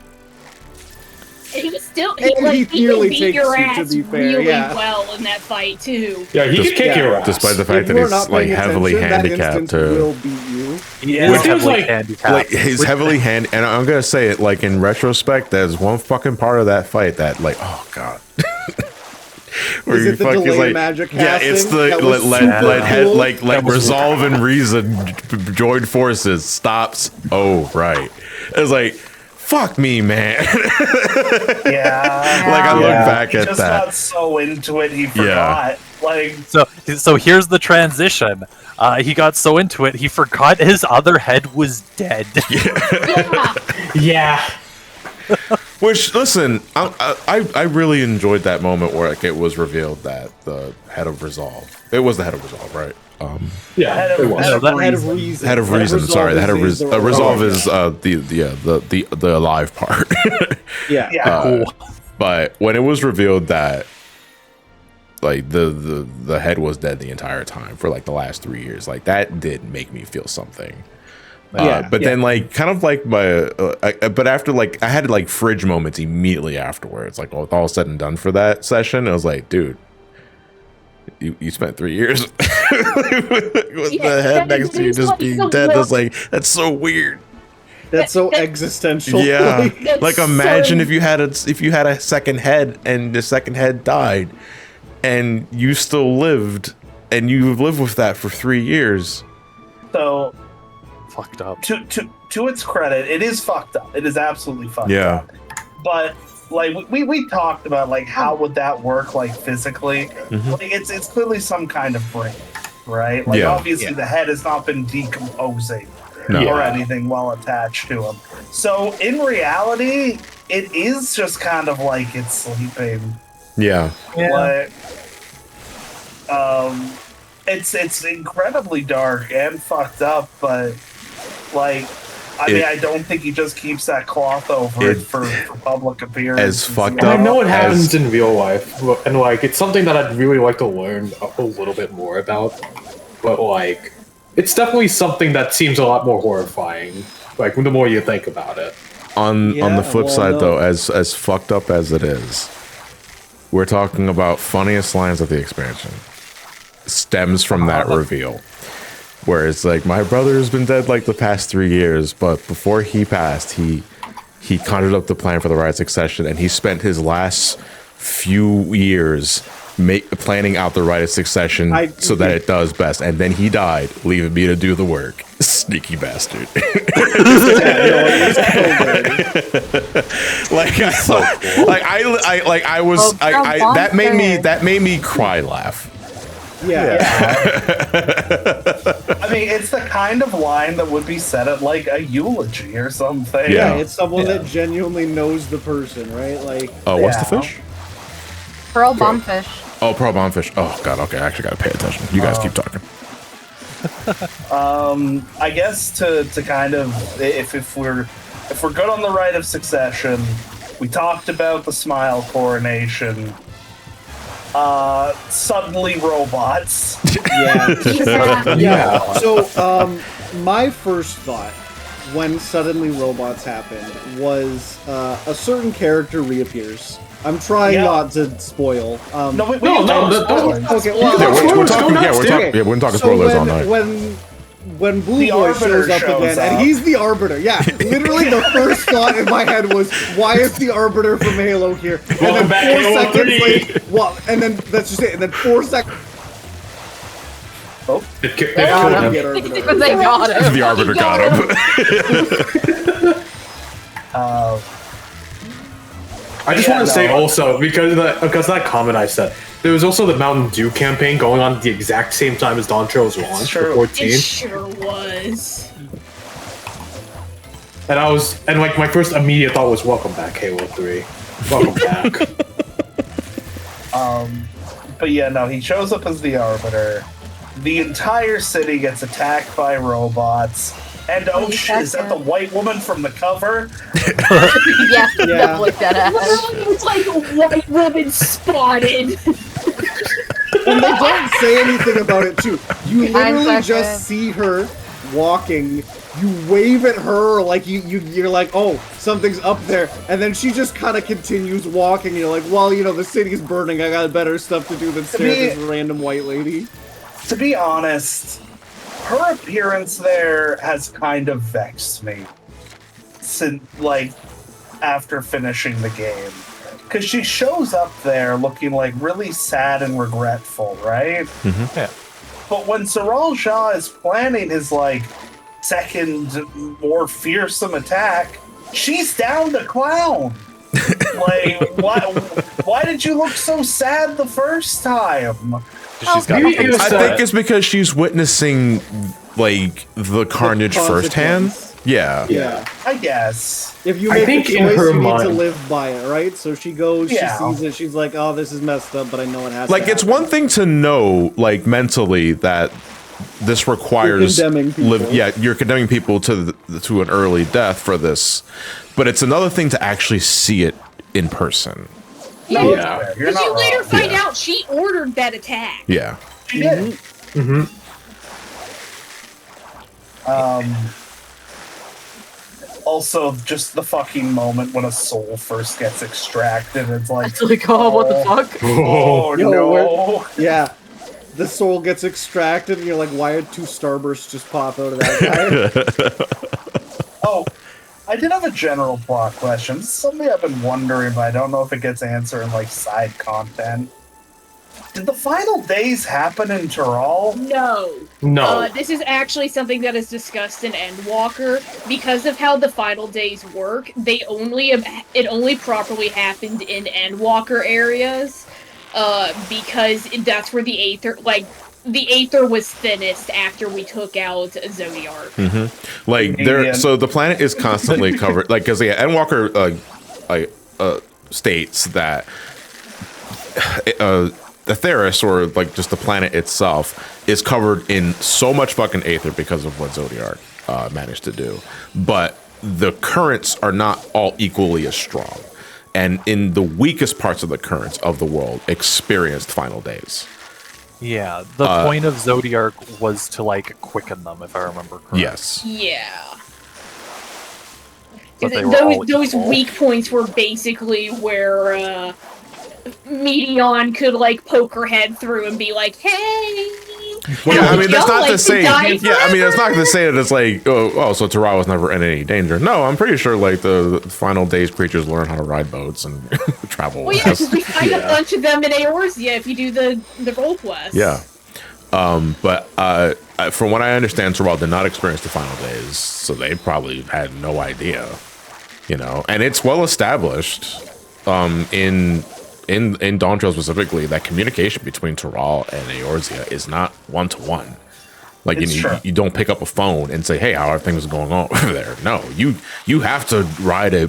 And he was still And he he nearly beat takes your you, to ass be fair, really yeah. well in that fight too. Yeah, he can kick your ass. Despite the fact If that you're he's not like paying heavily attention, that handicapped instance too. will beat you. He Yeah. is It feels heavily like- handicapped. Like he's heavily and I'm gonna say it like in retrospect, there's one fucking part of that fight that like, oh god. Where Is you it the fucking, delay like, magic yeah, it's casting? the That was let super cool. like resolve and reason join forces stops. Oh right, it's like fuck me, man. Yeah. Like I look Yeah. back He at just that. got so into it he forgot. Like So here's the transition. He got so into it, he forgot his other head was dead. Yeah. Which listen, I really enjoyed that moment where like it was revealed that the head of resolve. It was the head of resolve, right? Yeah, Head of- it was. head of- Head of reason. Head of reason. Sorry, the head of resolve is the the alive part. yeah. yeah. But when it was revealed that like the head was dead the entire time for like the last 3 years, like that did make me feel something. But then like kind of like my but after like I had like fridge moments immediately afterwards, like with all said and done for that session, I was like, dude, you spent 3 years with the head next to you just being dead. That's like that's so weird. That's so existential. Yeah, That's like imagine so- if you had a second head and the second head died, and you still lived, and you've lived with that for 3 years. So Fucked up. to its credit, it is fucked up. It is absolutely fucked Yeah. up. But like we talked about like how would that work like physically? Like it's clearly some kind of brain, right? Like Yeah. obviously the head has not been decomposing No. or anything while attached to him. So in reality, it is just kind of like it's sleeping. Yeah. Like, It's incredibly dark and fucked up, but like, I mean, I don't think he just keeps that cloth over it for public appearance. As fucked And I up know it happens as- in real life, and like it's something that I'd really like to learn a little bit more about. But like, it's definitely something that seems a lot more horrifying. Like the more you think about it. On the flip well, side, no. though, as fucked up as it is, we're talking about funniest lines of the expansion stems from that reveal. Where it's like, my brother's been dead like the past 3 years, but before he passed, he conjured up the plan for the right succession, and he spent his last few years planning out the right succession so that it does best, and then he died, leaving me to do the work. Sneaky bastard. That made me cry laugh. Yeah. I mean, it's the kind of line that would be said at like a eulogy or something. Yeah, it's someone that genuinely knows the person, right? Like, what's the fish? Pearl bombfish. Oh, pearl bombfish. Oh god, okay, I actually gotta pay attention. You guys keep talking. I guess to kind of if we're good on the rite of succession, we talked about the smile coronation. Suddenly robots. Yeah. So, my first thought when suddenly robots happened was a certain character reappears. I'm trying not to spoil. No, okay. Well, we're talking spoilers all night. When Blue Boy shows up again, and he's the Arbiter. Yeah, literally the first thought in my head was, why is the Arbiter from Halo here? And then 4 seconds later, and then that's just it. And then 4 seconds. Oh, they got him. The Arbiter got him. I just want to say also, because that comment I said, there was also the Mountain Dew campaign going on at the exact same time as Dawntrail's launch for 14. It sure was. And like my first immediate thought was, welcome back, Halo 3. Welcome back. But yeah, no, he shows up as the Arbiter. The entire city gets attacked by robots. And oh shit, is that the white woman from the cover? Yeah. Look at that. It's like a white woman spotted. And they don't say anything about it too. You literally just see her walking. You wave at her like you're like, oh, something's up there, and then she just kind of continues walking. And you're like, well, you know, the city's burning. I got better stuff to do than stare at this random white lady. To be honest, her appearance there has kind of vexed me since, like, after finishing the game. Because she shows up there looking, like, really sad and regretful, right? Mm-hmm. Yeah. But when Saral Shah is planning his, like, second, more fearsome attack, she's down to clown. Like, why did you look so sad the first time? I think it's because she's witnessing, like, the carnage firsthand. Yeah. I guess. If you make a choice, you need to live by it, right? So she goes, she sees it, she's like, oh, this is messed up, but I know it has to happen. It's one thing to know, like, mentally that this requires you're condemning people to an early death for this, but it's another thing to actually see it in person. Because you later find out she ordered that attack. Yeah. She did. Also, just the fucking moment when a soul first gets extracted, it's like, what the fuck? Oh, no. Yeah. The soul gets extracted, and you're like, why did 2 starbursts just pop out of that guy? Oh, I did have a general plot question. This is something I've been wondering, but I don't know if it gets answered in, like, side content. Did the final days happen in Tural? No. This is actually something that is discussed in Endwalker. Because of how the final days work, it only properly happened in Endwalker areas. Because that's where the Aether was thinnest after we took out Zodiark. Mm-hmm. So the planet is constantly covered, like, because Endwalker states that the Theris, or like just the planet itself, is covered in so much fucking aether because of what Zodiark managed to do. But the currents are not all equally as strong. And in the weakest parts of the currents of the world experienced final days. Yeah, the point of Zodiark was to like quicken them, if I remember correctly. Yes. Yeah. But they were all Those equal. weak points were basically where Medion could like poke her head through and be like, "Hey." Yeah, I mean, that's not like to say. die Yeah, I mean, that's not forever? to say that it's like, so Terra was never in any danger. No, I'm pretty sure like the final days creatures learn how to ride boats and travel. Well, yeah, because we find a bunch of them in Eorzea if you do the role quest. Yeah. But from what I understand, Terra did not experience the final days, so they probably had no idea, you know. And it's well established in Dawntrail specifically that communication between Terra and Eorzea is not one-to-one. Like you don't pick up a phone and say, "Hey, how are things going on over there?" No, you have to ride a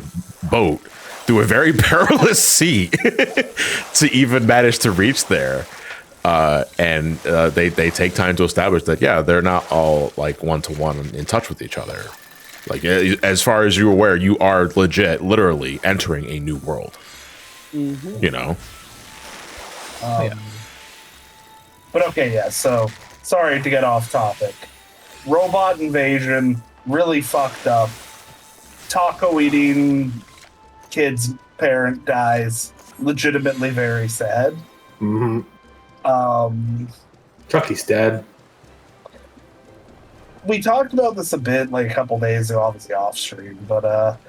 boat through a very perilous sea to even manage to reach there. And they take time to establish that, yeah, they're not all like one-to-one in touch with each other. Like, as far as you're aware, you are literally entering a new world. You know? But okay, yeah, so sorry to get off topic. Robot invasion, really fucked up. Taco eating kid's parent dies, legitimately very sad. Chucky's dead. We talked about this a bit like a couple days ago, obviously off stream, but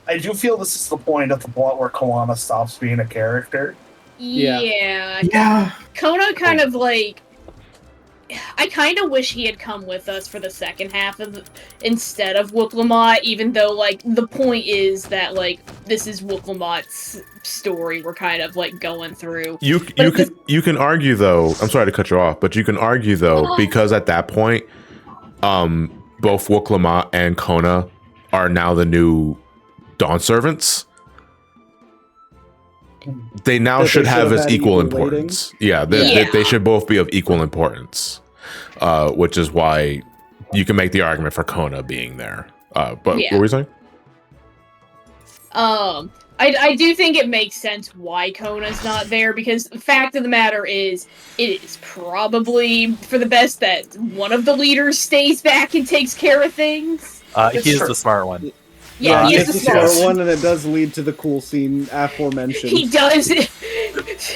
I do feel this is the point of the plot where Koana stops being a character. Yeah. Kona kind of like. I kind of wish he had come with us for the second half of instead of Wooklamot, even though like the point is that like this is Wooklamot's story we're kind of like going through. You can argue though. I'm sorry to cut you off, but you can argue though because at that point, both Wooklamot and Kona are now the new Dawn servants. They now should have as equal importance. Yeah, they should both be of equal importance, which is why you can make the argument for Kona being there. But what were you saying? I do think it makes sense why Kona's not there, because the fact of the matter is, it is probably for the best that one of the leaders stays back and takes care of things. He is the smart one. Yeah, he is the smart one, and it does lead to the cool scene aforementioned. He does.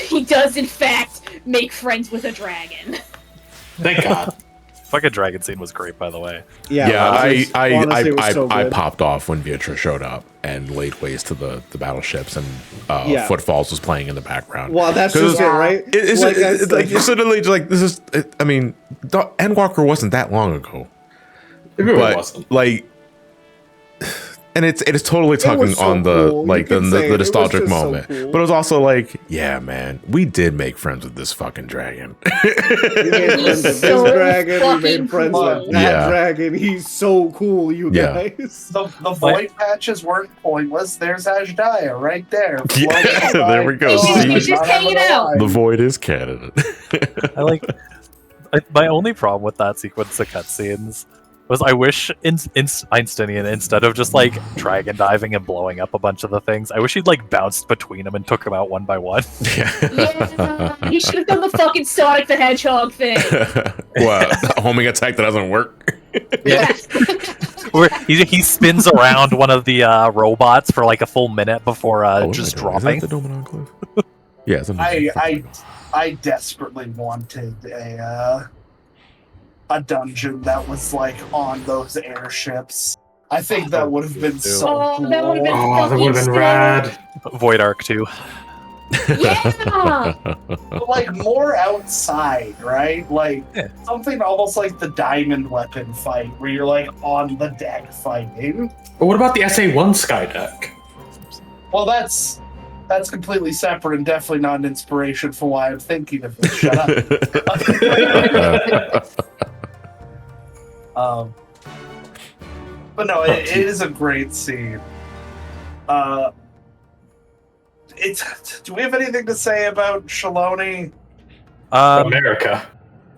He does, in fact, make friends with a dragon. Thank God. Fucking dragon scene was great, by the way. I popped off when Beatrice showed up and laid waste to the battleships, and Footfalls was playing in the background. Well, that's just it, right? It's like suddenly like this is. I mean, Endwalker wasn't that long ago. It really wasn't. Like. And it's totally tugging on the cool. like the nostalgic moment, cool. but it was also like, yeah, man, we did make friends with this fucking dragon. We made friends with this dragon. We made friends with that dragon. He's so cool, you guys. The void patches weren't pointless. There's Ashdaya right there. Yeah, there we go. He's just hanging out. The void is canon. My only problem with that sequence of cutscenes was I wish Einsteinian, instead of just like dragon diving and blowing up a bunch of the things, I wish he'd like bounced between them and took them out one by one. Yeah, he should have done the fucking Sonic the Hedgehog thing. What? Homing attack that doesn't work? Yeah. Where he spins around one of the robots for like a full minute before just dropping. Is that the Dominant Enclave? Yeah, I desperately wanted a dungeon that was like on those airships. I think that would have been so cool. That would have been that would have been rad. Void Arc 2. Yeah! But like more outside, right? Like something almost like the diamond weapon fight where you're like on the deck fighting. But what about the SA-1 sky deck? Well, that's completely separate and definitely not an inspiration for why I'm thinking of it. Shut up. But no, it is a great scene. Do we have anything to say about Shaloni? America.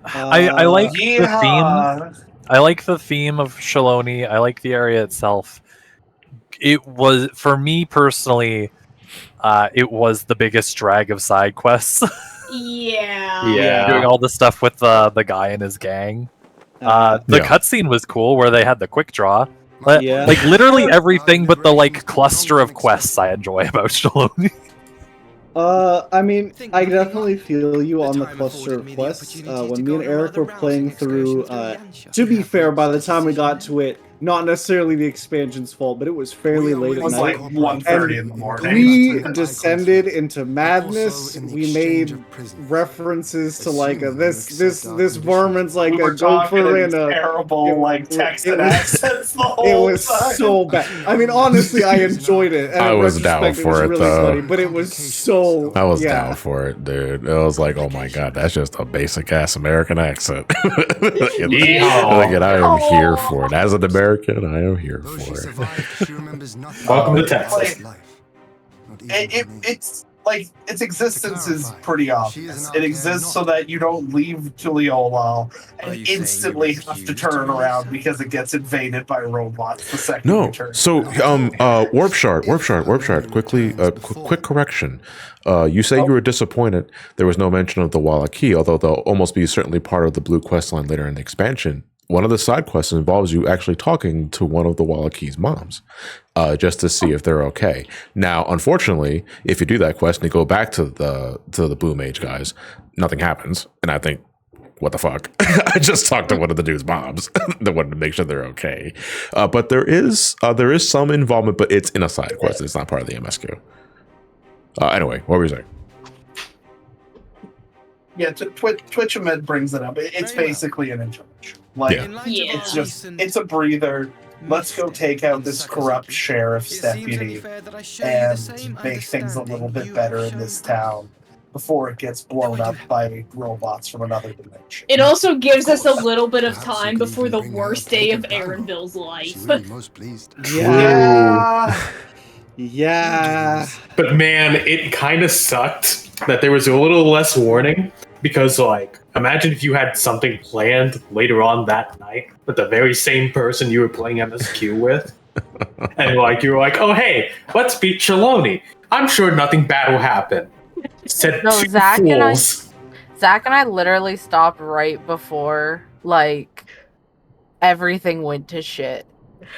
I like the theme. Yeah. I like the theme of Shaloni. I like the area itself. It was, for me personally, it was the biggest drag of side quests. Yeah. Yeah. Doing all the stuff with the guy and his gang. The Yeah. cutscene was cool, where they had the quick draw. Like, Yeah. like literally everything, but the like cluster of quests I enjoy about Shaloni. I mean, I definitely feel you on the cluster of quests. When me and Eric were playing through, to be fair, by the time we got to it, not necessarily the expansion's fault, but it was fairly late It at was night. like 1:30 in the morning. We descended into madness. We made references to like this varmint's like We a were talking gopher in and a. terrible like text and was- accents the whole It was time. so bad. I mean, honestly, I enjoyed it. And I in was down retrospect, for was it, really though. funny, but it was so. I was yeah. down for it, dude. It was like, oh my god, that's just a basic ass American accent. Yeehaw. Like, and I am here for it. As an American, I am here Though she for it. survived, she remembers nothing. Welcome to of Texas. life. Not even It's like its existence is pretty She is obvious. an It outcast, exists so not- that you don't leave Tuliolal Are and you saying instantly you have to refuse turn to around leave? because it gets invaded by robots the second No, you turn. so warp shard. Quickly, quick correction. You say you were disappointed there was no mention of the Walla Key, although they'll almost be certainly part of the blue quest line later in the expansion. One of the side quests involves you actually talking to one of the Walla Key's moms, just to see if they're okay. Now, unfortunately, if you do that quest and you go back to the Blue Mage guys, nothing happens, and I think, what the fuck? I just talked to one of the dude's moms that wanted to make sure they're okay. But there is some involvement, but it's in a side quest. It's not part of the MSQ. Anyway, what were you saying? Yeah, Twitch Med brings it up. It's basically an introduction. Like, Yeah. Yeah. it's just, it's a breather. Let's go take out this corrupt sheriff's deputy and make things a little bit better in this town before it gets blown up by robots from another dimension. It also gives us a little bit of time before the worst day of Aaronville's She life. will be most pleased. Yeah. Yeah. But man, it kind of sucked that there was a little less warning because, like, imagine if you had something planned later on that night with the very same person you were playing MSQ with, and like you were like, "Oh hey, let's beat Shaloni. I'm sure nothing bad will happen." Said No, two Zach and I- fools. Zach and I literally stopped right before like everything went to shit.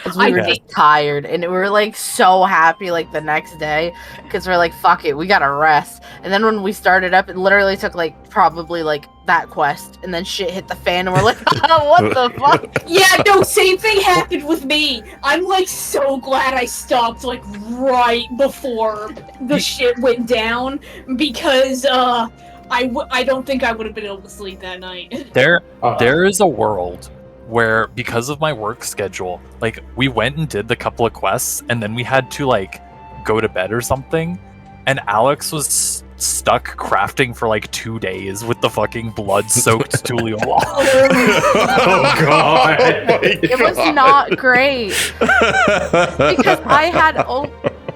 'Cause we I were think- just tired, and we were like so happy like the next day because we're like, fuck it, we gotta rest. And then when we started up, it literally took like probably like that quest, and then shit hit the fan, and we're like, what the fuck? Yeah, no, same thing happened with me. I'm like so glad I stopped like right before the shit went down because I don't think I would have been able to sleep that night. There is a world where, because of my work schedule, like we went and did the couple of quests, and then we had to like go to bed or something, and Alex was stuck crafting for like 2 days with the fucking blood-soaked Tulio wall. Oh god! It was not great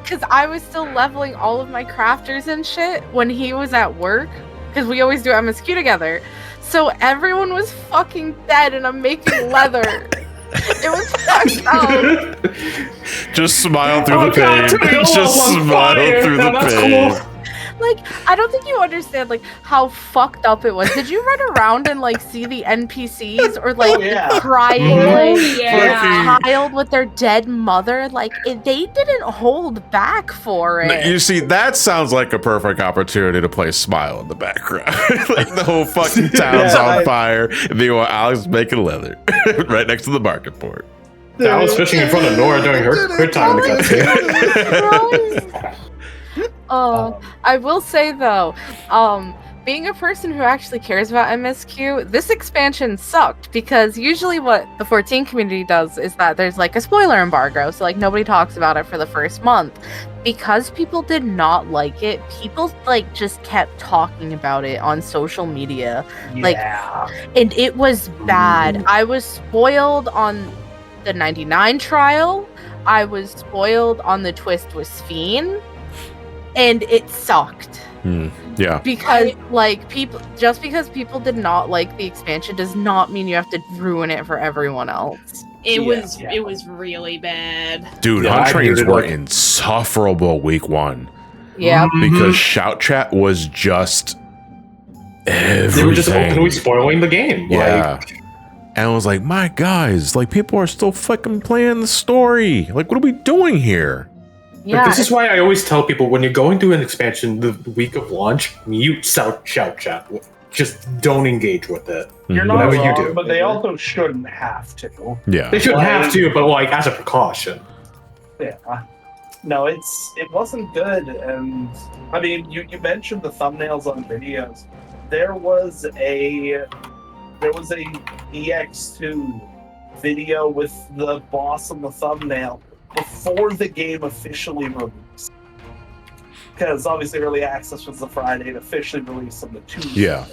because I was still leveling all of my crafters and shit when he was at work, because we always do MSQ together. So everyone was fucking dead, and I'm making leather. It was fucked up. Just smile through Oh, the God, pain. Tulio Just Wall's on smile fire. through No, the that's pain. cool. Like, I don't think you understand like how fucked up it was. Did you run around and like see the NPCs or like Oh, yeah. crying Oh, like yeah. a child with their dead mother? Like they didn't hold back for it. You see, that sounds like a perfect opportunity to play Smile in the background. Like the whole fucking town's Yeah, on fire. And meanwhile, Alex is making leather right next to the market port. I was fishing in front of Nora during her time in the cutscene. I will say though, being a person who actually cares about MSQ, this expansion sucked because usually what the 14 community does is that there's like a spoiler embargo, so like nobody talks about it for the first month. Because people did not like it, people like just kept talking about it on social media. Like, and it was bad. I was spoiled on the 99 trial. I was spoiled on the twist with Sphene. And it sucked. Yeah. Because like just because people did not like the expansion does not mean you have to ruin it for everyone else. It Yeah. was really bad. Dude, Yeah, hunt I trains hated, were like- insufferable week 1 Yeah. because shout chat was just everything. They were just openly spoiling the game. Yeah. And I was like, my guys, like people are still fucking playing the story. Like, what are we doing here? Yeah. This is why I always tell people when you're going through an expansion the week of launch, mute shout chat. Just don't engage with it. You're not Whatever you wrong, do. but they also shouldn't have to. Yeah. They shouldn't have to, but like as a precaution. Yeah. No, it wasn't good, and I mean, you mentioned the thumbnails on videos. There was a EX2 video with the boss on the thumbnail before the game officially released. Because obviously early access was the Friday, it officially released on the Tuesday. Yeah.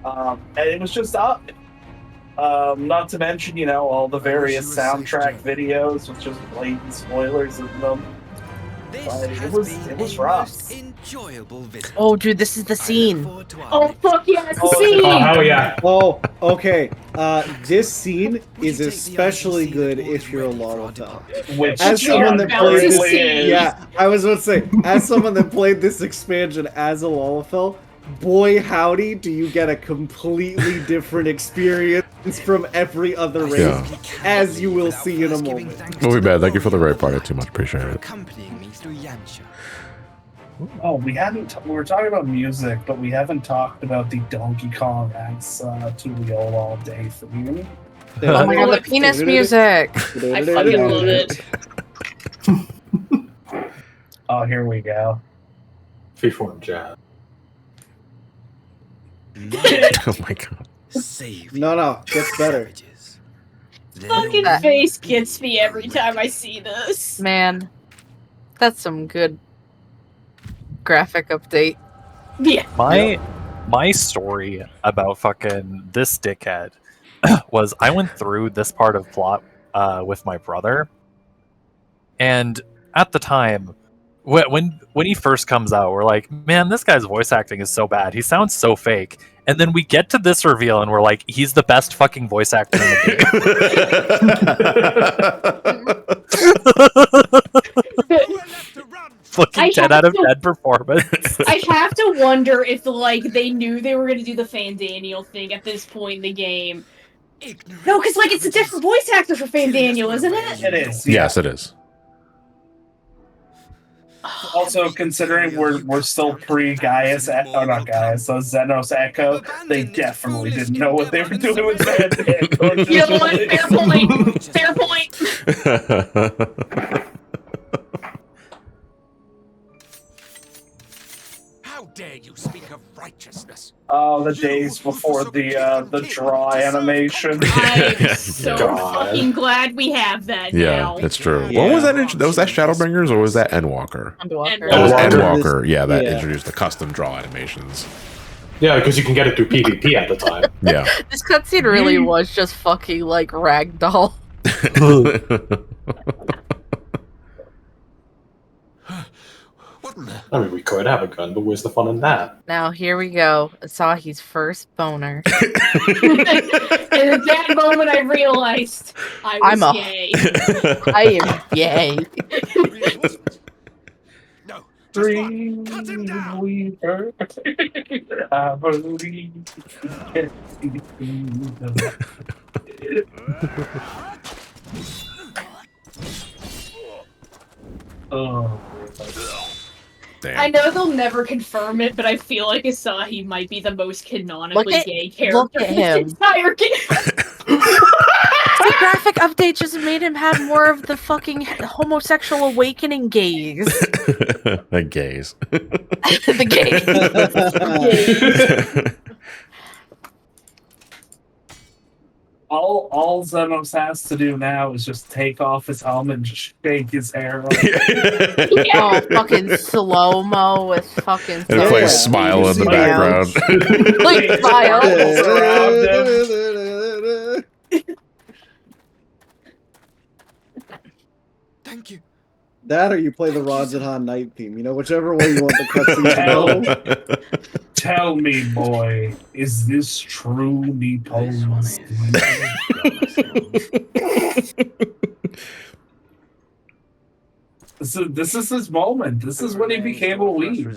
And it was just up. Not to mention, all the various soundtrack videos with just blatant spoilers in them. It was rough. Oh, dude, this is the scene. Oh fuck yeah, it's the scene! Oh hell yeah! Oh, okay. This scene is especially good if you're a Lalafell. Which As someone that played this, is. yeah, I was about to say, as someone that played this expansion as a Lalafell, boy howdy, do you get a completely different experience from every other race, Yeah. as you will see in a moment. Movie bad. Thank you for the raid party. Too much. Appreciate it. Accompanying me through Yansha. Oh, we were talking about music, but we haven't talked about the Donkey Kong X Tulio all day theme. Oh my god, the penis music. I fucking love it. Oh, here we go. Freeform jazz. Oh my god. Save No, gets better. marriages. Fucking face gets me every time I see this. Man, that's some good graphic update. Yeah. My story about fucking this dickhead was I went through this part of plot with my brother, and at the time, when he first comes out, we're like, man, this guy's voice acting is so bad. He sounds so fake. And then we get to this reveal, and we're like, he's the best fucking voice actor in the game. Fucking 10 out of 10 performance. I have to wonder if they knew they were gonna do the Fandaniel thing at this point in the game. No, because it's a different voice actor for Fandaniel, isn't it? It is. Yes, it is. Also, considering we're still pre-Gaius, not Gaius, so Xenos Echo, they definitely didn't know what they were doing with that. You know what? Fair point. Fair point. How dare you speak of righteousness? Oh, the days before the draw animation. I'm so God. fucking glad we have that Yeah, now. that's true. Yeah. What was that? Was that Shadowbringers or was that Endwalker? Endwalker. That was Endwalker. Endwalker. Yeah, that Yeah. introduced the custom draw animations. Yeah, because you can get it through PvP at the time. Yeah. This cutscene really was just fucking like ragdoll. What in the... I mean, we could have a gun, but where's the fun in that? Now here we go. Asahi's first boner. And at that moment, I realized I was I'm a- gay. I am gay. No. Three Cut him down. weaver. I believe. Oh. Damn. I know they'll never confirm it, but I feel like Asahi might be the most canonically gay character look at in him. this entire game. The graphic update just made him have more of the fucking homosexual awakening gaze. The gays. The gaze. All Xenos has to do now is just take off his helmet and just shake his hair. Oh, fucking slow-mo with fucking... And it's like Yeah. smile in the Yeah. background. Like, smile. Thank you. That or you play the Rajahan night theme. You know, whichever way you want the cutscene to go. Tell me, boy, is this true Nippon's? This is his moment. This is when he became a weeb.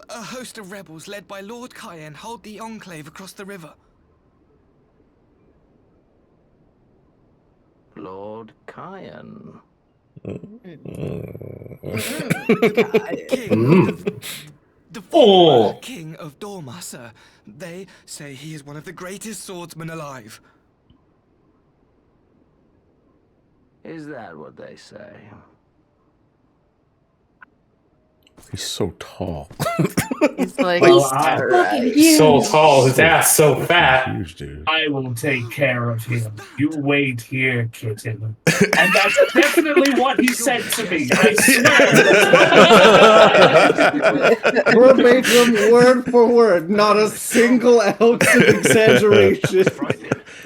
A host of rebels led by Lord Cayenne hold the enclave across the river. Lord Cayenne. The former king of Dorma, sir. They say he is one of the greatest swordsmen alive. Is that what they say? He's so tall. He's like, so tall, his ass so fat. Huge, dude. I will take care of him. You wait here, kitten. And that's definitely what he said to me. I swear. Verbatim, word for word, not a single ounce of exaggeration.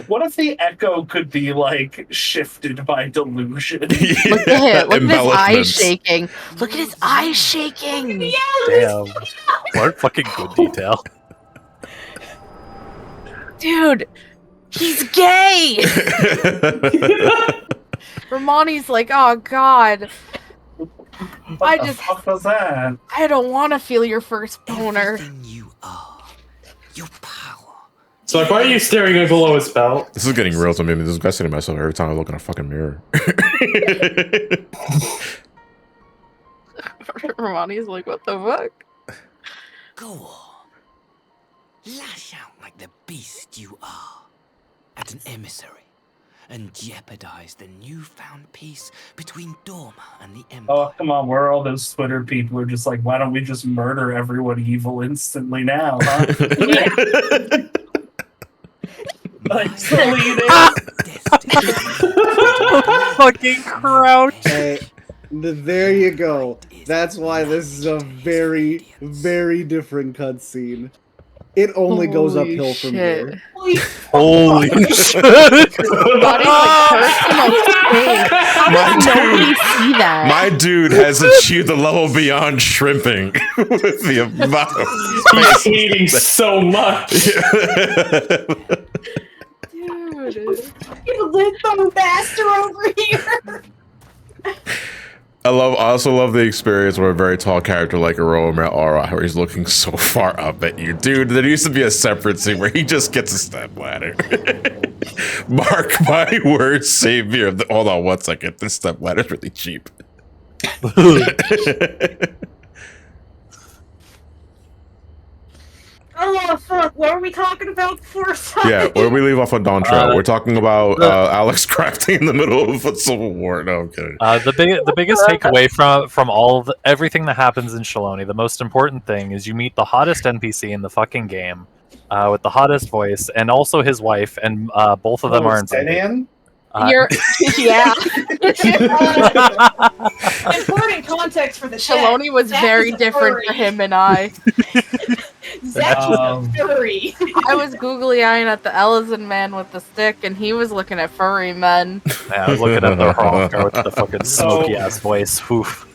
What if the echo could be like shifted by delusion? look at him. Look at his eyes shaking. Look at his eyes shaking. Damn. What fucking good detail. Dude, he's gay. Ramani's like, oh god. What the fuck was that? I don't want to feel your first boner. Everything you are, your power. So like, why are you staring at below his belt? This is getting real to me. I mean, this guy's sitting myself every time I look in a fucking mirror. Ramani's like, what the fuck? Go on. Lash out like the beast you are. At an emissary. And jeopardize the newfound peace between Dorma and the Empire. Oh, come on. Where all those Twitter people are just like, why don't we just murder everyone evil instantly now, huh? Like, Fucking crouch. Hey, there you go. That's why this is a very, very different cutscene. It only goes Holy uphill from shit. here. Holy shit. Body's like personal space. How did nobody see that? My dude has achieved the level beyond shrimping with the amount of He's eating so much. Dude. You little bastard over here. I also love the experience where a very tall character like Aroma Aura, where he's looking so far up at you. Dude, there used to be a separate scene where he just gets a step ladder. Mark my words, savior. Hold on 1 second. This step ladder's really cheap. Oh fuck! What were we talking about before? Yeah, where we leave off on Dawntrail. We're talking about Alex crafting in the middle of a civil war. No, I'm kidding. The biggest takeaway from all of everything that happens in Shaloni, the most important thing is you meet the hottest NPC in the fucking game, with the hottest voice, and also his wife, and both of them are invited. You're, yeah. Important context for the Shaloni was very different for him and I. Zach is a furry. I was googly eyeing at the Ellison man with the stick, and he was looking at furry men. Yeah, I was looking at the Hrothgar with the fucking smoky ass voice. Oof.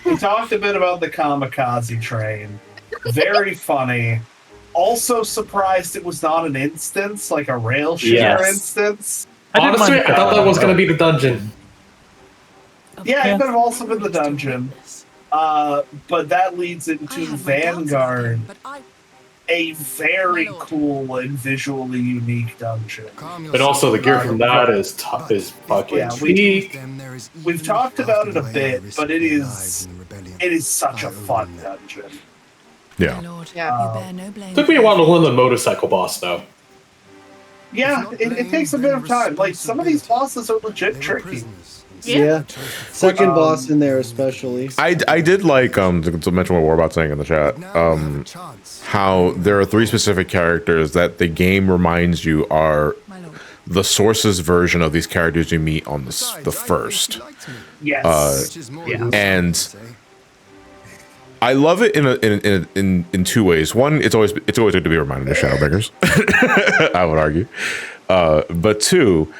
We talked a bit about the kamikaze train. Very funny. Also surprised it was not an instance, like a rail share instance. Honestly, I thought that was going to be the dungeon. Yeah, it could have also been the dungeon. But that leads into Vanguard, a very cool and visually unique dungeon. But also the gear from that is tough as fucking. Yeah, we've talked about it a bit, but it is such a fun dungeon. Yeah. Took me a while to learn the motorcycle boss though. Yeah, it takes a bit of time. Like, some of these bosses are legit tricky. Yeah. Second boss in there especially. I did like to mention what we're about saying in the chat. How there are 3 specific characters that the game reminds you are the Source's version of these characters you meet on the first. Yes. And I love it in 2 ways. One, it's always good to be reminded of Shadowbringers. I would argue. But two,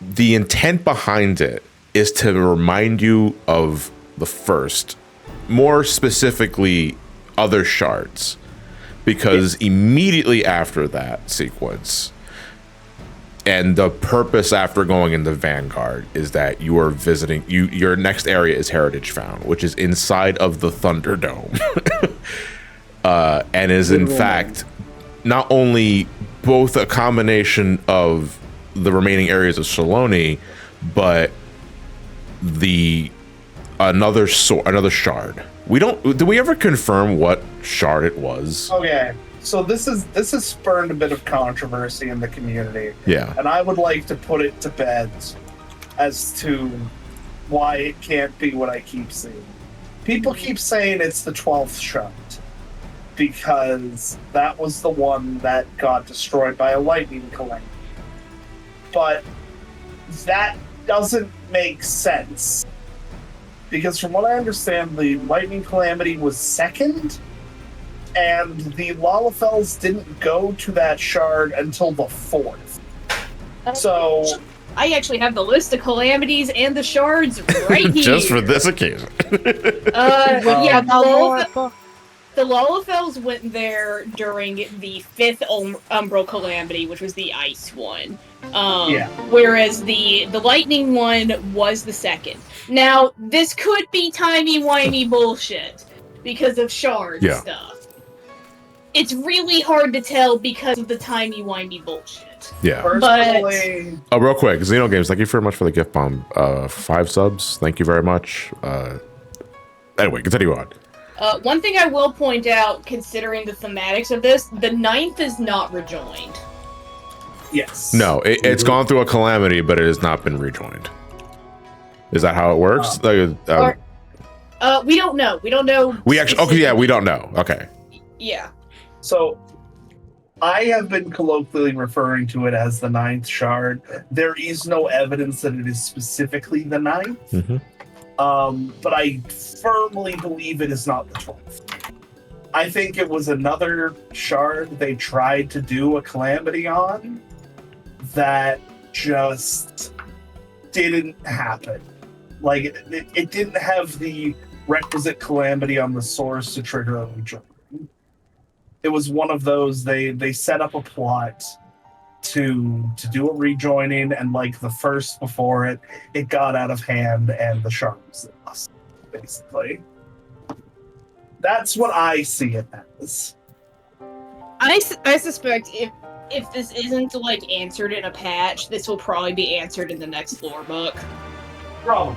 the intent behind it is to remind you of the first, more specifically, other shards, because immediately after that sequence, and the purpose after going into Vanguard is that you are visiting your next area is Heritage Found, which is inside of the Thunderdome, and is in fact not only both a combination of the remaining areas of Saloni, but another shard. Did we ever confirm what shard it was? Okay, so this has spurned a bit of controversy in the community. Yeah. And I would like to put it to bed as to why it can't be what I keep seeing. People keep saying it's the 12th shard because that was the one that got destroyed by a lightning calamity. But that doesn't make sense. Because from what I understand, the lightning calamity was second, and the Lalafels didn't go to that shard until the 4th. So I actually have the list of calamities and the shards right here. Just for this occasion. Yeah, the Lalafels went there during the 5th Umbral calamity, which was the ice one. Whereas the lightning one was the 2nd. Now, this could be timey-wimey bullshit because of shard stuff. It's really hard to tell because of the timey-wimey bullshit. Yeah. Personally, real quick, Xeno Games, thank you very much for the gift bomb. 5 subs, thank you very much. Anyway, continue on. One thing I will point out, considering the thematics of this, the 9th is not rejoined. yes. No, it's gone through a calamity, but it has not been rejoined. Is that how it works? We don't know. We don't know. We actually, okay, yeah, we don't know. Okay. Yeah. So, I have been colloquially referring to it as the 9th shard. There is no evidence that it is specifically the 9th. But I firmly believe it is not the 12th. I think it was another shard they tried to do a calamity on that just didn't happen. Like, it didn't have the requisite calamity on the source to trigger a rejoin. It was one of those, they set up a plot to do a rejoining, and like the first before it got out of hand and the shard was lost, basically. That's what I see it as. I suspect if this isn't like answered in a patch, this will probably be answered in the next lore book. Probably.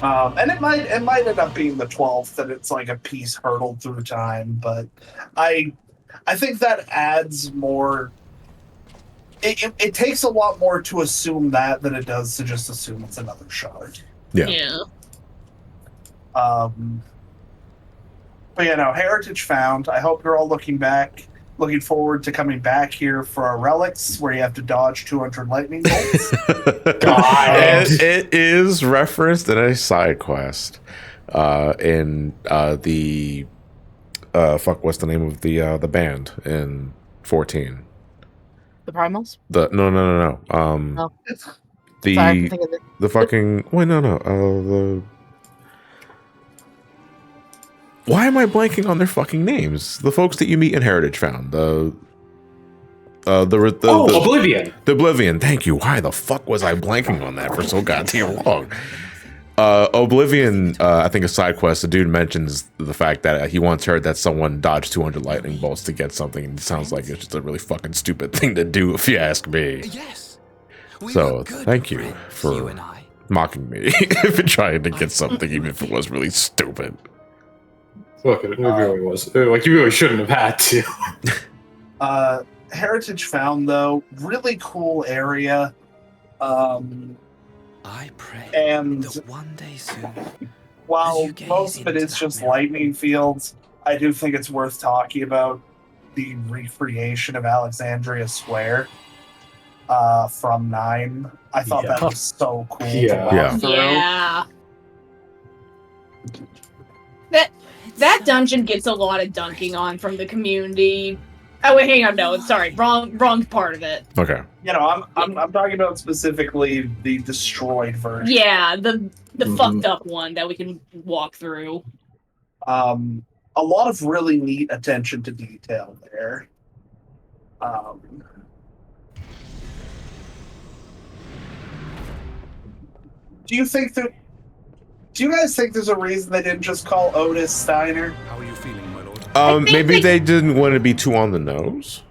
And it might end up being the 12th, that it's like a piece hurdled through time, but I think that adds more. It takes a lot more to assume that than it does to just assume it's another shard. Yeah. But yeah, no, Heritage Found. I hope you're all looking forward to coming back here for our relics, where you have to dodge 200 lightning bolts. It is referenced in a side quest in the what's the name of the band in 14? The Primals? No. Oh. The Sorry, I'm thinking the fucking the. Why am I blanking on their fucking names? The folks that you meet in Heritage Found. Oblivion. The Oblivion. Thank you. Why the fuck was I blanking on that for so goddamn long? Oblivion, I think a side quest, the dude mentions the fact that he once heard that someone dodged 200 lightning bolts to get something, and it sounds like it's just a really fucking stupid thing to do, if you ask me. Yes. So, thank you for mocking me for trying to get something, even if it was really stupid. Look, it really was. Like, you really shouldn't have had to. Heritage Found, though, really cool area. I pray and that one day soon, while most of it is just lightning fields, I do think it's worth talking about the recreation of Alexandria Square from 9. I thought that was so cool to walk through. Yeah. That dungeon gets a lot of dunking on from the community. Oh wait, hang on. No, sorry, wrong part of it. Okay. You know, I'm talking about specifically the destroyed version. Yeah, the fucked up one that we can walk through. A lot of really neat attention to detail there. Do you guys think there's a reason they didn't just call Otis Steiner? How are you feeling, my lord? Maybe they didn't want to be too on the nose.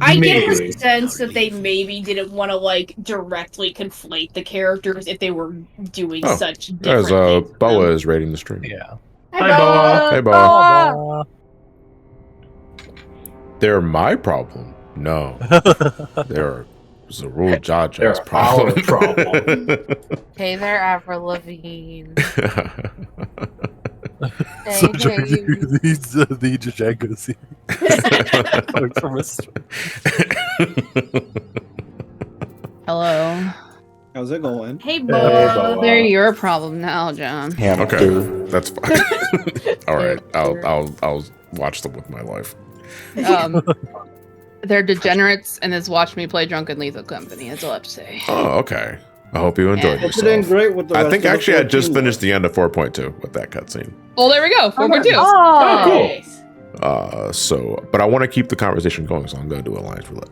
I get Maybe. the sense that they maybe didn't want to like directly conflate the characters if they were doing such different As things with Boa them. is rating the stream. Yeah. Hi, Boa. Hey, Boa. They're my problem. No. They're Zarul Jaja's They're problem. our problem. Hey there, Avril Lavigne. Hey, So hey, you. the Django series. Hello. How's it going? Hey, Boa. Bob. They're your problem now, John. Okay, that's fine. All right, I'll watch them with my life. They're degenerates, and has watched me play Drunken Lethal Company. That's all I have to say. Oh, okay. I hope you enjoyed Yeah. Hope you're doing yourself. great with the I rest think of the actually I just 14 finished the end of 4.2 with that cutscene. Well, there we go. 4.2. Oh, cool. So, but I want to keep the conversation going, so I'm going to do Alliance Roulette.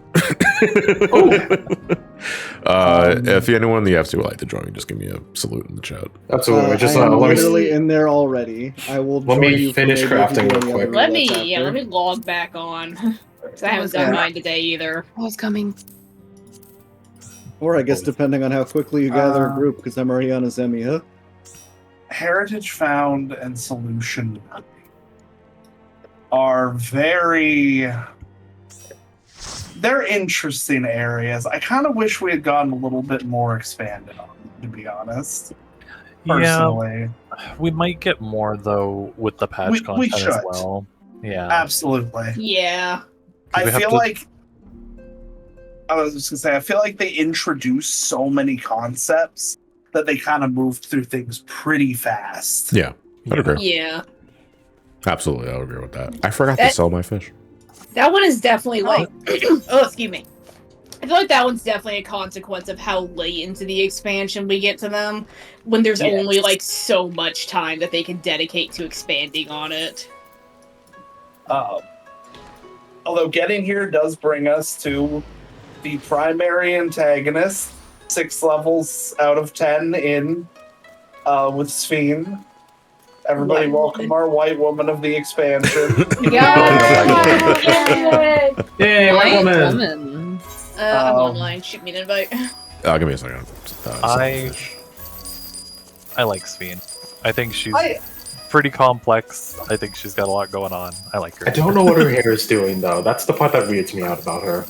If anyone in the FC would like to join, just give me a salute in the chat. Absolutely. Just I am let me literally in there already. I will. Let me join you for finish maybe if you crafting do real any other quick. Let roulettes me after. log back on. 'Cause I haven't done mine today either. I was coming. Or I guess depending on how quickly you gather a group, because I'm already on a Zemia. Heritage Found and Solution are they're interesting areas. I kind of wish we had gotten a little bit more expanded on them, to be honest. Personally. Yeah, we might get more though with the patch We content as should. well. Yeah. Absolutely. Yeah. I we have feel to- like I was just gonna say, I feel like they introduced so many concepts that they kind of moved through things pretty fast. Yeah, I'd agree. Yeah. Absolutely, I'll agree with that. I forgot to That- sell my fish. That one is definitely like oh, excuse me. I feel like that one's definitely a consequence of how late into the expansion we get to them, when there's Yes. only like so much time that they can dedicate to expanding on it. Although getting here does bring us to the primary antagonist, 6 levels out of 10 in with Sphene. Everybody White welcome woman. our white woman of the expansion. Yay, white woman. woman. I'm online. Shoot me an invite. Give me a second. I like Sphene. I think she's I- pretty complex. I think she's got a lot going on. I like her. I don't know what her hair is doing, though. That's the part that weirds me out about her.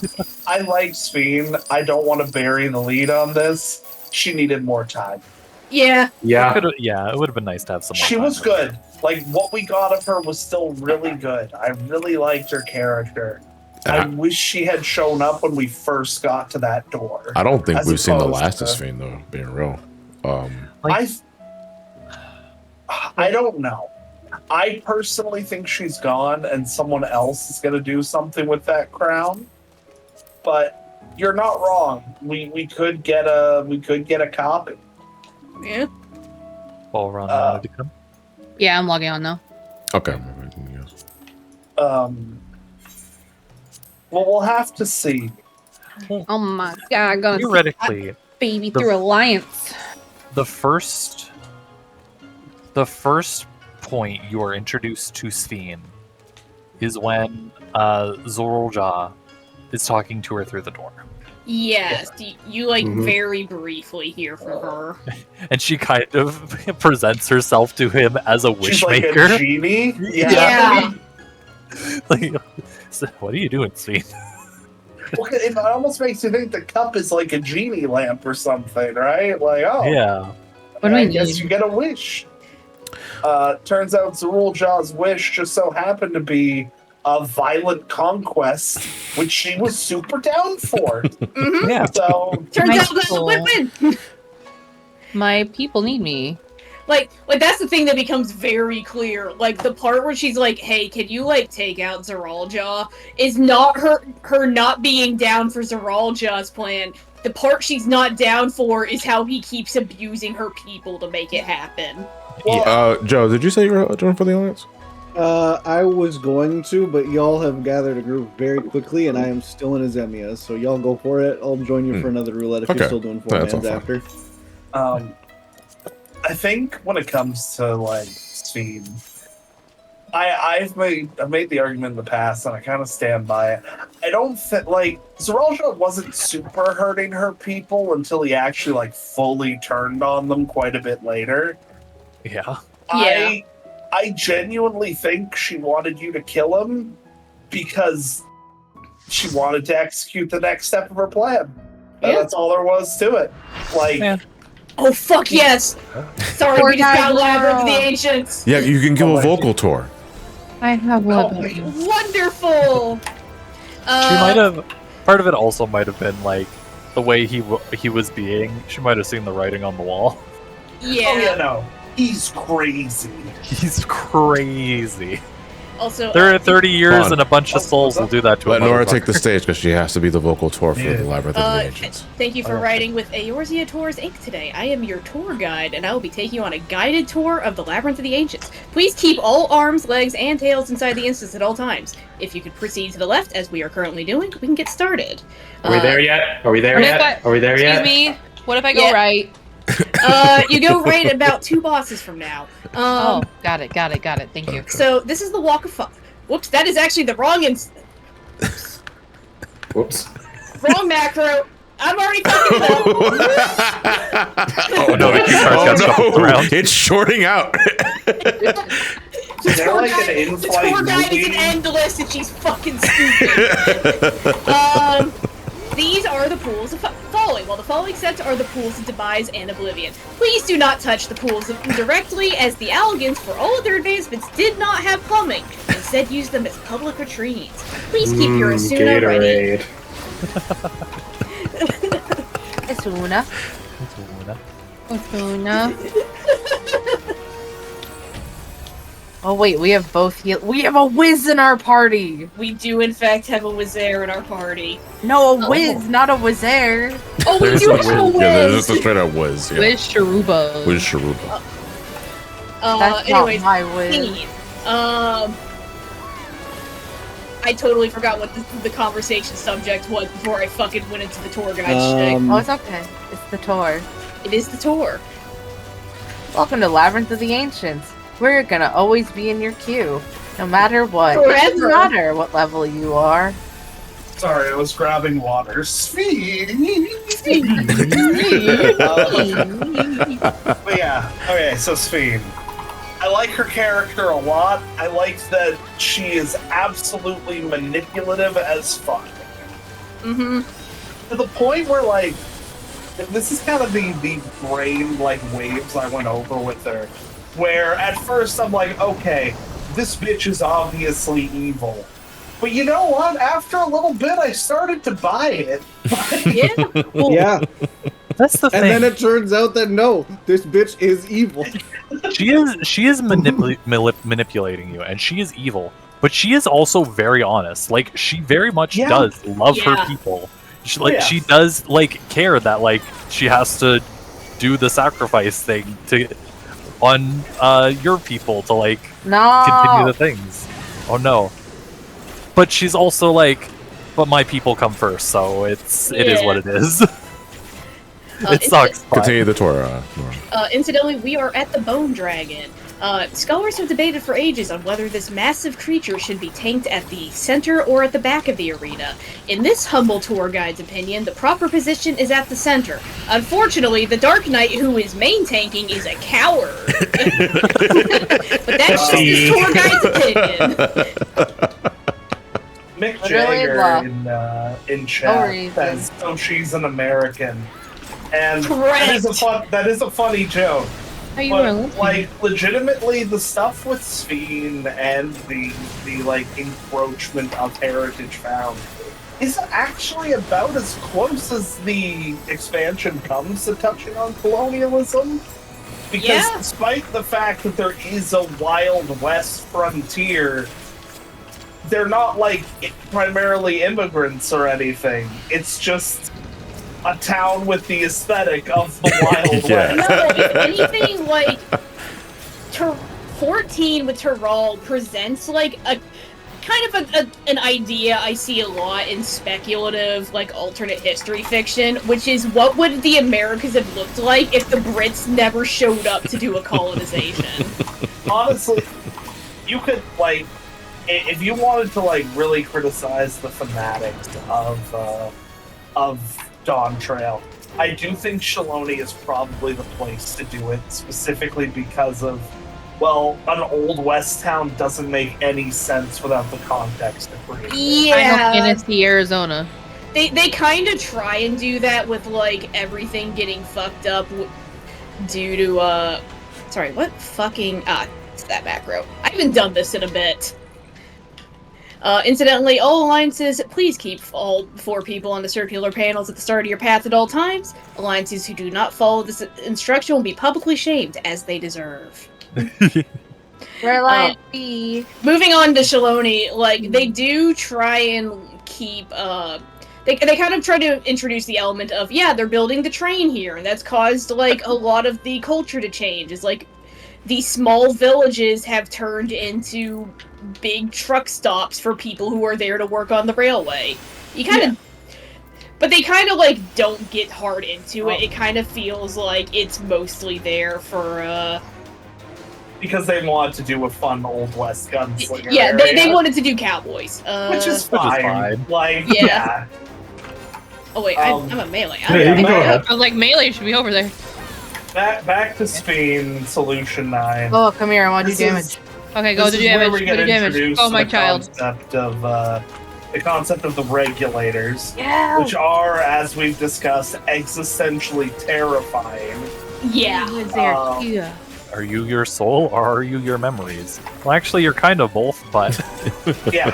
I like Sphene. I don't want to bury the lead on this. She needed more time. Yeah. Yeah. Yeah, it would have been nice to have some more She time was with good. Like, what we got of her was still really good. I really liked her character. I wish she had shown up when we first got to that door. I don't think As we've seen the opposed last to- of Sphene, though, being real. I don't know. I personally think she's gone and someone else is going to do something with that crown. But you're not wrong. We could get a copy. Yeah. While Ron wanted to come. Yeah, I'm logging on now. Okay. Well, we'll have to see. Oh my god, I'm gonna see Theoretically, that baby through Alliance. the first point you are introduced to Sphene is when Zorulja is talking to her through the door. Yes. You like Mhm. very briefly hear from her. And she kind of presents herself to him as a She's like wishmaker. a genie. Yeah. Like, so what are you doing, Sphene? Well, it almost makes you think the cup is like a genie lamp or something, right? Like, oh, Yeah. What do I we guess need? you get a wish. Turns out Zorulja's wish just so happened to be a violent conquest, which she was super down for. Yeah. So Turns My out that's a soul. weapon. My people need me. Like that's the thing that becomes very clear. Like the part where she's like, "Hey, can you like take out Zeraljaw?" is not her not being down for Zeraljaw's plan. The part she's not down for is how he keeps abusing her people to make it happen. Joe, did you say you were joining for the Alliance? I was going to, but y'all have gathered a group very quickly, and I am still in Azemia, so y'all go for it. I'll join you for another roulette if you're still doing 4 mans after. I think when it comes to like Sphene, I've made the argument in the past, and I kind of stand by it. I don't think like Zeraljaw wasn't super hurting her people until he actually like fully turned on them quite a bit later. Yeah. I genuinely think she wanted you to kill him because she wanted to execute the next step of her plan. And that's all there was to it. Like, oh fuck yes! Sorry, we just got Labyrinth of the Ancients. Yeah, you can give a vocal tour. I have one. Wonderful. She might have. Part of it also might have been like the way he was being. She might have seen the writing on the wall. Yeah. Oh yeah, no. He's crazy. He's crazy. Also, there are 30 years and a bunch of souls will do that to Let a Nora take the stage because she has to be the vocal tour for the Labyrinth of the Ancients. Thank you for riding with Eorzea Tours Inc. today. I am your tour guide, and I will be taking you on a guided tour of the Labyrinth of the Ancients. Please keep all arms, legs, and tails inside the instance at all times. If you could proceed to the left, as we are currently doing, we can get started. Are we there yet? Are we there yet? Are we there yet? Excuse me. What if I go right? You go right about 2 bosses from now. Oh, got it. Thank you. So this is the Walk of Fire. Whoops, that is actually the wrong Whoops. Wrong macro. I'm already fucking it up. Oh no, the key cards got shuffled around. It's shorting out. Is there like an The in-flight tour guide is movie? endless and she's fucking stupid. These are the pools of falling. While the falling sets are the pools of demise and oblivion. Please do not touch the pools directly, as the Allagans, for all of their advancements, did not have plumbing. Instead, use them as public retreats. Please keep your Asuna ready. Asuna. Oh wait, we have both heal. We have a whiz in our party. We do in fact have a Wizare in our party. No, a whiz, not a Wizare. Oh, we do have a whiz. Yeah, there's just a straight up whiz. Yeah. Wiz Sharuba. Whiz Sharuba. That's anyways, not my whiz. Sphene. I totally forgot what the conversation subject was before I fucking went into the tour guide shtick. Oh, it's okay. It's the tour. It is the tour. Welcome to Labyrinth of the Ancients. We're gonna always be in your queue, no matter what. Forever. It doesn't matter what level you are. Sorry, I was grabbing water. Sphene. But yeah, okay, so Sphene. I like her character a lot. I like that she is absolutely manipulative as fuck. Mm-hmm. To the point where, like, this is kind of the brain, like, waves I went over with her. Where at first I'm like, okay, this bitch is obviously evil. But you know what? After a little bit, I started to buy it. Yeah. Yeah. That's the thing. And then it turns out that no, this bitch is evil. She is manipulating you, and she is evil. But she is also very honest. Like, she very much does love her people. She, she does like care that like she has to do the sacrifice thing to on your people to like continue the things. Oh no. But she's also like, but my people come first, so it is what it is. It sucks. Continue the tour. Incidentally, we are at the Bone Dragon. Scholars have debated for ages on whether this massive creature should be tanked at the center or at the back of the arena. In this humble tour guide's opinion, the proper position is at the center. Unfortunately, the Dark Knight who is main tanking is a coward. But that's just his tour guide's opinion. Mick Jagger in chat says, "Oh, she's an American," and that is a funny joke. But like, legitimately, the stuff with Sphene and the like encroachment of heritage found is actually about as close as the expansion comes to touching on colonialism. Because despite the fact that there is a Wild West frontier, they're not like primarily immigrants or anything. It's just a town with the aesthetic of the Wild Yeah. West. No, if anything, like 14 with Tyrol presents like a kind of an idea I see a lot in speculative, like alternate history fiction, which is what would the Americas have looked like if the Brits never showed up to do a colonization? Honestly, you could like, if you wanted to like really criticize the thematics of Dawntrail, I do think Shaloni is probably the place to do it, specifically because of, well, an Old West town doesn't make any sense without the context of creating it. Final Yeah, Fantasy Arizona. they kind of try and do that with like everything getting fucked up due to sorry, what fucking it's that macro. I haven't done this in a bit. Incidentally, all alliances, please keep all 4 people on the circular panels at the start of your path at all times. Alliances who do not follow this instruction will be publicly shamed, as they deserve. Where line B? Moving on to Shaloni, like, they do try and keep, they kind of try to introduce the element of, yeah, they're building the train here, and that's caused, like, a lot of the culture to change. It's like, these small villages have turned into big truck stops for people who are there to work on the railway. You kind of... But they kind of, like, don't get hard into it. It kind of feels like it's mostly there for, Because they want to do a fun Old West gunslinger. yeah, they area, wanted to do cowboys. which is fine. Like, Yeah. yeah. Oh wait, I'm a melee. Hey, you can go ahead. I was like, melee should be over there. Back to Speen, Solution 9. Oh, come here, I want to do This damage. is- Okay, go this do is where damage. we Go get do damage. introduced Oh, to my the child. concept of the regulators, Yeah. which are, as we've discussed, existentially terrifying. Yeah. Are you your soul or are you your memories? Well, actually, you're kind of both, but Yeah.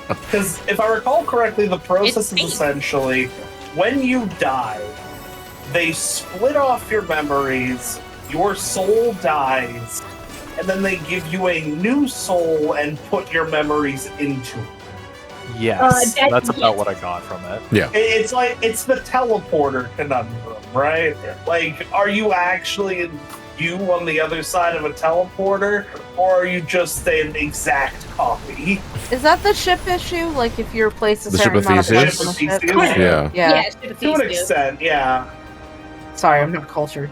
Because if I recall correctly, the process is essentially when you die, they split off your memories, your soul dies, and then they give you a new soul and put your memories into it. yes, that's about what I got from it. Yeah. It's like, it's the teleporter conundrum, right? Like, are you actually you on the other side of a teleporter, or are you just an exact copy? Is that the ship issue? Like, if you replace a The certain ship of amount of Theseus? parts on the ship? Yeah. Yeah. To an extent, yeah. Sorry, I'm not cultured.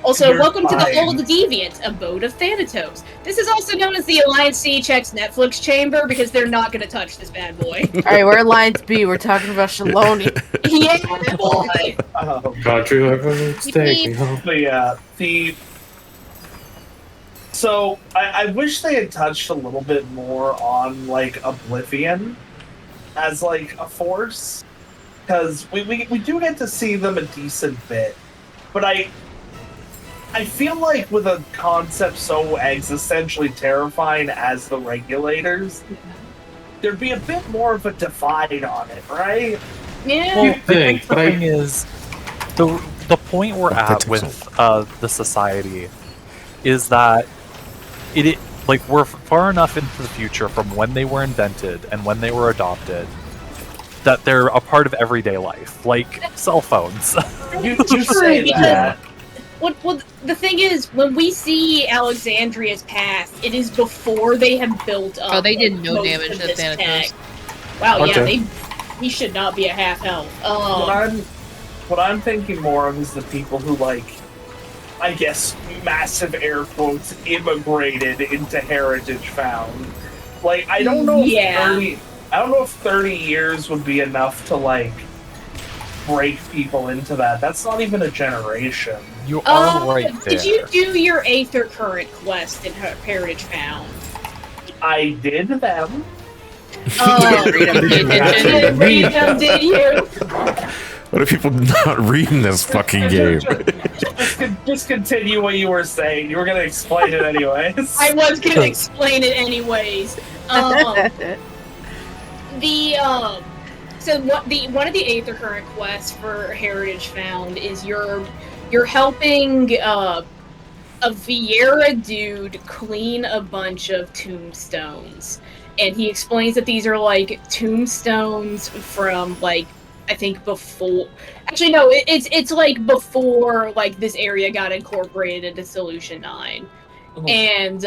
Also, You're welcome to the fine. Old Deviant, abode of Thanatos. This is also known as the Alliance C-Check's Netflix chamber because they're not going to touch this bad boy. Alright, we're Alliance B. We're talking about Shaloni. Yeah, boy. Country like a mistake. But yeah, so I wish they had touched a little bit more on like Oblivion as like a force, because we do get to see them a decent bit, but I feel like with a concept so existentially terrifying as the regulators, there'd be a bit more of a divide on it, right? Yeah. Well, I think the thing is, the point we're at with the society is that it like we're far enough into the future from when they were invented and when they were adopted that they're a part of everyday life, like cell phones. You say that. Well, the thing is, when we see Alexandria's past, it is before they have built up. Oh, they did no most damage of to this Thanatos. tech. Wow, Okay. yeah, he should not be a half health. What I'm thinking more of is the people who, like, I guess, massive air quotes, immigrated into Heritage Found. Like, I don't know if 30 years would be enough to, like, break people into that. That's not even a generation. You are right there. Did you do your Aether Current quest in Heritage Found? I did them. Read them, did you? What are people not reading this fucking game? Just continue what you were saying. You were gonna explain it anyways. I was gonna explain it anyways. So one of the Aether Current quests for Heritage Found is you're you're helping a Vieira dude clean a bunch of tombstones. And he explains that these are like tombstones from like I think before. Actually, no, it's like before like this area got incorporated into Solution 9, and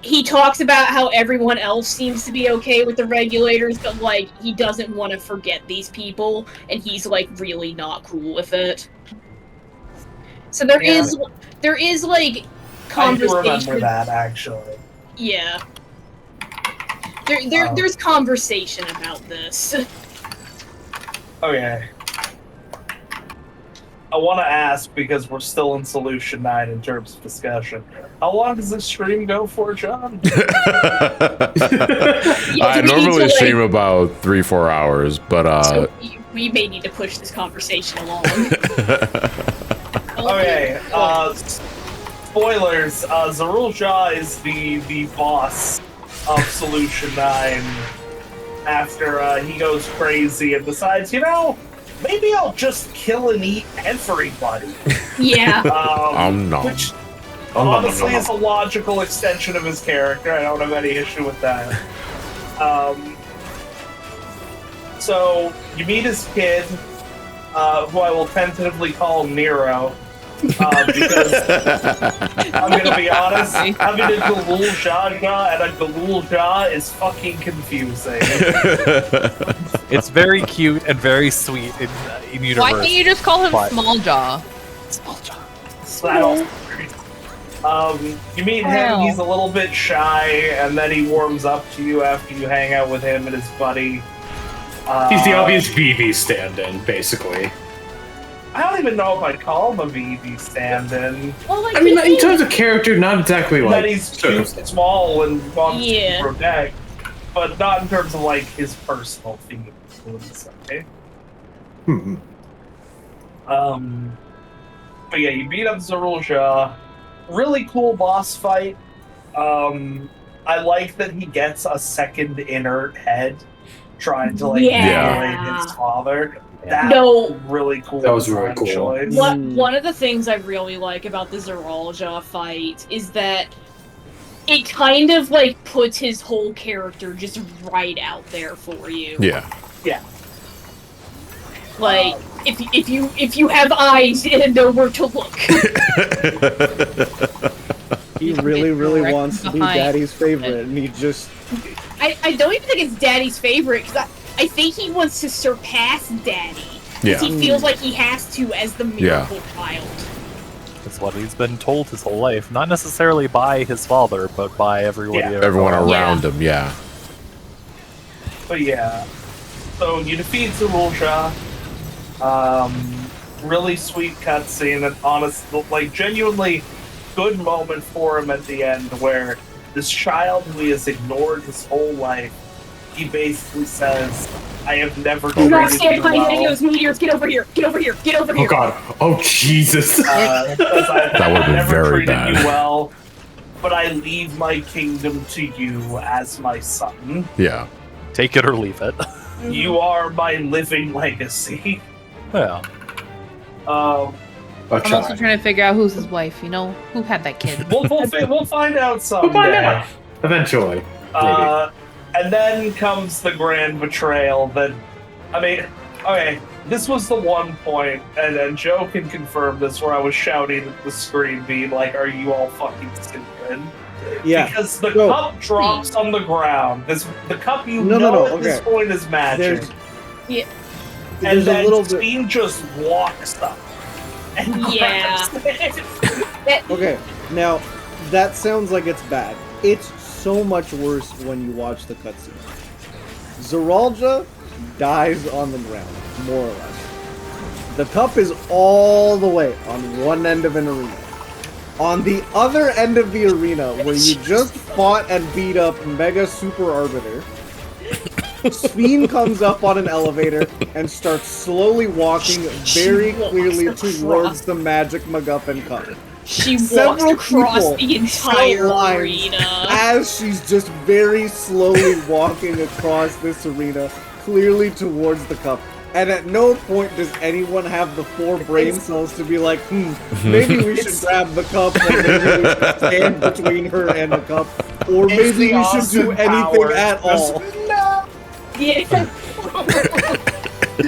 he talks about how everyone else seems to be okay with the regulators, but like he doesn't want to forget these people, and he's like really not cool with it. So there is like conversation. I do remember that actually. Yeah. There's conversation about this. Okay. I want to ask, because we're still in Solution 9 in terms of discussion, how long does this stream go for, John? I normally stream about 3-4 hours, but so we may need to push this conversation along. Okay, spoilers, Zarul Shah is the boss of Solution 9 after he goes crazy and decides, you know, maybe I'll just kill and eat everybody. Yeah. no. Which honestly is a logical extension of his character. I don't have any issue with that. So you meet his kid, who I will tentatively call Nero. Because I'm gonna be honest, having a Galul Jaja and a Galul Ja is fucking confusing. It's very cute and very sweet in universe. Why can't you just call him Small Jaw? Small Jaw. You meet him, he's a little bit shy, and then he warms up to you after you hang out with him and his buddy. He's the obvious BB stand-in, basically. I don't even know if I'd call him a BB stand-in. Well, like, I mean, in terms of character, not exactly like. That he's too small and wants Yeah. to protect, but not in terms of like his personal feelings. Okay. But yeah, you beat up Zarul Shah. Really cool boss fight. I like that he gets a second inert head trying to like annihilate his father. That was really cool. That was really cool. Choice. One of the things I really like about the Zaralja fight is that it kind of like puts his whole character just right out there for you. Yeah. Yeah. Like if you have eyes and know where to look. He really wants to be behind. Daddy's favorite, and he just. I don't even think it's Daddy's favorite, because I think he wants to surpass Daddy. Yeah. He feels like he has to as the miracle child. That's what he's been told his whole life. Not necessarily by his father, but by everyone. Everyone around him, yeah. But yeah. So you defeat Zarul Shah. Really sweet cutscene, and honest, like genuinely good moment for him at the end, where this child who he has ignored his whole life, he basically says, I have never Do not treated stand you behind any of well. those meteors. Get over here. Get over here. Get over here. Oh god. Oh Jesus. That That would've been very treated bad. you well, but I leave my kingdom to you as my son. Yeah. Take it or leave it. You are my living legacy. Yeah. I'll I'm try. also trying to figure out who's his wife, you know? Who had that kid? We'll find out someday. We'll find out. Eventually. Maybe. And then comes the grand betrayal that, I mean, okay, this was the one point, and Joe can confirm this, where I was shouting at the screen, being like, are you all fucking stupid? Yeah. Because the cup drops on the ground. The cup at this point is magic. Yeah. And There's a then little bit. Steam just walks up. And Yeah. grabs it. Okay, now that sounds like it's bad. It's so much worse when you watch the cutscene. Zaralja dies on the ground, more or less. The cup is all the way on one end of an arena. On the other end of the arena, where you just fought and beat up Mega Super Arbiter, Speen comes up on an elevator and starts slowly walking very clearly towards the magic MacGuffin cup. She walks Several across people the entire shout lines arena. as she's just very slowly walking across this arena, clearly towards the cup. And at no point does anyone have the 4 brain cells to be like, maybe we should grab the cup, or maybe we should stand between her and the cup, or maybe we should do anything at all. No. Yeah.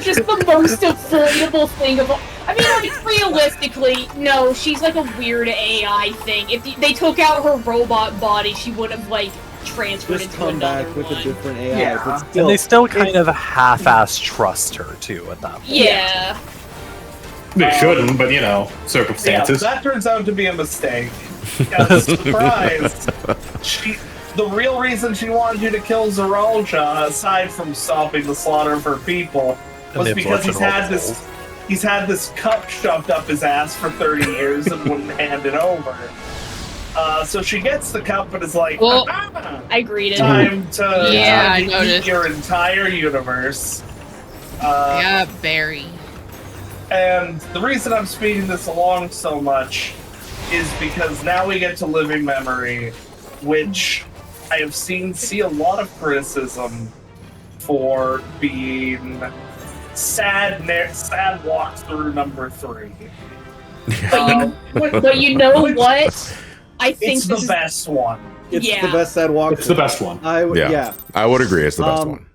Just the most avoidable thing of all. I mean, like, realistically, no, she's like a weird AI thing. If they took out her robot body, she would have, like, transferred Just into come another back with one. a different AI. Yeah. But still, And they still kind of half-ass trust her too at that point. Yeah. They shouldn't, but Yeah, circumstances. that turns out to be a mistake. Because, surprise, the real reason she wanted you to kill Zeralja, aside from stopping the slaughter of her people, was because he's had this cup shoved up his ass for 30 years and wouldn't hand it over. So she gets the cup and is like, Well, I greeted. time to Yeah, I eat noticed. your entire universe. Yeah, very. And the reason I'm speeding this along so much is because now we get to living memory, which I have see a lot of criticism for being sad walkthrough number 3. But you know what? I think It's the best one. it's Yeah. the best sad walk. It's the best one. Yeah. I would agree. It's the best one.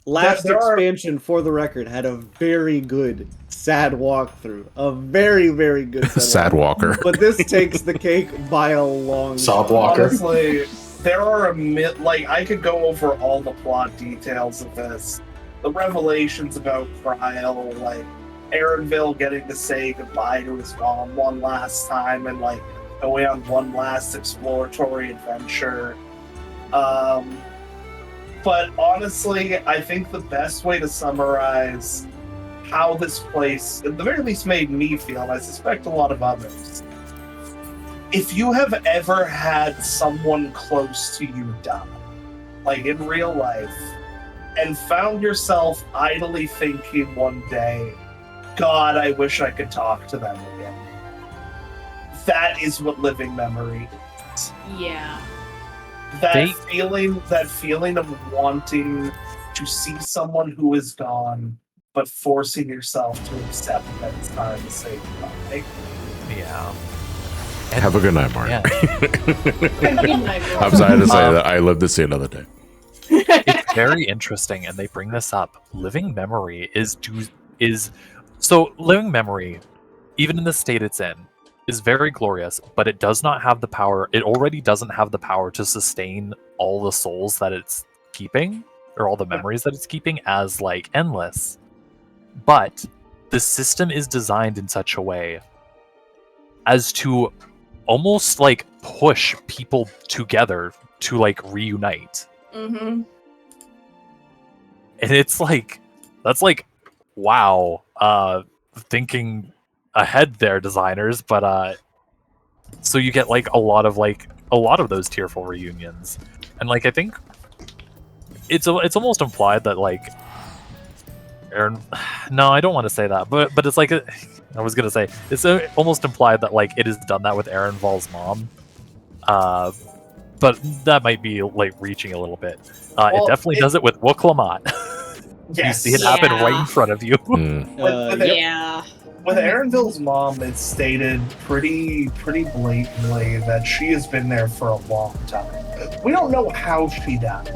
Last There are- expansion, for the record, had a very good sad walkthrough. A very, very good Sad walker. But this takes the cake by a long Sob shot. walker. Honestly, there are I could go over all the plot details of this. The revelations about Kryl, like Aaronville getting to say goodbye to his mom one last time and like going on one last exploratory adventure. But honestly, I think the best way to summarize how this place, at the very least, made me feel, and I suspect a lot of others, if you have ever had someone close to you die, like in real life, and found yourself idly thinking one day, God, I wish I could talk to them again. That is what living memory is. Yeah. That feeling of wanting to see someone who is gone, but forcing yourself to accept that it's time to say goodbye. Yeah. Have a good night, Mark. Yeah. I'm sorry to say that I live to see another day. It's very interesting, and they bring this up. Living memory is living memory, even in the state it's in, is very glorious, but it does not have the power. It already doesn't have the power to sustain all the souls that it's keeping, or all the memories that it's keeping as like endless. But the system is designed in such a way as to almost like push people together to like reunite. Mm-hmm. And it's like, that's like, wow, thinking ahead there, designers. But so you get like a lot of those tearful reunions, and like I think it's almost implied that like Aaron, no, I don't want to say that, but it's like I was gonna say it's almost implied that like it has done that with Aaron Val's mom, but that might be like reaching a little bit. It definitely does it with Woklamat. Yes. You see it happen right in front of you. With Aaronville's mom, it's stated pretty blatantly that she has been there for a long time. We don't know how she died,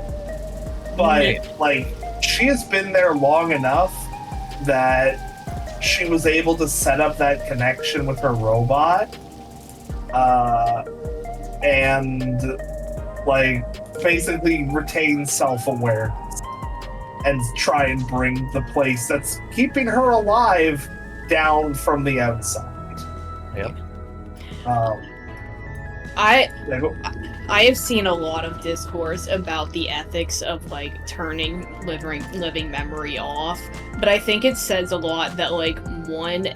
but like she has been there long enough that she was able to set up that connection with her robot, and like basically retain self-awareness and try and bring the place that's keeping her alive down from the outside. Yep. I have seen a lot of discourse about the ethics of like turning living memory off, but I think it says a lot that like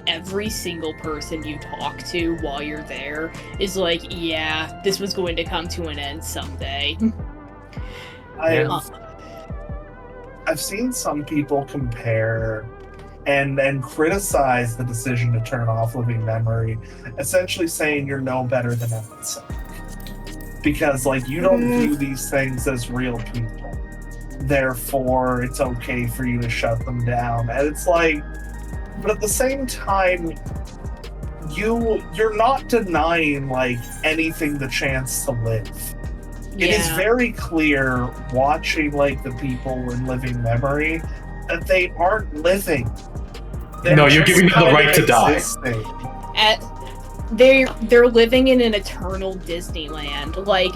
every single person you talk to while you're there is like, yeah, this was going to come to an end someday. I've seen some people compare and criticize the decision to turn off living memory, essentially saying you're no better than Emerson. Because like you don't view these things as real people. therefore it's okay for you to shut them down. And it's like, but at the same time, you're not denying like anything the chance to live. It is very clear watching like the people in living memory that they aren't living. No, you're giving them the right to die. They're living in an eternal Disneyland. Like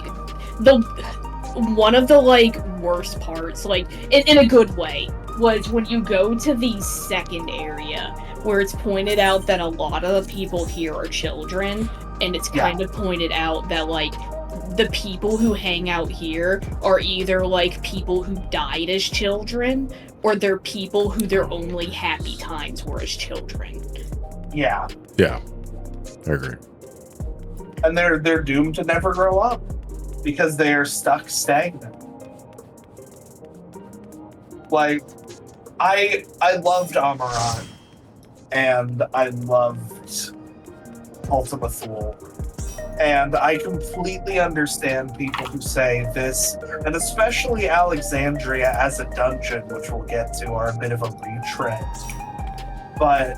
one of the like worst parts, like in a good way, was when you go to the second area where it's pointed out that a lot of the people here are children, and it's kind of pointed out that like the people who hang out here are either like people who died as children, or they're people who their only happy times were as children. Yeah. Yeah. I agree. And they're doomed to never grow up because they are stuck stagnant. Like, I loved Amaran, and I loved Ultima Thule. And I completely understand people who say this, and especially Alexandria as a dungeon, which we'll get to, are a bit of a retread. But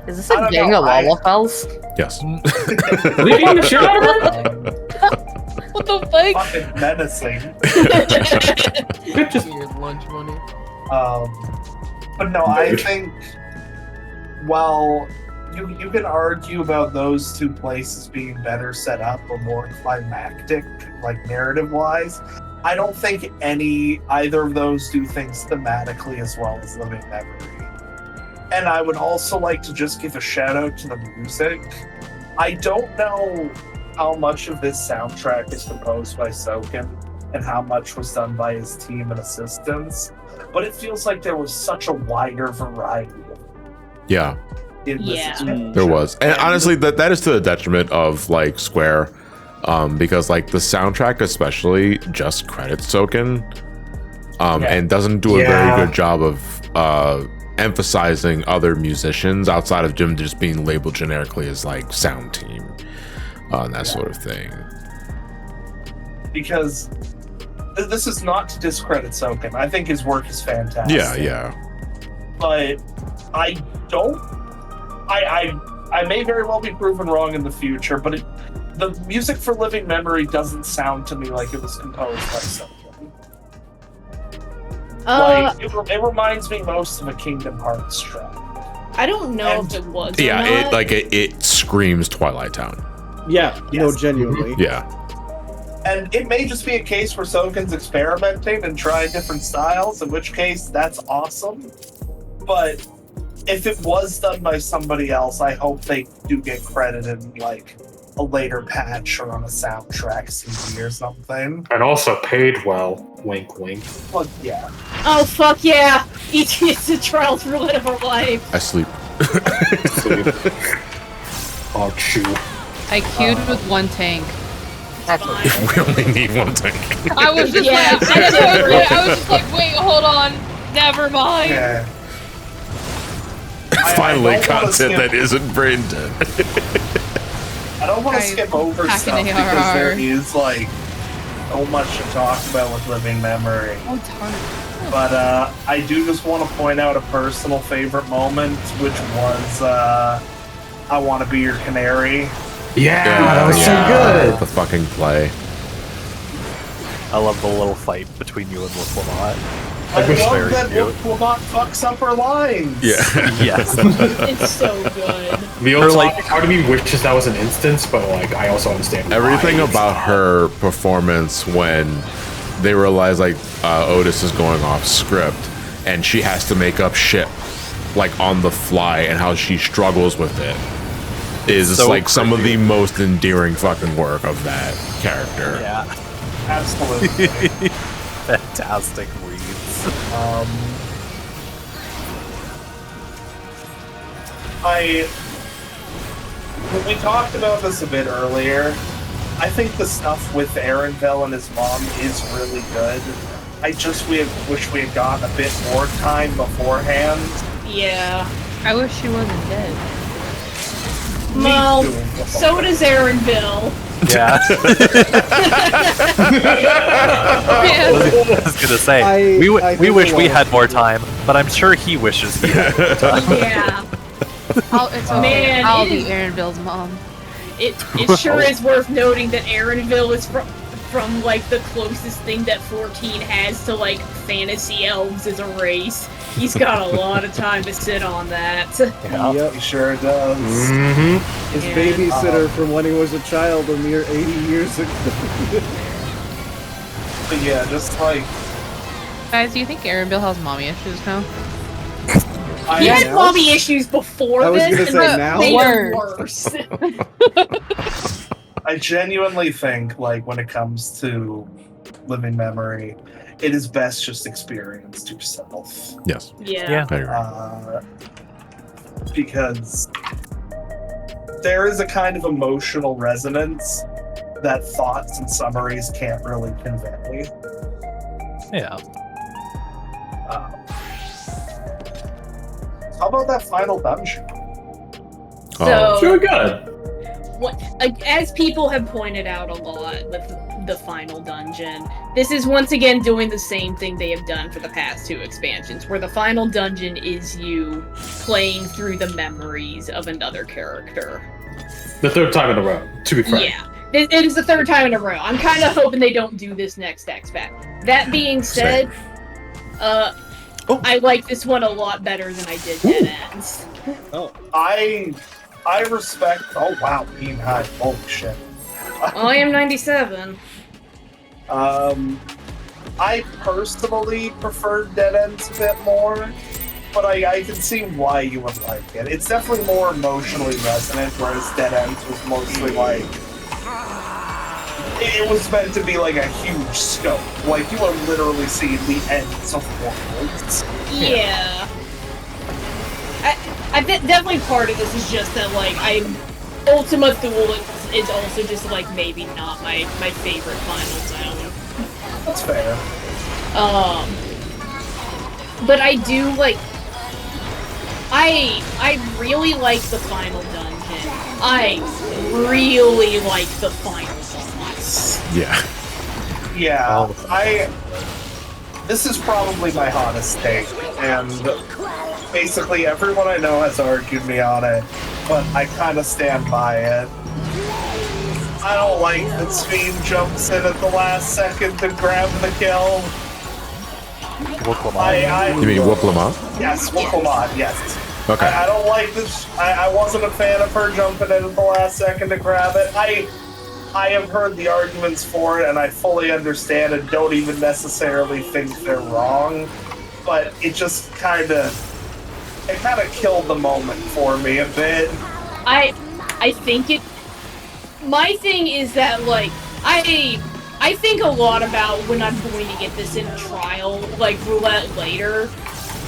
is this a gang of Lalafels? Yes. Leaving the shit out of her? What the fuck? Fucking menacing. Just weird lunch money. But no, I think, well, you can argue about those two places being better set up or more climactic, like narrative-wise. I don't think either of those do things thematically as well as Living Memory. And I would also like to just give a shout out to the music. I don't know how much of this soundtrack is composed by Soken and how much was done by his team and assistants, but it feels like there was such a wider variety of Yeah. There was. And honestly, that is to the detriment of like Square, because like the soundtrack especially just credits Soken, and doesn't do a very good job of emphasizing other musicians outside of Jim just being labeled generically as like sound team, and that sort of thing. Because this is not to discredit Soken. I think his work is fantastic. Yeah. But I may very well be proven wrong in the future, but the music for Living Memory doesn't sound to me like it was composed by Soken. Like, it reminds me most of a Kingdom Hearts track. I don't know if it was. Yeah, it screams Twilight Town. Yeah, no, genuinely. Yeah. And it may just be a case where Soken's experimenting and trying different styles, in which case that's awesome. But if it was done by somebody else, I hope they do get credit in like a later patch or on a soundtrack CD or something. And also paid well. Wink, wink. Well, yeah. Oh fuck yeah! It's a trial through of our life. I sleep. Oh, chew. I queued with one tank. We only need one tank. I was just like, I was just like, wait, hold on. Never mind. Yeah. Finally, content that isn't brain dead. I don't want to skip over stuff because there is like so much to talk about with Living Memory. Oh, it's hard. But I do just want to point out a personal favorite moment, which was I Want to Be Your Canary. Yeah, that was so good. The fucking play. I love the little fight between you and Lamont. I love that Lamont fucks up her lines. Yeah. Yes. It's so good. Part of me wishes that was an instance, but like I also understand everything about her performance when they realize like Otis is going off script and she has to make up shit like on the fly, and how she struggles with it is so like some of the most endearing fucking work of that character. Yeah. Absolutely. Fantastic reads. We talked about this a bit earlier. I think the stuff with Arenville and his mom is really good. I just wish we had gotten a bit more time beforehand. Yeah. I wish she wasn't dead. Well, so does Arenville. Yeah. Yeah. I was gonna say we wish we had more time, but I'm sure he wishes he had more time. Yeah. It's okay. Man, I'll it be is- Aaronville's mom. It sure is worth noting that Aaronville is from like the closest thing that 14 has to like fantasy elves as a race. He's got a lot of time to sit on that. Yeah. Yep. He sure does. His Yeah. babysitter from when he was a child a mere 80 years ago. But yeah, just like Guys, do you think Aaronville has mommy issues now? He had now? mommy issues before I was this, gonna and say now? made Word. it worse. I genuinely think, like, when it comes to living memory, it is best just experienced yourself. Yes. Yeah. I agree. Because there is a kind of emotional resonance that thoughts and summaries can't really convey. Yeah. How about that final dungeon? So, Sure, good. as people have pointed out a lot with the final dungeon, this is once again doing the same thing they have done for the past 2 expansions, where the final dungeon is you playing through the memories of another character. The 3rd time in a row, to be frank. Yeah. It is the 3rd time in a row. I'm kind of hoping they don't do this next X-Pack. That being said, I like this one a lot better than I did Dead Ends. I respect. Oh wow, being high. Holy shit. I am 97. I personally prefer Dead Ends a bit more, but I can see why you would like it. It's definitely more emotionally resonant, whereas Dead Ends was mostly like. It was meant to be like a huge scope. Like, you are literally seeing the ends of worlds. Yeah. I definitely part of this is just that, like, Ultima Thule is also just, like, maybe not my favorite final zone. That's fair. But I do, like, I really like the final dungeon. I really like the final boss. Yeah. Yeah, this is probably my hottest take, and basically everyone I know has argued me on it, but I kind of stand by it. I don't like that Sveen jumps in at the last second to grab the kill. You mean Woklama? Yes, Woklama, yes. Okay. I don't like this. I wasn't a fan of her jumping in at the last second to grab it. I have heard the arguments for it, and I fully understand and don't even necessarily think they're wrong. But it just kind of killed the moment for me a bit. I think it. My thing is that, like, I think a lot about when I'm going to get this in trial, like roulette later,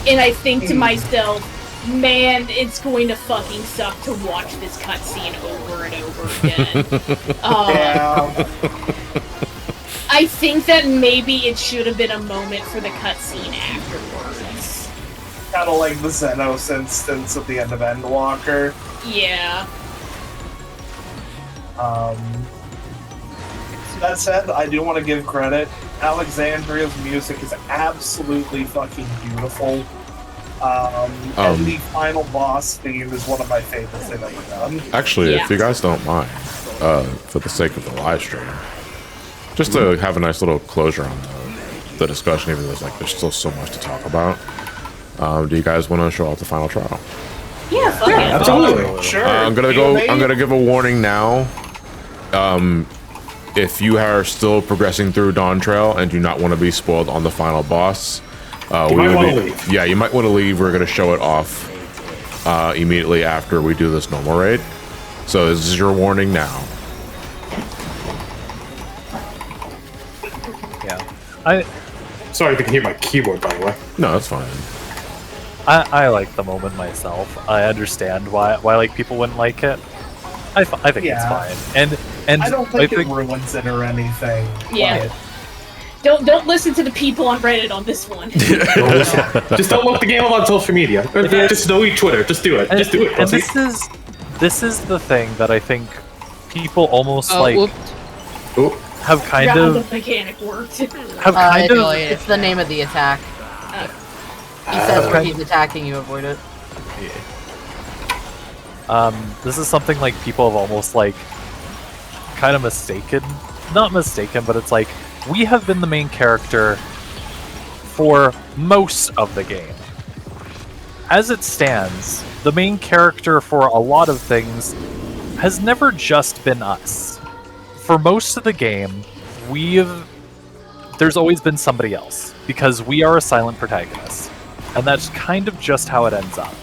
and I think to myself, man, it's going to fucking suck to watch this cutscene over and over again. I think that maybe it should have been a moment for the cutscene afterwards. Kind of like the Xenos instance at the end of Endwalker. Yeah. That said, I do want to give credit. Alexandria's music is absolutely fucking beautiful. And the final boss theme is one of my favorites they've ever done. Actually, if you guys don't mind, for the sake of the live stream, just to have a nice little closure on the discussion, even though there's still so much to talk about, do you guys want to show off the final trial? Yeah, fuck it. Absolutely. Sure. I'm gonna give a warning now. If you are still progressing through Dawntrail and do not want to be spoiled on the final boss, you might want to leave. Yeah, you might want to leave. We're gonna show it off immediately after we do this normal raid. So this is your warning now. Yeah. Sorry if you can hear my keyboard, by the way. No, that's fine. I like the moment myself. I understand why like people wouldn't like it. I think it's fine. And I don't think it ruins it or anything. Yeah. Don't listen to the people on Reddit on this one. Just don't look the game up on social media. Just delete Twitter. Just do it. Just do it. And this is the thing that I think people almost like. Oh, have kind Forgot how of the mechanic worked. have kind of It's the name of the attack. He says where he's attacking, you avoid it. this is something like people have almost like kind of not mistaken, but it's like we have been the main character for most of the game. As it stands, the main character for a lot of things has never just been us. For most of the game, there's always been somebody else, because we are a silent protagonist. And that's kind of just how it ends up.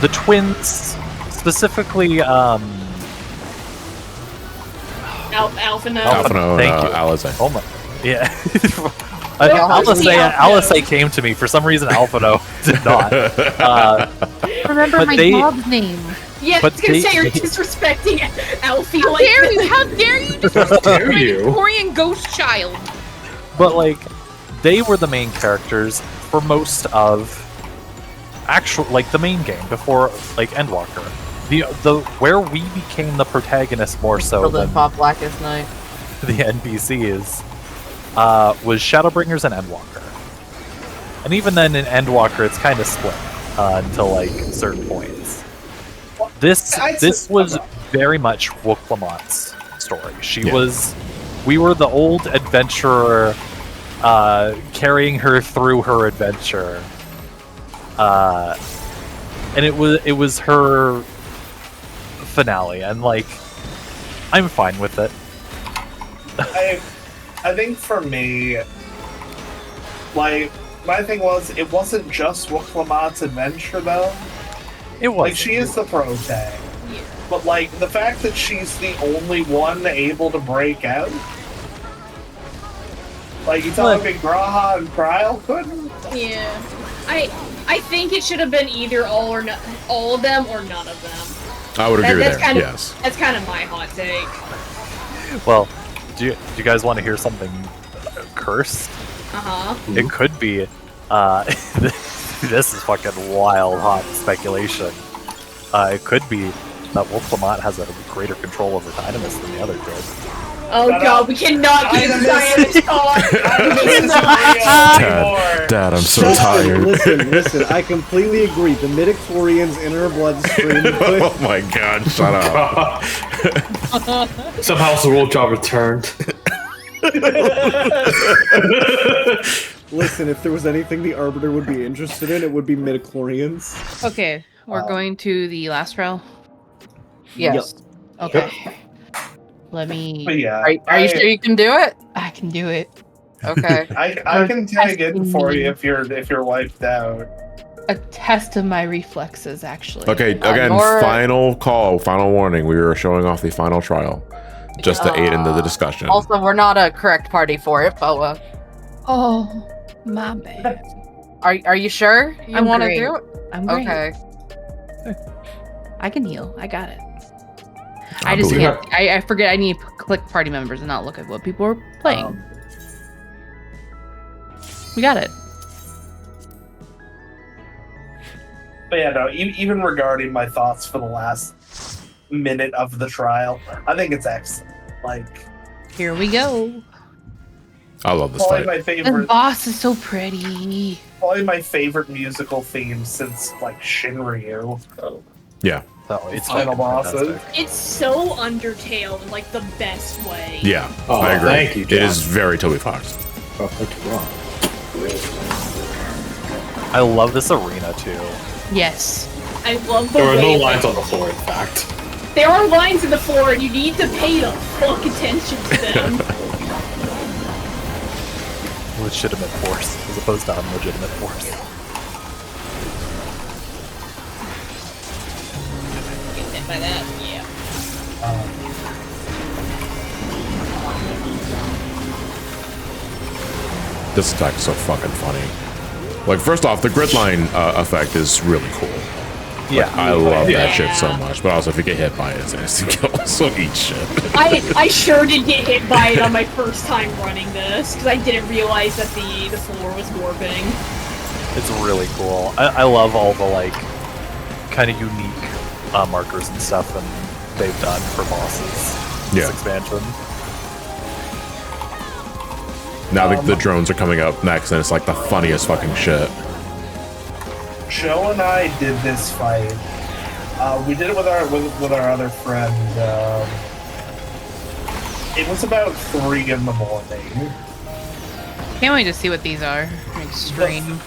The twins, specifically, Alphino. Alphino thank and you. Alizé. Oh my, yeah. Alizé came to me. For some reason, Alphino did not. Remember But my they- dog's name. Yeah, I But was gonna say you're they- disrespecting Alfie How like dare this. you? How dare you How disrespect dare my you? Victorian ghost child? But like, they were the main characters for most of the main game before like Endwalker. The where we became the protagonist more so The than Pop Blackest Night. the NPCs was Shadowbringers and Endwalker. And even then in Endwalker it's kind of split until like certain points. This was very much Wooklamot's story. We were the old adventurer carrying her through her adventure. And it was her finale, and like I'm fine with it. I think for me, like, my thing was, it wasn't just Wooklamot's adventure, though. It was Like, she is the protag. But, like, the fact that she's the only one able to break out? Like, you telling me Graha and Kryl couldn't? Yeah. I think it should have been either all of them or none of them. I would agree That's there. kind of, Yes. That's kind of my hot take. Well, do you guys want to hear something cursed? Uh-huh. It could be. This is fucking wild, hot speculation. It could be that Wooklamot has a greater control over Dynamis than the other did. Oh god, we cannot get into Diana's talk! Dad, I'm so Listen, tired. Listen, I completely agree. The midichlorians in her bloodstream. Oh my god, shut up. Somehow Sorolja returned. Listen, if there was anything the Arbiter would be interested in, it would be midichlorians. Okay, we're going to the last row. Yes. Okay. Let me. But yeah. Are you sure you can do it? I can do it. Okay. I can tag in for you if you're wiped out. A test of my reflexes, actually. Okay, again, final call, final warning. We were showing off the final trial. Just to aid into the discussion. Also, we're not a correct party for it, but Oh, my bad. are you sure you I'm want to great. do it? I'm great. Okay. I can heal. I got it. I I just believe can't. I forget I need to click party members and not look at what people are playing. We got it. But yeah, no, even regarding my thoughts for the last minute of the trial, I think it's excellent. Like, Here we go. I love this probably fight. my The favorite, boss is so pretty. probably my favorite musical theme since like Shinryu. Yeah. Oh, it's Final bosses. fantastic. It's so Undertale in like the best way. Yeah. Oh, I agree. thank you, It John. is very Toby Fox. I love this arena too. Yes. I love the There are no way lines that- on the floor, in fact. There are lines in the floor and you need to pay the fuck attention to them. Legitimate force as opposed to unlegitimate force. Get hit by that, yeah. This attack is so fucking funny. Like, first off, the grid line effect is really cool. Yeah. I love Yeah. that shit so much. But also, if you get hit by it, it's an instant kill. So eat shit. I sure did get hit by it on my first time running this, because I didn't realize that the floor was warping. It's really cool. I love all the like kind of unique markers and stuff and they've done for bosses. this Yeah. expansion. Now the drones are coming up next, and it's like the funniest fucking shit. Joe and I did this fight. We did it with our other friend. It was about 3 in the morning. Can't wait to see what these are. Extreme.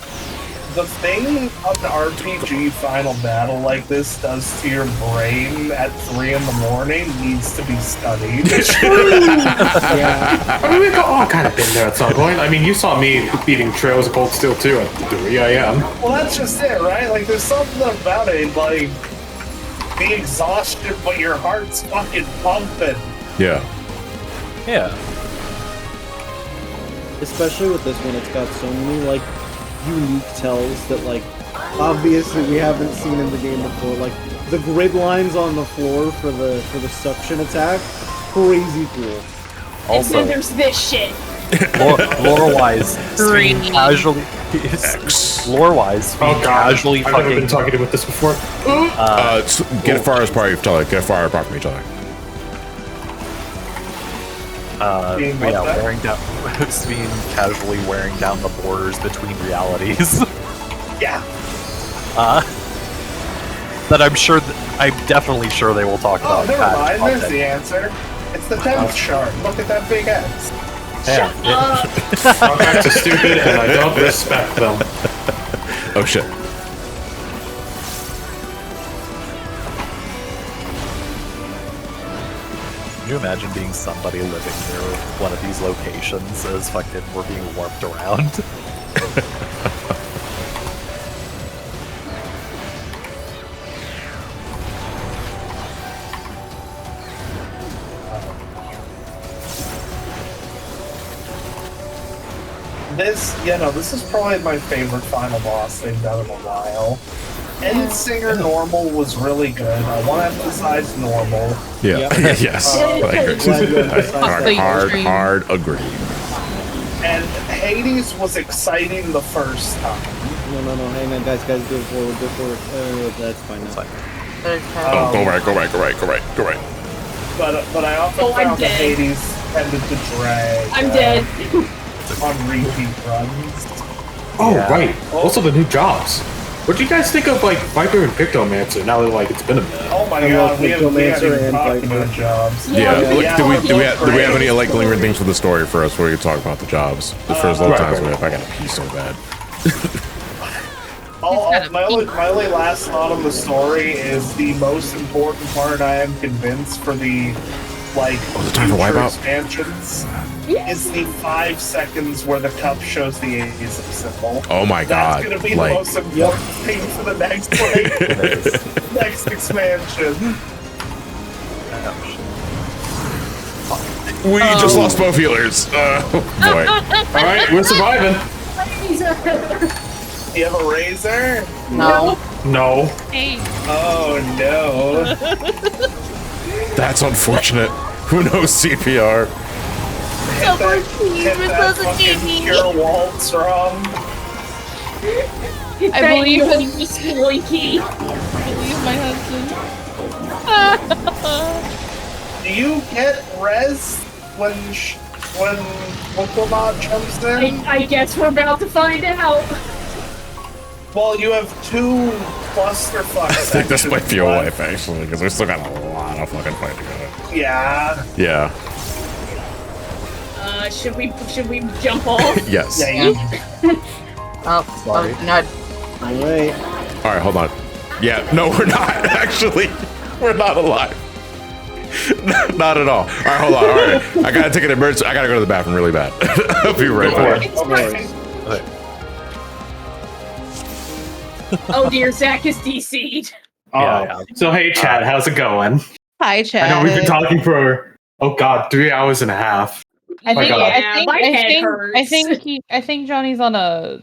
The thing an RPG final battle like this does to your brain at 3 in the morning needs to be studied. Yeah. I mean, we've all kind of been there at some point. I mean, you saw me beating Trails of Cold Steel 2 at 3 a.m. Well, that's just it, right? Like, there's something about it, like, the exhaustion, but your heart's fucking pumping. Yeah. Yeah. Especially with this one, it's got so many like unique tells that like obviously we haven't seen in the game before. Like the grid lines on the floor for the suction attack, crazy cool. And Also, then there's this shit. lore-wise, being casually, lore-wise, being Oh god, casually I've never fucking. been targeted with this before. Get far as part of each other. Get far apart from each other. Being Yeah, what? wearing down, being casually wearing down the borders between realities. Yeah. That I'm definitely sure they will talk Oh, about. never patch mind. There's content. the answer. It's the 10th chart. Look at that big X. Yeah, Contracts are stupid, and I don't respect them. Oh shit. Can you imagine being somebody living near one of these locations as fucking we're being warped around? This is probably my favorite final boss they've done in a while. End Singer Normal was really good. I want to emphasize normal. Yeah. Yes. Hard agree. And Hades was exciting the first time. No, hang on, guys, go forward. That's fine now. Oh, go right. But I often Oh, I'm found that dead. Hades tended to drag. I'm dead. On repeat runs. Oh, Yeah. right. Also, the new jobs. What do you guys think of, like, Viper and Pictomancer now that, like, it's been a minute? Oh my I god, love we haven't Pictomancer even and talked Viper. about jobs. Yeah. Yeah, Do we yeah, have any like lingering things for the story first before we can talk about the jobs? The first little Right, times right. where I gotta pee so bad. My only last thought on the story is the most important part I am convinced for the the time for future Wipeout? expansions is the 5 seconds where the cup shows the A's symbol. Oh my god. That's gonna be Like, the most important thing for the next next expansion. we just lost both healers. Boy. Alright, we're surviving. You have a razor? No. No. Hey. Oh no. That's unfortunate. Who knows CPR? Hit that fucking pure waltz wrong. I believe in Miss Slinky. I believe my husband. Do you get res when Winklemot jumps in? I guess we're about to find out. Well, you have 2 clusterfuck I think this might be a sections wife actually, because we still got a lot of fucking fight to go. left. Yeah. Yeah. Should we jump off? Yes. Yeah, you Oh, Sorry. no. Alright. Alright, hold on. Yeah, no, we're not actually. We're not alive. Not at all. Alright, hold on. Alright. I gotta take an emergency. I gotta go to the bathroom really bad. I'll be right back. It's fine. Oh dear, Zach is DC'd. Oh. So, hey, Chad, how's it going? Hi, Chad. I know we've been talking for, 3 hours and a half. I think, God. my head hurts. I think Johnny's on a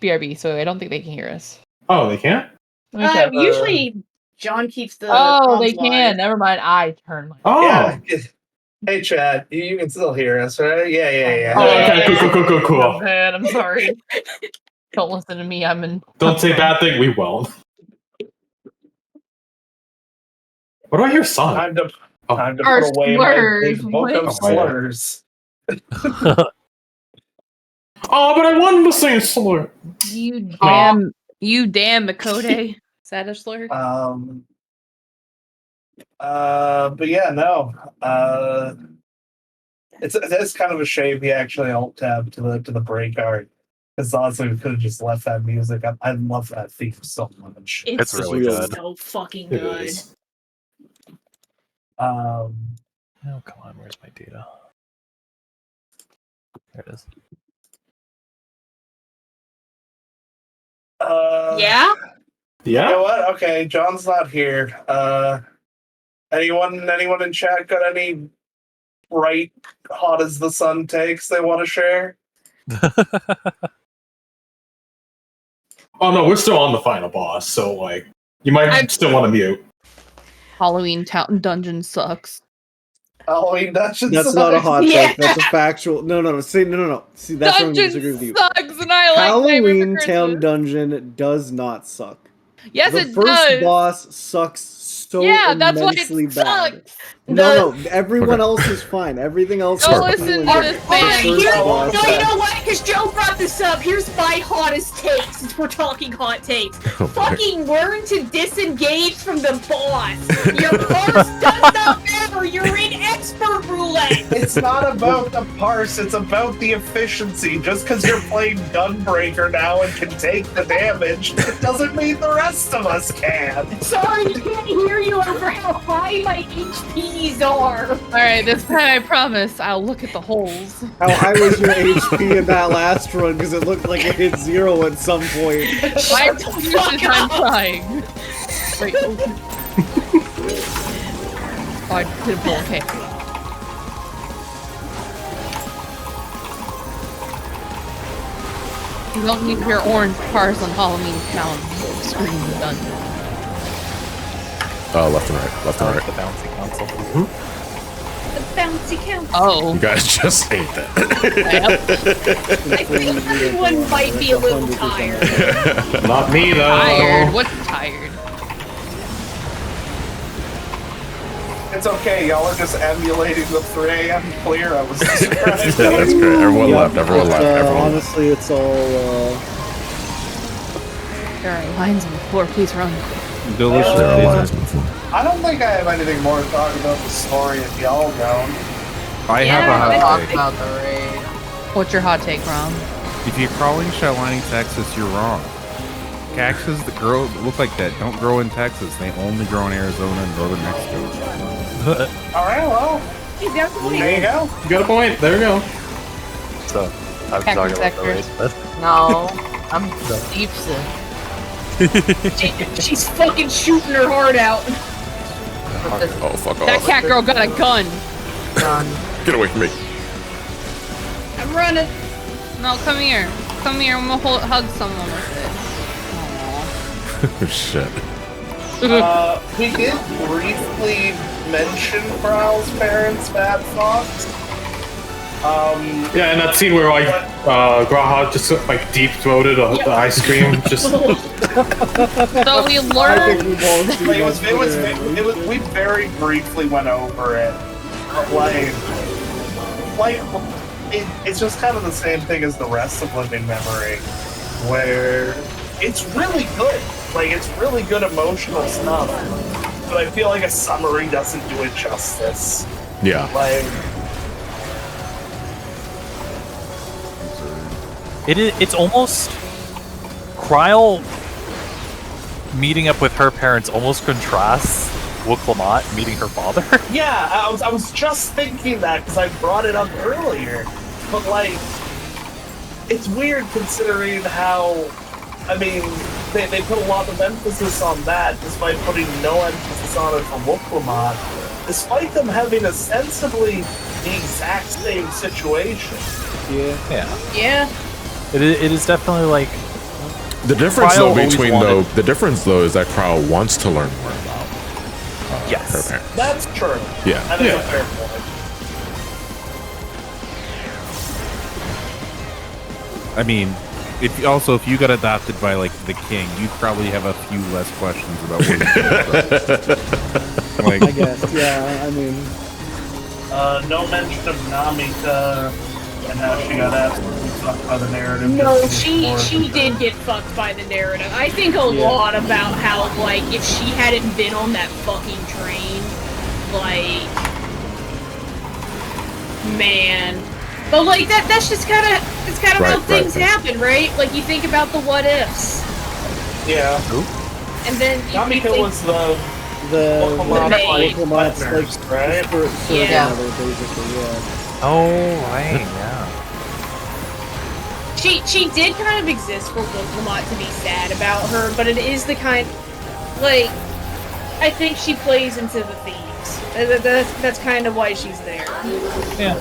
BRB, so I don't think they can hear us. Oh, they can't? Let me check. Usually, John keeps the. Oh, they comms live. can. Never mind. I turned my. Oh. Yeah. Hey, Chad, you can still hear us, right? Yeah. Oh, okay, cool. Oh, man, I'm sorry. Don't listen to me. I'm in. Don't say bad thing, we won't. What do I hear, son? Time to Our put away my slurs, big book of what? slurs. Oh, but I wanted to say a slur. You damn Makode. Is that a slur? But yeah, no. It's kind of a shame he actually alt tabbed to the break art. Because honestly, we could have just left that music. I love that theme so much. It's really good. So fucking It good. is. Oh, come on. Where's my data? There it is. Yeah? You know what? Okay, John's not here. Anyone in chat got any bright, hot as the sun takes they want to share? Oh no, we're still on the final boss, so like you might still want to mute. Halloween Town Dungeon sucks. Halloween Dungeon That's sucks. not a hot take. Yeah. That's a factual. No. See, no. See, that's where I'm gonna disagree with you. Sucks, and I like Halloween Nightmare Town Christmas. Dungeon does not suck. Yes, The it first does. boss sucks so Yeah, that's why it immensely bad. sucks. No, everyone else is fine. Everything else Don't is listen cool to and this good. man. The first boss No, you sucks. know what? Because Joe brought this up. Here's my hottest take, since we're talking hot takes. Fucking learn to disengage from the boss. Your parse does not matter. You're in expert roulette. It's not about the parse, it's about the efficiency. Just because you're playing Gunbreaker now and can take the damage, doesn't mean the rest of us can. Sorry, I can't hear you over how high my HPs are. Alright, this time I promise I'll look at the holes. How high was your HP in that last run? Because it looked like it hit 0 at some point. My excuse is I'm trying. Wait, oh, I did a pull, okay. You don't need your orange cars on Halloween Town screen dungeon. Left and right. Left and right. The bouncy console. The bouncy count. Oh. You guys just ate that. I think everyone might be a little tired. Not me though. Tired? What's tired? It's okay, y'all are just emulating the 3 a.m. clear I was describing. Yeah, that's great. Everyone left. Everyone left. Everyone left. Honestly, it's all. There are lines on the floor, please run. Delicious. There are lines before. I don't think I have anything more to talk about the story if y'all don't. I have a hot Talk take. about the raid. What's your hot take, Rom? If you're crawling Shaolini, Texas, you're wrong. Cactuses that grow look like that don't grow in Texas. They only grow in Arizona and northern Mexico. Alright, well, He's got the there you go. You got a point. There we go. So, I'm Cactus talking about the sector. race, but No, I'm deep sick. She's fucking shooting her heart out. Oh, fuck That off. cat girl got a gun. Get away from me. I'm running. No, come here. Come here. I'm gonna hug someone with it. Shit. We did briefly mention Prowl's parents, Bad Fox. Yeah, and that scene where like Graha just like deep throated the ice cream. Just So we I learned. think we've all seen Like, that. it was, we very briefly went over it. But it's just kind of the same thing as the rest of Living Memory, where it's really good. Like, it's really good emotional stuff. But I feel like a summary doesn't do it justice. Yeah. Like, it's almost Kryle meeting up with her parents almost contrasts Wooklamot meeting her father. yeah, I was just thinking that because I brought it up earlier. But, like, it's weird considering how, I mean, they put a lot of emphasis on that despite putting no emphasis on it for Wooklamot, despite them having ostensibly the exact same situation. Yeah. Yeah. It is definitely like The difference Kryle though always between wanted- the difference though is that Kryle wants to learn more about her yes. parents. That's true. Yeah. That is a fair point. I mean, if you got adopted by like the king, you'd probably have a few less questions about where you like, I guess, yeah. I mean, no mention of Namika and how she got absolutely fucked by the narrative. No, just she more did get fucked by the narrative. I think a lot about how, like, if she hadn't been on that fucking train, like, man. But like that's just kind of how things happen, right? Like you think about the what ifs. Yeah. And then Namika was the Locomots, like, right? Yeah. Basically, yeah. Oh, right, yeah. She did kind of exist for Lokomot to be sad about her, but it is the kind, like, I think she plays into the themes. That's kind of why she's there. Yeah.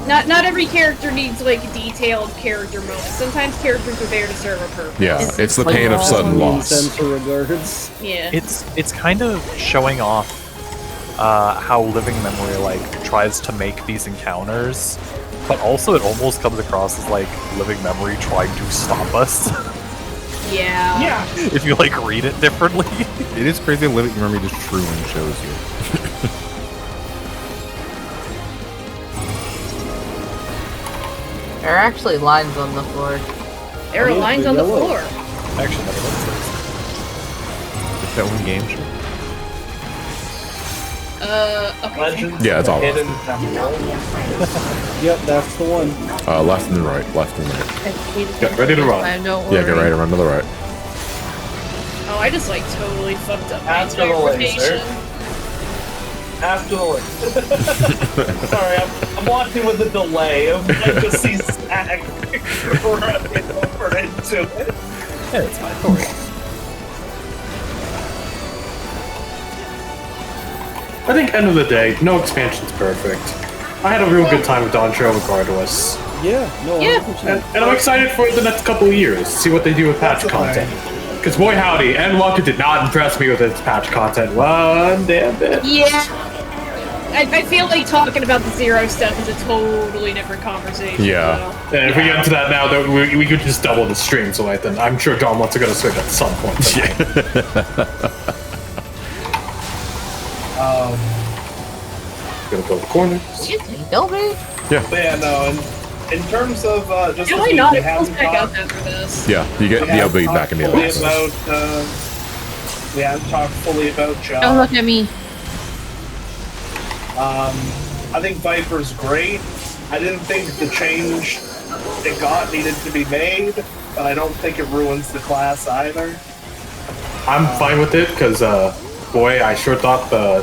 Not every character needs like detailed character moments. Sometimes characters are there to serve a purpose. Yeah, it's the pain of sudden loss. Yeah. It's kind of showing off how living memory like tries to make these encounters, but also it almost comes across as like living memory trying to stop us. Yeah. If you like read it differently. It is crazy that living memory just truly shows you. There are actually lines on the floor. There are lines on the floor. Actually, never noticed this. Is that one game show? Okay. Yeah, it's all Hidden left. Temple. Yep, that's the one. Left and right, left and right. Get ready to run. Yeah, get right, run to the right. Oh, I just like totally fucked up my After the entire laser. rotation. After the Sorry, I'm watching with a delay of like to see Zach running over into it. Yeah, it's fine. Don't worry. I think end of the day, no expansion's perfect. I had a real good time with Dawntrail regardless. Yeah, no, 100%. And I'm excited for the next couple of years, see what they do with patch content. Because boy howdy, Endwalker did not impress me with its patch content one damn bit. Yeah. I feel like talking about the Zero stuff is a totally different conversation. Yeah. And if we get into that now, then we could just double the stream, so like, then I'm sure Dawn wants to go to switch at some point tonight. Gonna go to the corner. Nobody? Yeah. But yeah, no, in terms of just Why we not? we It haven't feels back out talked- after this. Yeah, you get we haven't be back talked in the fully office. about, we haven't talked fully about John. Don't look at me. I think Viper's great. I didn't think the change it got needed to be made, but I don't think it ruins the class either. I'm fine with it, because, boy, I sure thought the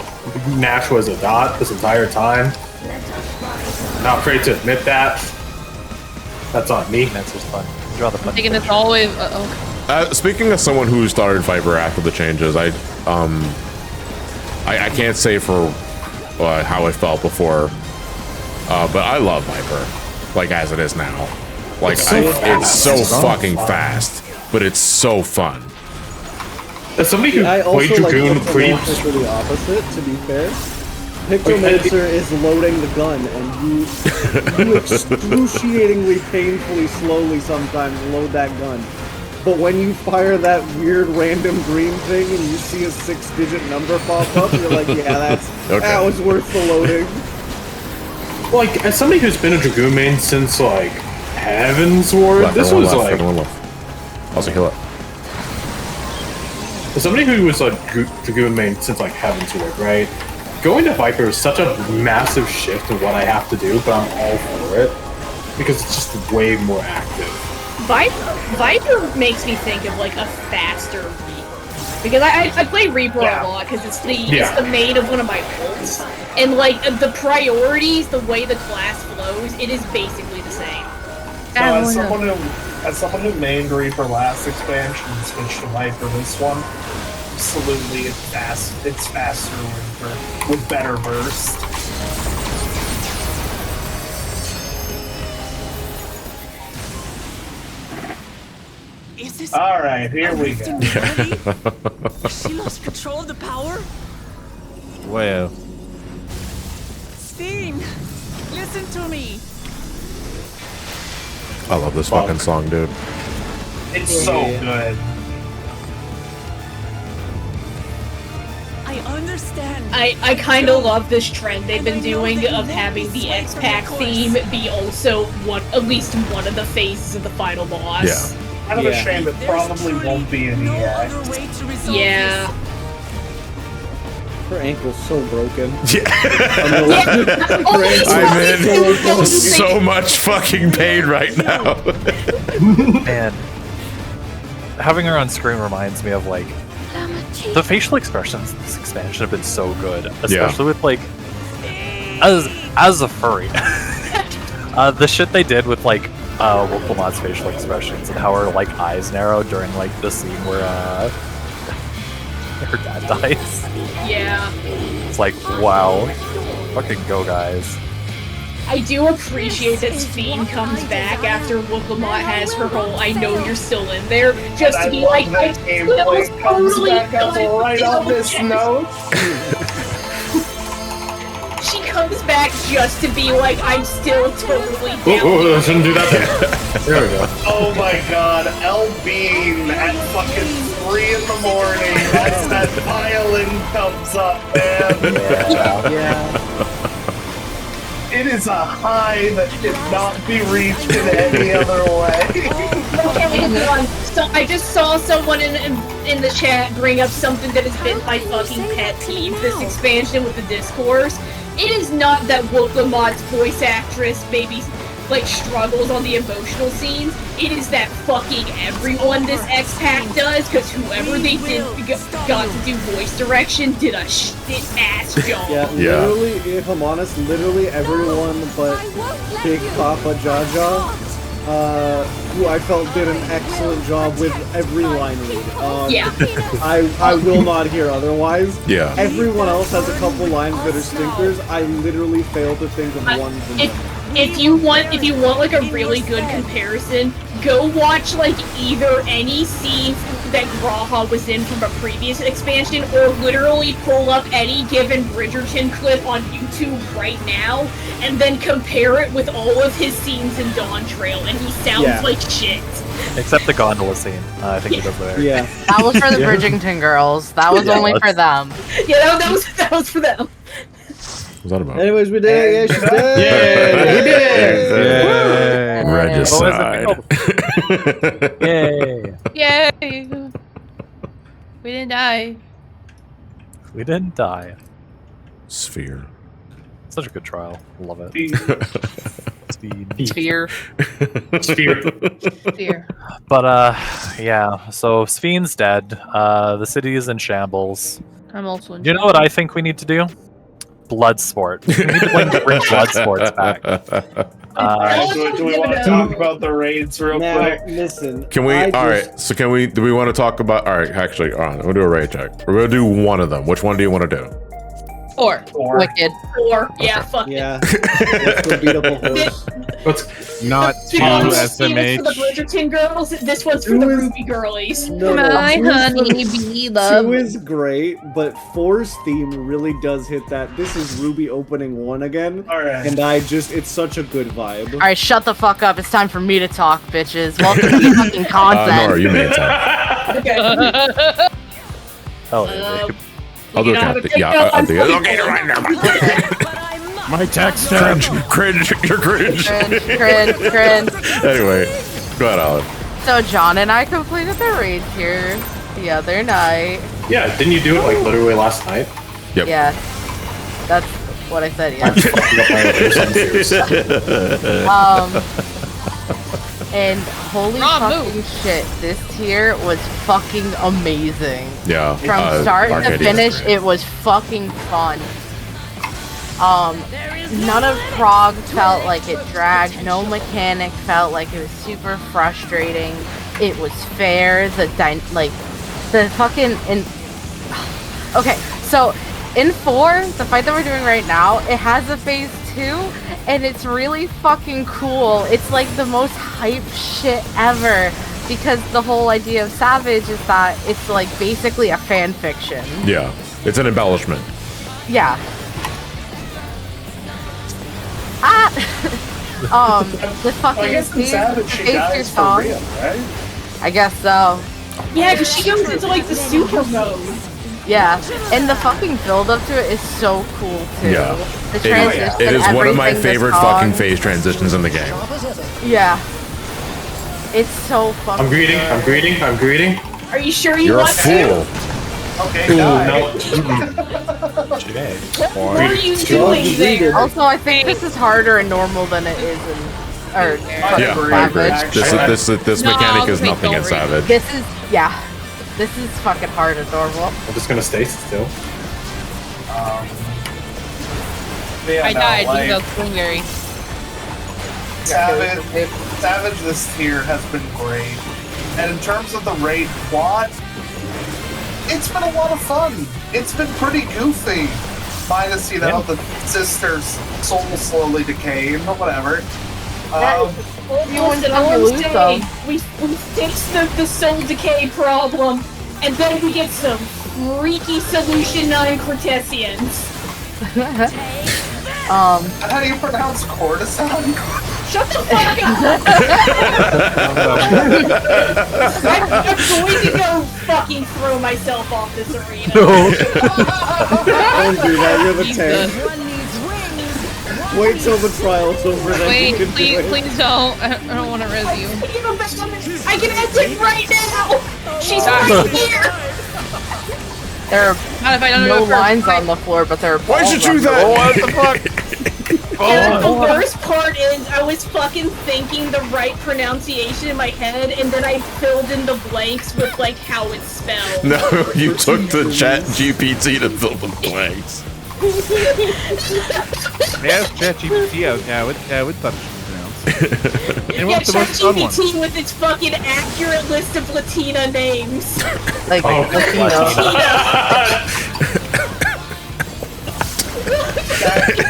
Nash was a dot this entire time. Not afraid to admit that. That's on me. That's just fun. Draw the fun. Taking this all the way. Okay. Speaking as someone who started Viper after the changes, I can't say for how I felt before, but I love Viper, like as it is now. Like it's so fucking fast, but it's so fun. As somebody who I played also like Dragoon Pictomancer for the opposite, to be fair. Pictomancer is loading the gun, and you excruciatingly, painfully, slowly sometimes load that gun. But when you fire that weird random green thing and you see a 6-digit number pop up, you're like, yeah, that was worth the loading. Like, as somebody who's been a Dragoon main since, like, Heaven's Ward, this was like... Everyone left. Also heal it. As somebody who was a Dragoon main since, like, Heaven's Ward, right? Going to Viper is such a massive shift in what I have to do, but I'm all for it. Because it's just way more active. Viper makes me think of like a faster Reaper, because I play Reaper a lot because it's the main of one of my ults, and like the priorities, the way the class flows, it is basically the same. So as someone who mained Reaper last expansion and switched to Viper this one, absolutely it's faster Reaper with better burst. Alright, here we go. She lost control of the power? Well. Sting! Listen to me! I love this fucking song, dude. It's so good. I understand. I kind of love this trend they've been doing of having the X-Pac theme be also at least one of the phases of the final boss. Yeah. Kind of a shame it probably won't be in EX. Yeah. Her ankle's so broken. Yeah. Oh, I'm in so much fucking pain right now. Man, having her on screen reminds me of like the facial expressions in this expansion have been so good, especially with like as a furry. The shit they did with like Wolfmot's facial expressions and how her like eyes narrow during like the scene where her dad dies. Yeah. It's like, wow, fucking go, guys. I do appreciate that Sphene comes back after Wolfmot has her whole "I know you're still in there" just to be like, "I gameplay comes back up right on this note. She comes back just to be like, "I'm still totally down." I shouldn't do that. There we go. Oh my god, El Bean at fucking 3 in the morning as that violin comes up, man. Yeah. It is a high that cannot be reached in any other way. So I just saw someone in the chat bring up something that has been my fucking pet peeve this expansion with the discourse. It is not that Wolfmot's voice actress maybe like struggles on the emotional scenes. It is that fucking everyone this X-Pac does, because whoever they did got to do voice direction did a shit ass job. Yeah, literally, if I'm honest, literally everyone but Big Papa Jaja, who I felt did an excellent job with every line read. I will not hear otherwise. Yeah. Everyone else has a couple lines that are stinkers. I literally fail to think of one. If you want like a really good comparison, go watch like either any scene that Graha was in from a previous expansion, or literally pull up any given Bridgerton clip on YouTube right now, and then compare it with all of his scenes in Dawntrail, and he sounds like shit. Except the gondola scene. I think he does there. Yeah. That was for the Bridgerton girls. That was only for them. Yeah, that was for them. What's that about? Anyways, we did it. Yeah, she did. Regicide. Yay! We didn't die. We didn't die. Sphere. Such a good trial. Love it. Sphere. Fear. But yeah. So Sphene's dead. The city is in shambles. I'm also in. You know what I think we need to do? Blood sport. We need to bring blood sports back. Do we want to talk about the raids real quick? Listen. Can we? Alright, so can we? Do we want to talk about? Alright, actually, alright, we'll do a raid check. We're gonna do one of them. Which one do you want to do? Four. Wicked. Or yeah, fuck Yeah. That's the beatable horse. Not two This one's for the SMH. Bridgerton girls. This one's for the Ruby girlies. No, My two is honey for- bee love. 2 is great, but 4's theme really does hit that. This is Ruby opening 1 again. Alright. And it's such a good vibe. Alright, shut the fuck up. It's time for me to talk, bitches. Welcome to fucking content. Nora, you made time. Okay. Oh, yeah. I'll do a count. Yeah, I'll do it. Okay, right now. My text Cringe. You're cringe. Cringe. Anyway, go ahead, Alan. So John and I completed the raid here the other night. Yeah, didn't you do it like literally last night? Yep. Yeah. That's what I said, yeah. And holy fucking shit, this tier was fucking amazing. Yeah. From start to Arcadia. finish, it was fucking fun. None of Prague felt like it dragged. No mechanic felt like it was super frustrating. It was fair. The fucking okay. So in 4, the fight that we're doing right now, it has a phase 2, and it's really fucking cool. It's like the most hype shit ever, because the whole idea of Savage is that it's like basically a fan fiction. Yeah. It's an embellishment. Yeah. The fucking I guess in dude Savage she face your dies for song. real, right? I guess so. Yeah, because she goes into like the super mode. Yeah, and the fucking build up to it is so cool too. Yeah. The It transition, is one of my everything, the favorite song. fucking phase transitions in the game. Yeah. It's so fucking I'm greeting. I'm greeting. I'm greeting. Are you sure you You're a want fool. Okay, Ooh, die. no. What are you doing there? Also, I think this is harder in normal than it is in or Yeah, I agree. Savage. This mechanic is nothing in Savage. This is This is fucking hard and normal. I'm just gonna stay still. Yeah, I no, died like, because of Springberry. Savage this tier has been great. And in terms of the raid plot, it's been a lot of fun. It's been pretty goofy. Minus, you know, the sister's soul slowly decaying, but whatever. Listen, I want to say, we fixed the soul decay problem, and then we get some freaky solution 9 Cortesians. How do you pronounce cortisone? Shut the fuck up! I'm going to go fucking throw myself off this arena. Don't do that, you're the tank. Wait till the trial's over, then Wait, you can do it. please don't. I don't want to res you. I can exit right now! She's right here! There Not if I don't are no know lines on the floor, but there are Why'd you balls do on that? the What the fuck? And the worst part is, I was fucking thinking the right pronunciation in my head, and then I filled in the blanks with, like, how it's spelled. No, you took the chat GPT to fill the blanks. There's ChatGPT out now. I would thought it should be pronounced. And Yeah, what's the most fun one? ChatGPT with its fucking accurate list of Latina names. Like,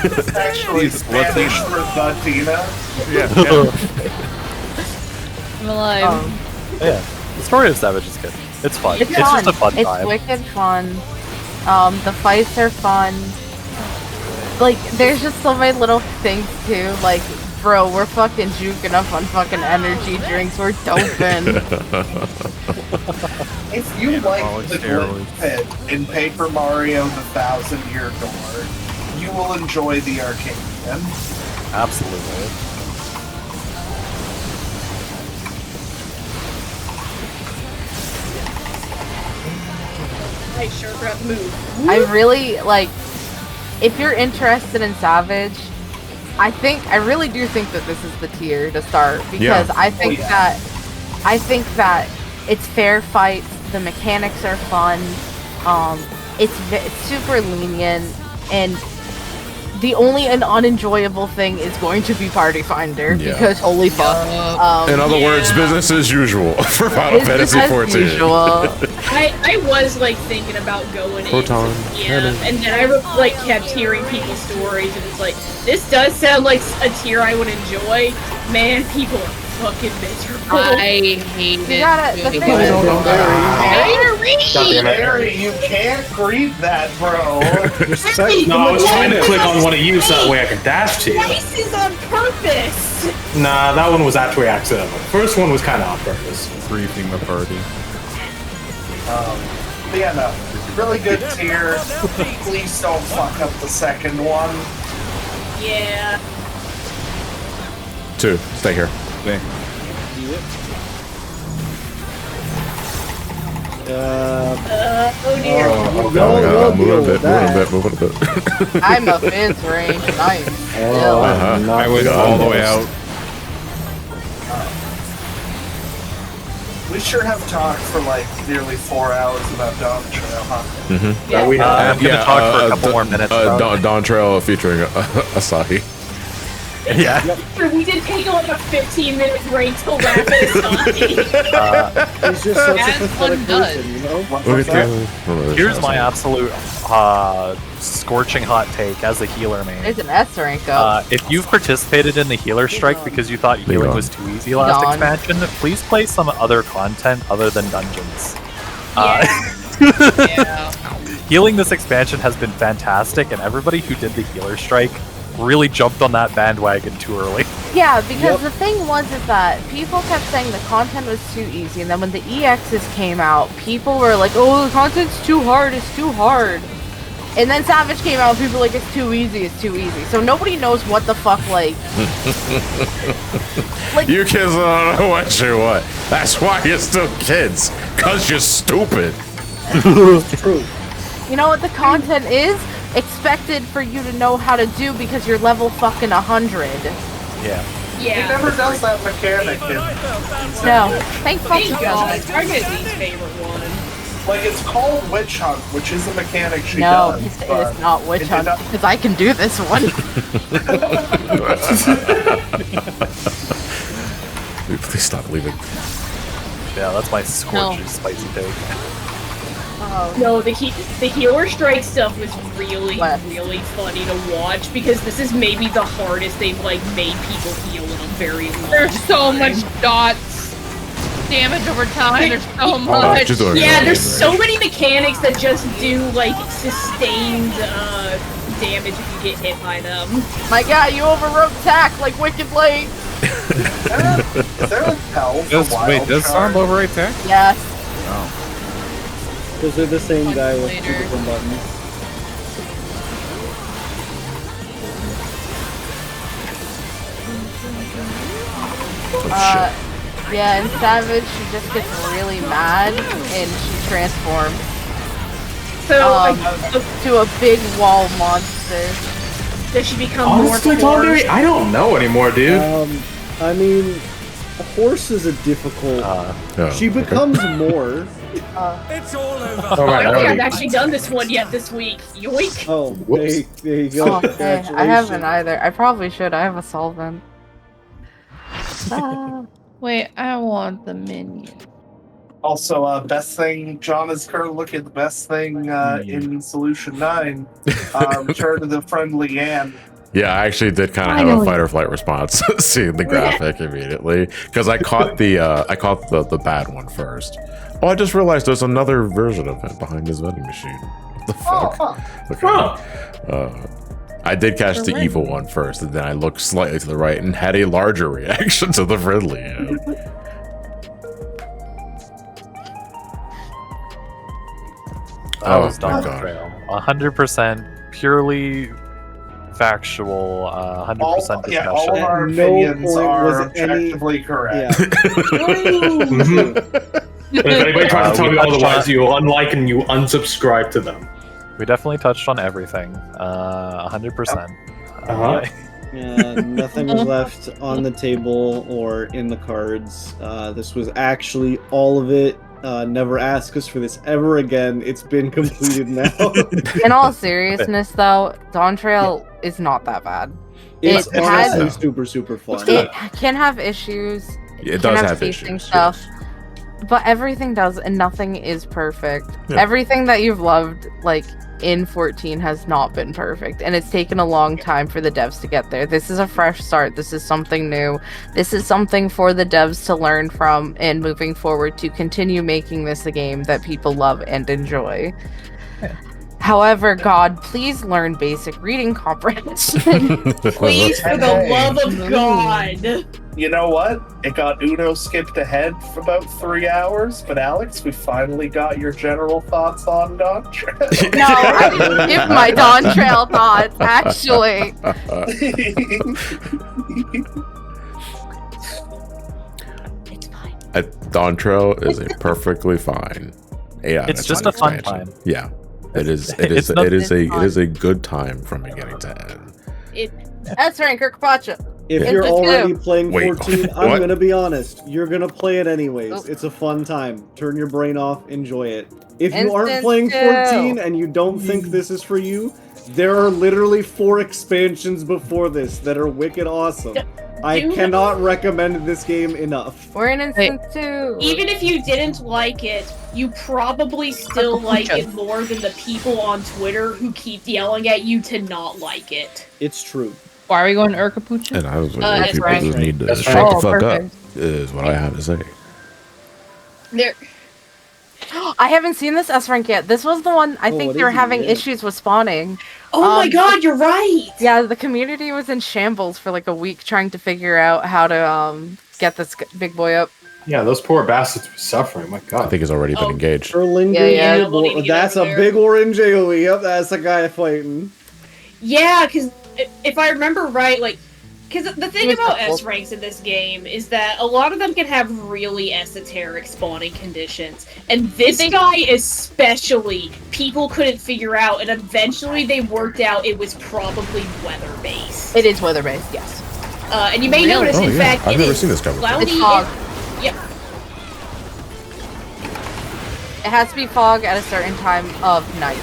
That's actually Spanish for Latina. Yeah. I'm alive. Yeah, the story of Savage is good. It's fun. It's It's fun. just a fun It's time. wicked fun. The fights are fun. Like, there's just so many little things too. Like, bro, we're fucking juking up on fucking energy drinks. We're doping. If you like Alcoholic the steroids. glitch pit in Paper Mario the 1000-Year Door, you will enjoy the arcade again. Absolutely. I sure forgot to move. I really like. If you're interested in Savage, I really do think that this is the tier to start because Yeah. I think that it's fair fights. The mechanics are fun. It's super lenient, and the only unenjoyable thing is going to be Party Finder Yeah. because holy fuck. In other words, business as usual for Final It's Fantasy as 14. usual. I was like thinking about going Photon. in, yeah, and then I like kept hearing people's stories, and it's like this does sound like a tier I would enjoy. Man, people are fucking miserable. I hate it. You gotta. The thing too. is, Barry, you can't greet that, bro. No, I was trying to click on one of you so that way I could dash to you. This is on purpose. Nah, that one was actually accidental. The first one was kind of on purpose. Briefing the party. But yeah, no. Really good tier. Please don't fuck up the second one. Yeah. 2. Stay here. Thing. Oh dear. Move a bit. I'm a fence range, and I am still. I went all the way out. We sure have talked for like nearly 4 hours about Dawntrail, huh? That we have. I'm gonna talk for a couple more minutes. about it. Dawntrail featuring Asahi. Yeah. We did take like a 15-minute break to wrap this up. He's just such a As pathetic one does. person, you know? What's that? Here's my absolute scorching hot take as a healer main. There's an S rank up. If you've participated in the healer strike because you thought healing was too easy last Gone. expansion, please play some other content other than dungeons. Yeah. Healing this expansion has been fantastic, and everybody who did the healer strike really jumped on that bandwagon too early. Yeah, because the thing is that people kept saying the content was too easy, and then when the EXs came out, people were like, oh, the content's too hard, it's too hard. And then Savage came out, and people were like, it's too easy, it's too easy. So nobody knows what the fuck, like... You kids don't know what you want. That's why you're still kids. Because you're stupid. True. You know what the content is? Expected for you to know how to do because you're level fucking 100. Yeah. He never does that mechanic. No. Thank fucking God. God. It's my least favorite one. Like, it's called Witch Hunt, which is a mechanic she No, does. it's not Witch Hunt, because I can do this one. Please stop leaving. Yeah, that's my scorchy spicy take. No, the healer strike stuff was really funny to watch because this is maybe the hardest they've like made people heal in a very long There's so time. much dots damage over time. There's so much. Yeah, there's so many mechanics that just do like sustained damage if you get hit by them. My God, you overwrote attack like Wicked Blade. Is there a hell for wild Wait, does charge? Stormblood overrate attack? Yes. Oh. Because they're the same guy with two different buttons. Yeah, in Savage, she just gets really mad and she transforms. So, to a big wall monster. Does she become Honestly, more Tondere, I don't know anymore, dude. I mean, a horse is a difficult. She becomes more. It's all over. All right, I don't think I've already. actually done this one yet this week. Yoink! Oh, there you go. Oh, hey, I haven't either. I probably should. I have a solvent. Wait, I want the minion. Also, best thing, John is currently looking at the best thing in Solution 9. Return to the friendly Anne. Yeah, I actually did kind of have a fight or flight response seeing the graphic immediately because I caught the bad one first. Oh, I just realized there's another version of it behind this vending machine. What the fuck? Okay. I did catch the evil one first, and then I looked slightly to the right and had a larger reaction to the friendly Anne. That was my God. Dawntrail. 100% purely factual, 100% discussion. All of our No opinions point are was objectively correct. If anybody tries to tell me otherwise, you unlike and you unsubscribe to them. We definitely touched on everything, 100%. Yeah, nothing was left on the table or in the cards. This was actually all of it. Never ask us for this ever again. It's been completed now. In all seriousness, though, Dawntrail is not that bad. It's It has- honestly super fun. It can have issues. It can does have pacing issues, stuff, but everything does, and nothing is perfect. Yeah. Everything that you've loved, like in 14, has not been perfect, and it's taken a long time for the devs to get there. This is a fresh start. This is something new. This is something for the devs to learn from, and moving forward to continue making this a game that people love and enjoy. However, God, please learn basic reading comprehension. Please, for the love of God. You know what? It got Uno skipped ahead for about 3 hours, but Alex, we finally got your general thoughts on Dawntrail. No, I didn't give my Dawntrail thoughts, actually. Dawntrail is a perfectly fine. It's just a fun time. Yeah, it is. It is. It's It is a. fun. It is a good time from beginning to end. That's Ranker Kapacha. If Yeah. you're It's a already two. playing Wait, 14, I'm what? gonna be honest. You're gonna play it anyways. Oh. It's a fun time. Turn your brain off, enjoy it. If you aren't Instance playing two. 14 and you don't think this is for you, there are literally 4 expansions before this that are wicked awesome. I do- cannot recommend this game enough. We're in instance 2. Even if you didn't like it, you probably still like it more than the people on Twitter who keep yelling at you to not like it. It's true. Why are we going Urkapucha? And I was that's like, people right. just need to That's shut right. the fuck Oh, perfect. up. Is what I have to say. There, I haven't seen this S rank yet. This was the one I think it they were isn't having yet. issues with spawning. Oh my god, you're right! Yeah, the community was in shambles for like a week trying to figure out how to get this big boy up. Yeah, those poor bastards were suffering. My God. I think he's already been engaged. Yeah. That's a big orange AoE. Yep, that's a guy fighting. Yeah, because if I remember right, like, because the thing was about helpful. S ranks in this game is that a lot of them can have really esoteric spawning conditions, and this guy especially, people couldn't figure out, and eventually they worked out it was probably weather-based. It is weather-based, yes. And you may notice, in fact, I've it never is seen this guy before. cloudy. It's fog. Yep. It has to be fog at a certain time of night.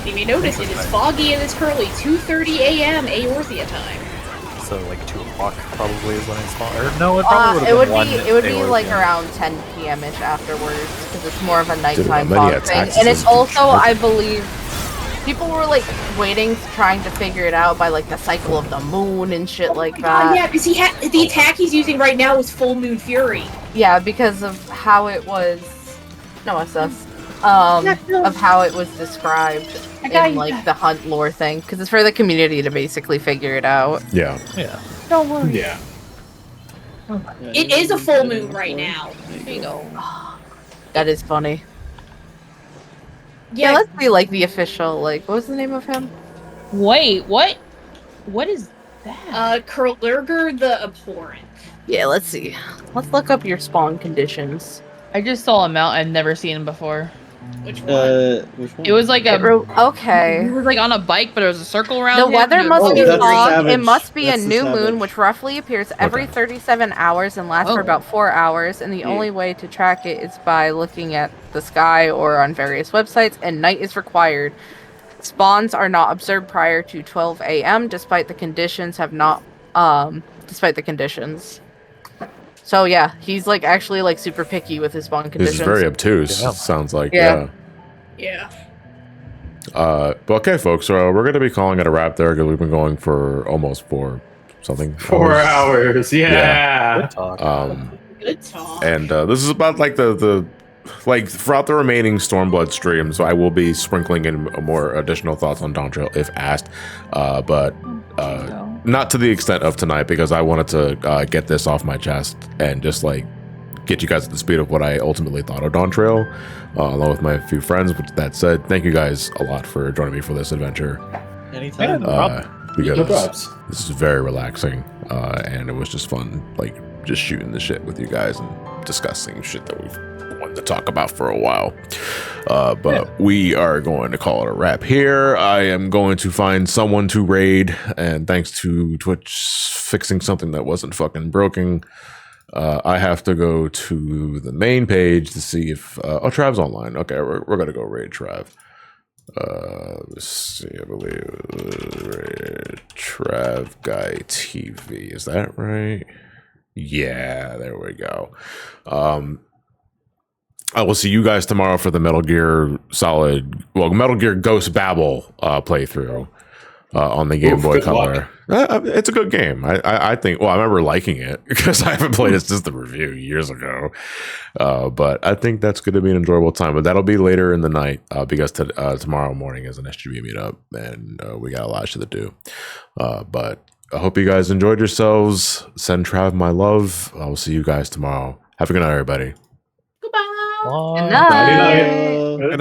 You may notice it is foggy and it's currently 2:30 a.m. Aorthia time. So like 2 o'clock probably is when it's spawn. Or no, it probably It would been be 1 it would be Aorthia. like around 10 p.m.ish afterwards because it's more of a nighttime many fog thing, attacks and is it's also charged. I believe people were like waiting, trying to figure it out by like the cycle of the moon and shit like that. Yeah, because the attack he's using right now is Full Moon Fury. Yeah, because of how it was. No SS. Of how it was described in like the hunt lore thing, because it's for the community to basically figure it out. Yeah. Yeah. Don't worry. Yeah. It is a full moon right now. There you go. That is funny. Yeah, Let's see like the official like what was the name of him? Wait, what? What is that? Kurlurger the Abhorrent. Yeah, let's see. Let's look up your spawn conditions. I just saw a mount I'd never seen him before. Which one? Which one? It was like a. Okay. He was like on a bike, but it was a circle around. The him, weather and it must was be that's fog. savage. It must be That's a the new moon, savage. which roughly appears every 37 hours and lasts for about 4 hours. And the only way to track it is by looking at the sky or on various websites. And night is required. Spawns are not observed prior to 12 a.m. Despite the conditions have not. Despite the conditions. So yeah, he's like actually like super picky with his spawn This conditions. is very obtuse. Yeah. Sounds like Yeah. Yeah. But okay, folks. So we're gonna be calling it a wrap there because we've been going for almost 4 something. 4 hours. Yeah. Good talk. Good talk. And this is about like the like throughout the remaining Stormblood streams, I will be sprinkling in more additional thoughts on Dawntrail if asked, but not to the extent of tonight because I wanted to get this off my chest and just like get you guys at the speed of what I ultimately thought of Dawntrail, along with my few friends. With that said, thank you guys a lot for joining me for this adventure. Anytime. Because No props. this is very relaxing, and it was just fun, like just shooting the shit with you guys and discussing shit that we've wanted to talk about for a while. But we are going to call it a wrap here. I am going to find someone to raid, and thanks to Twitch fixing something that wasn't fucking broken, I have to go to the main page to see if Trav's online. Okay, we're gonna go raid Trav. Let's see, I believe Trav Guy TV. Is that right? Yeah, there we go. I will see you guys tomorrow for the Metal Gear Metal Gear Ghost Babel playthrough on the Game Boy good Color. It's a good game. I think. Well, I remember liking it because I haven't played it since the review years ago. But I think that's going to be an enjoyable time. But that'll be later in the night because tomorrow morning is an SGB meetup and we got a lot of shit to do. But I hope you guys enjoyed yourselves. Send Trav my love. I will see you guys tomorrow. Have a good night, everybody. Goodbye. Good night. Bye.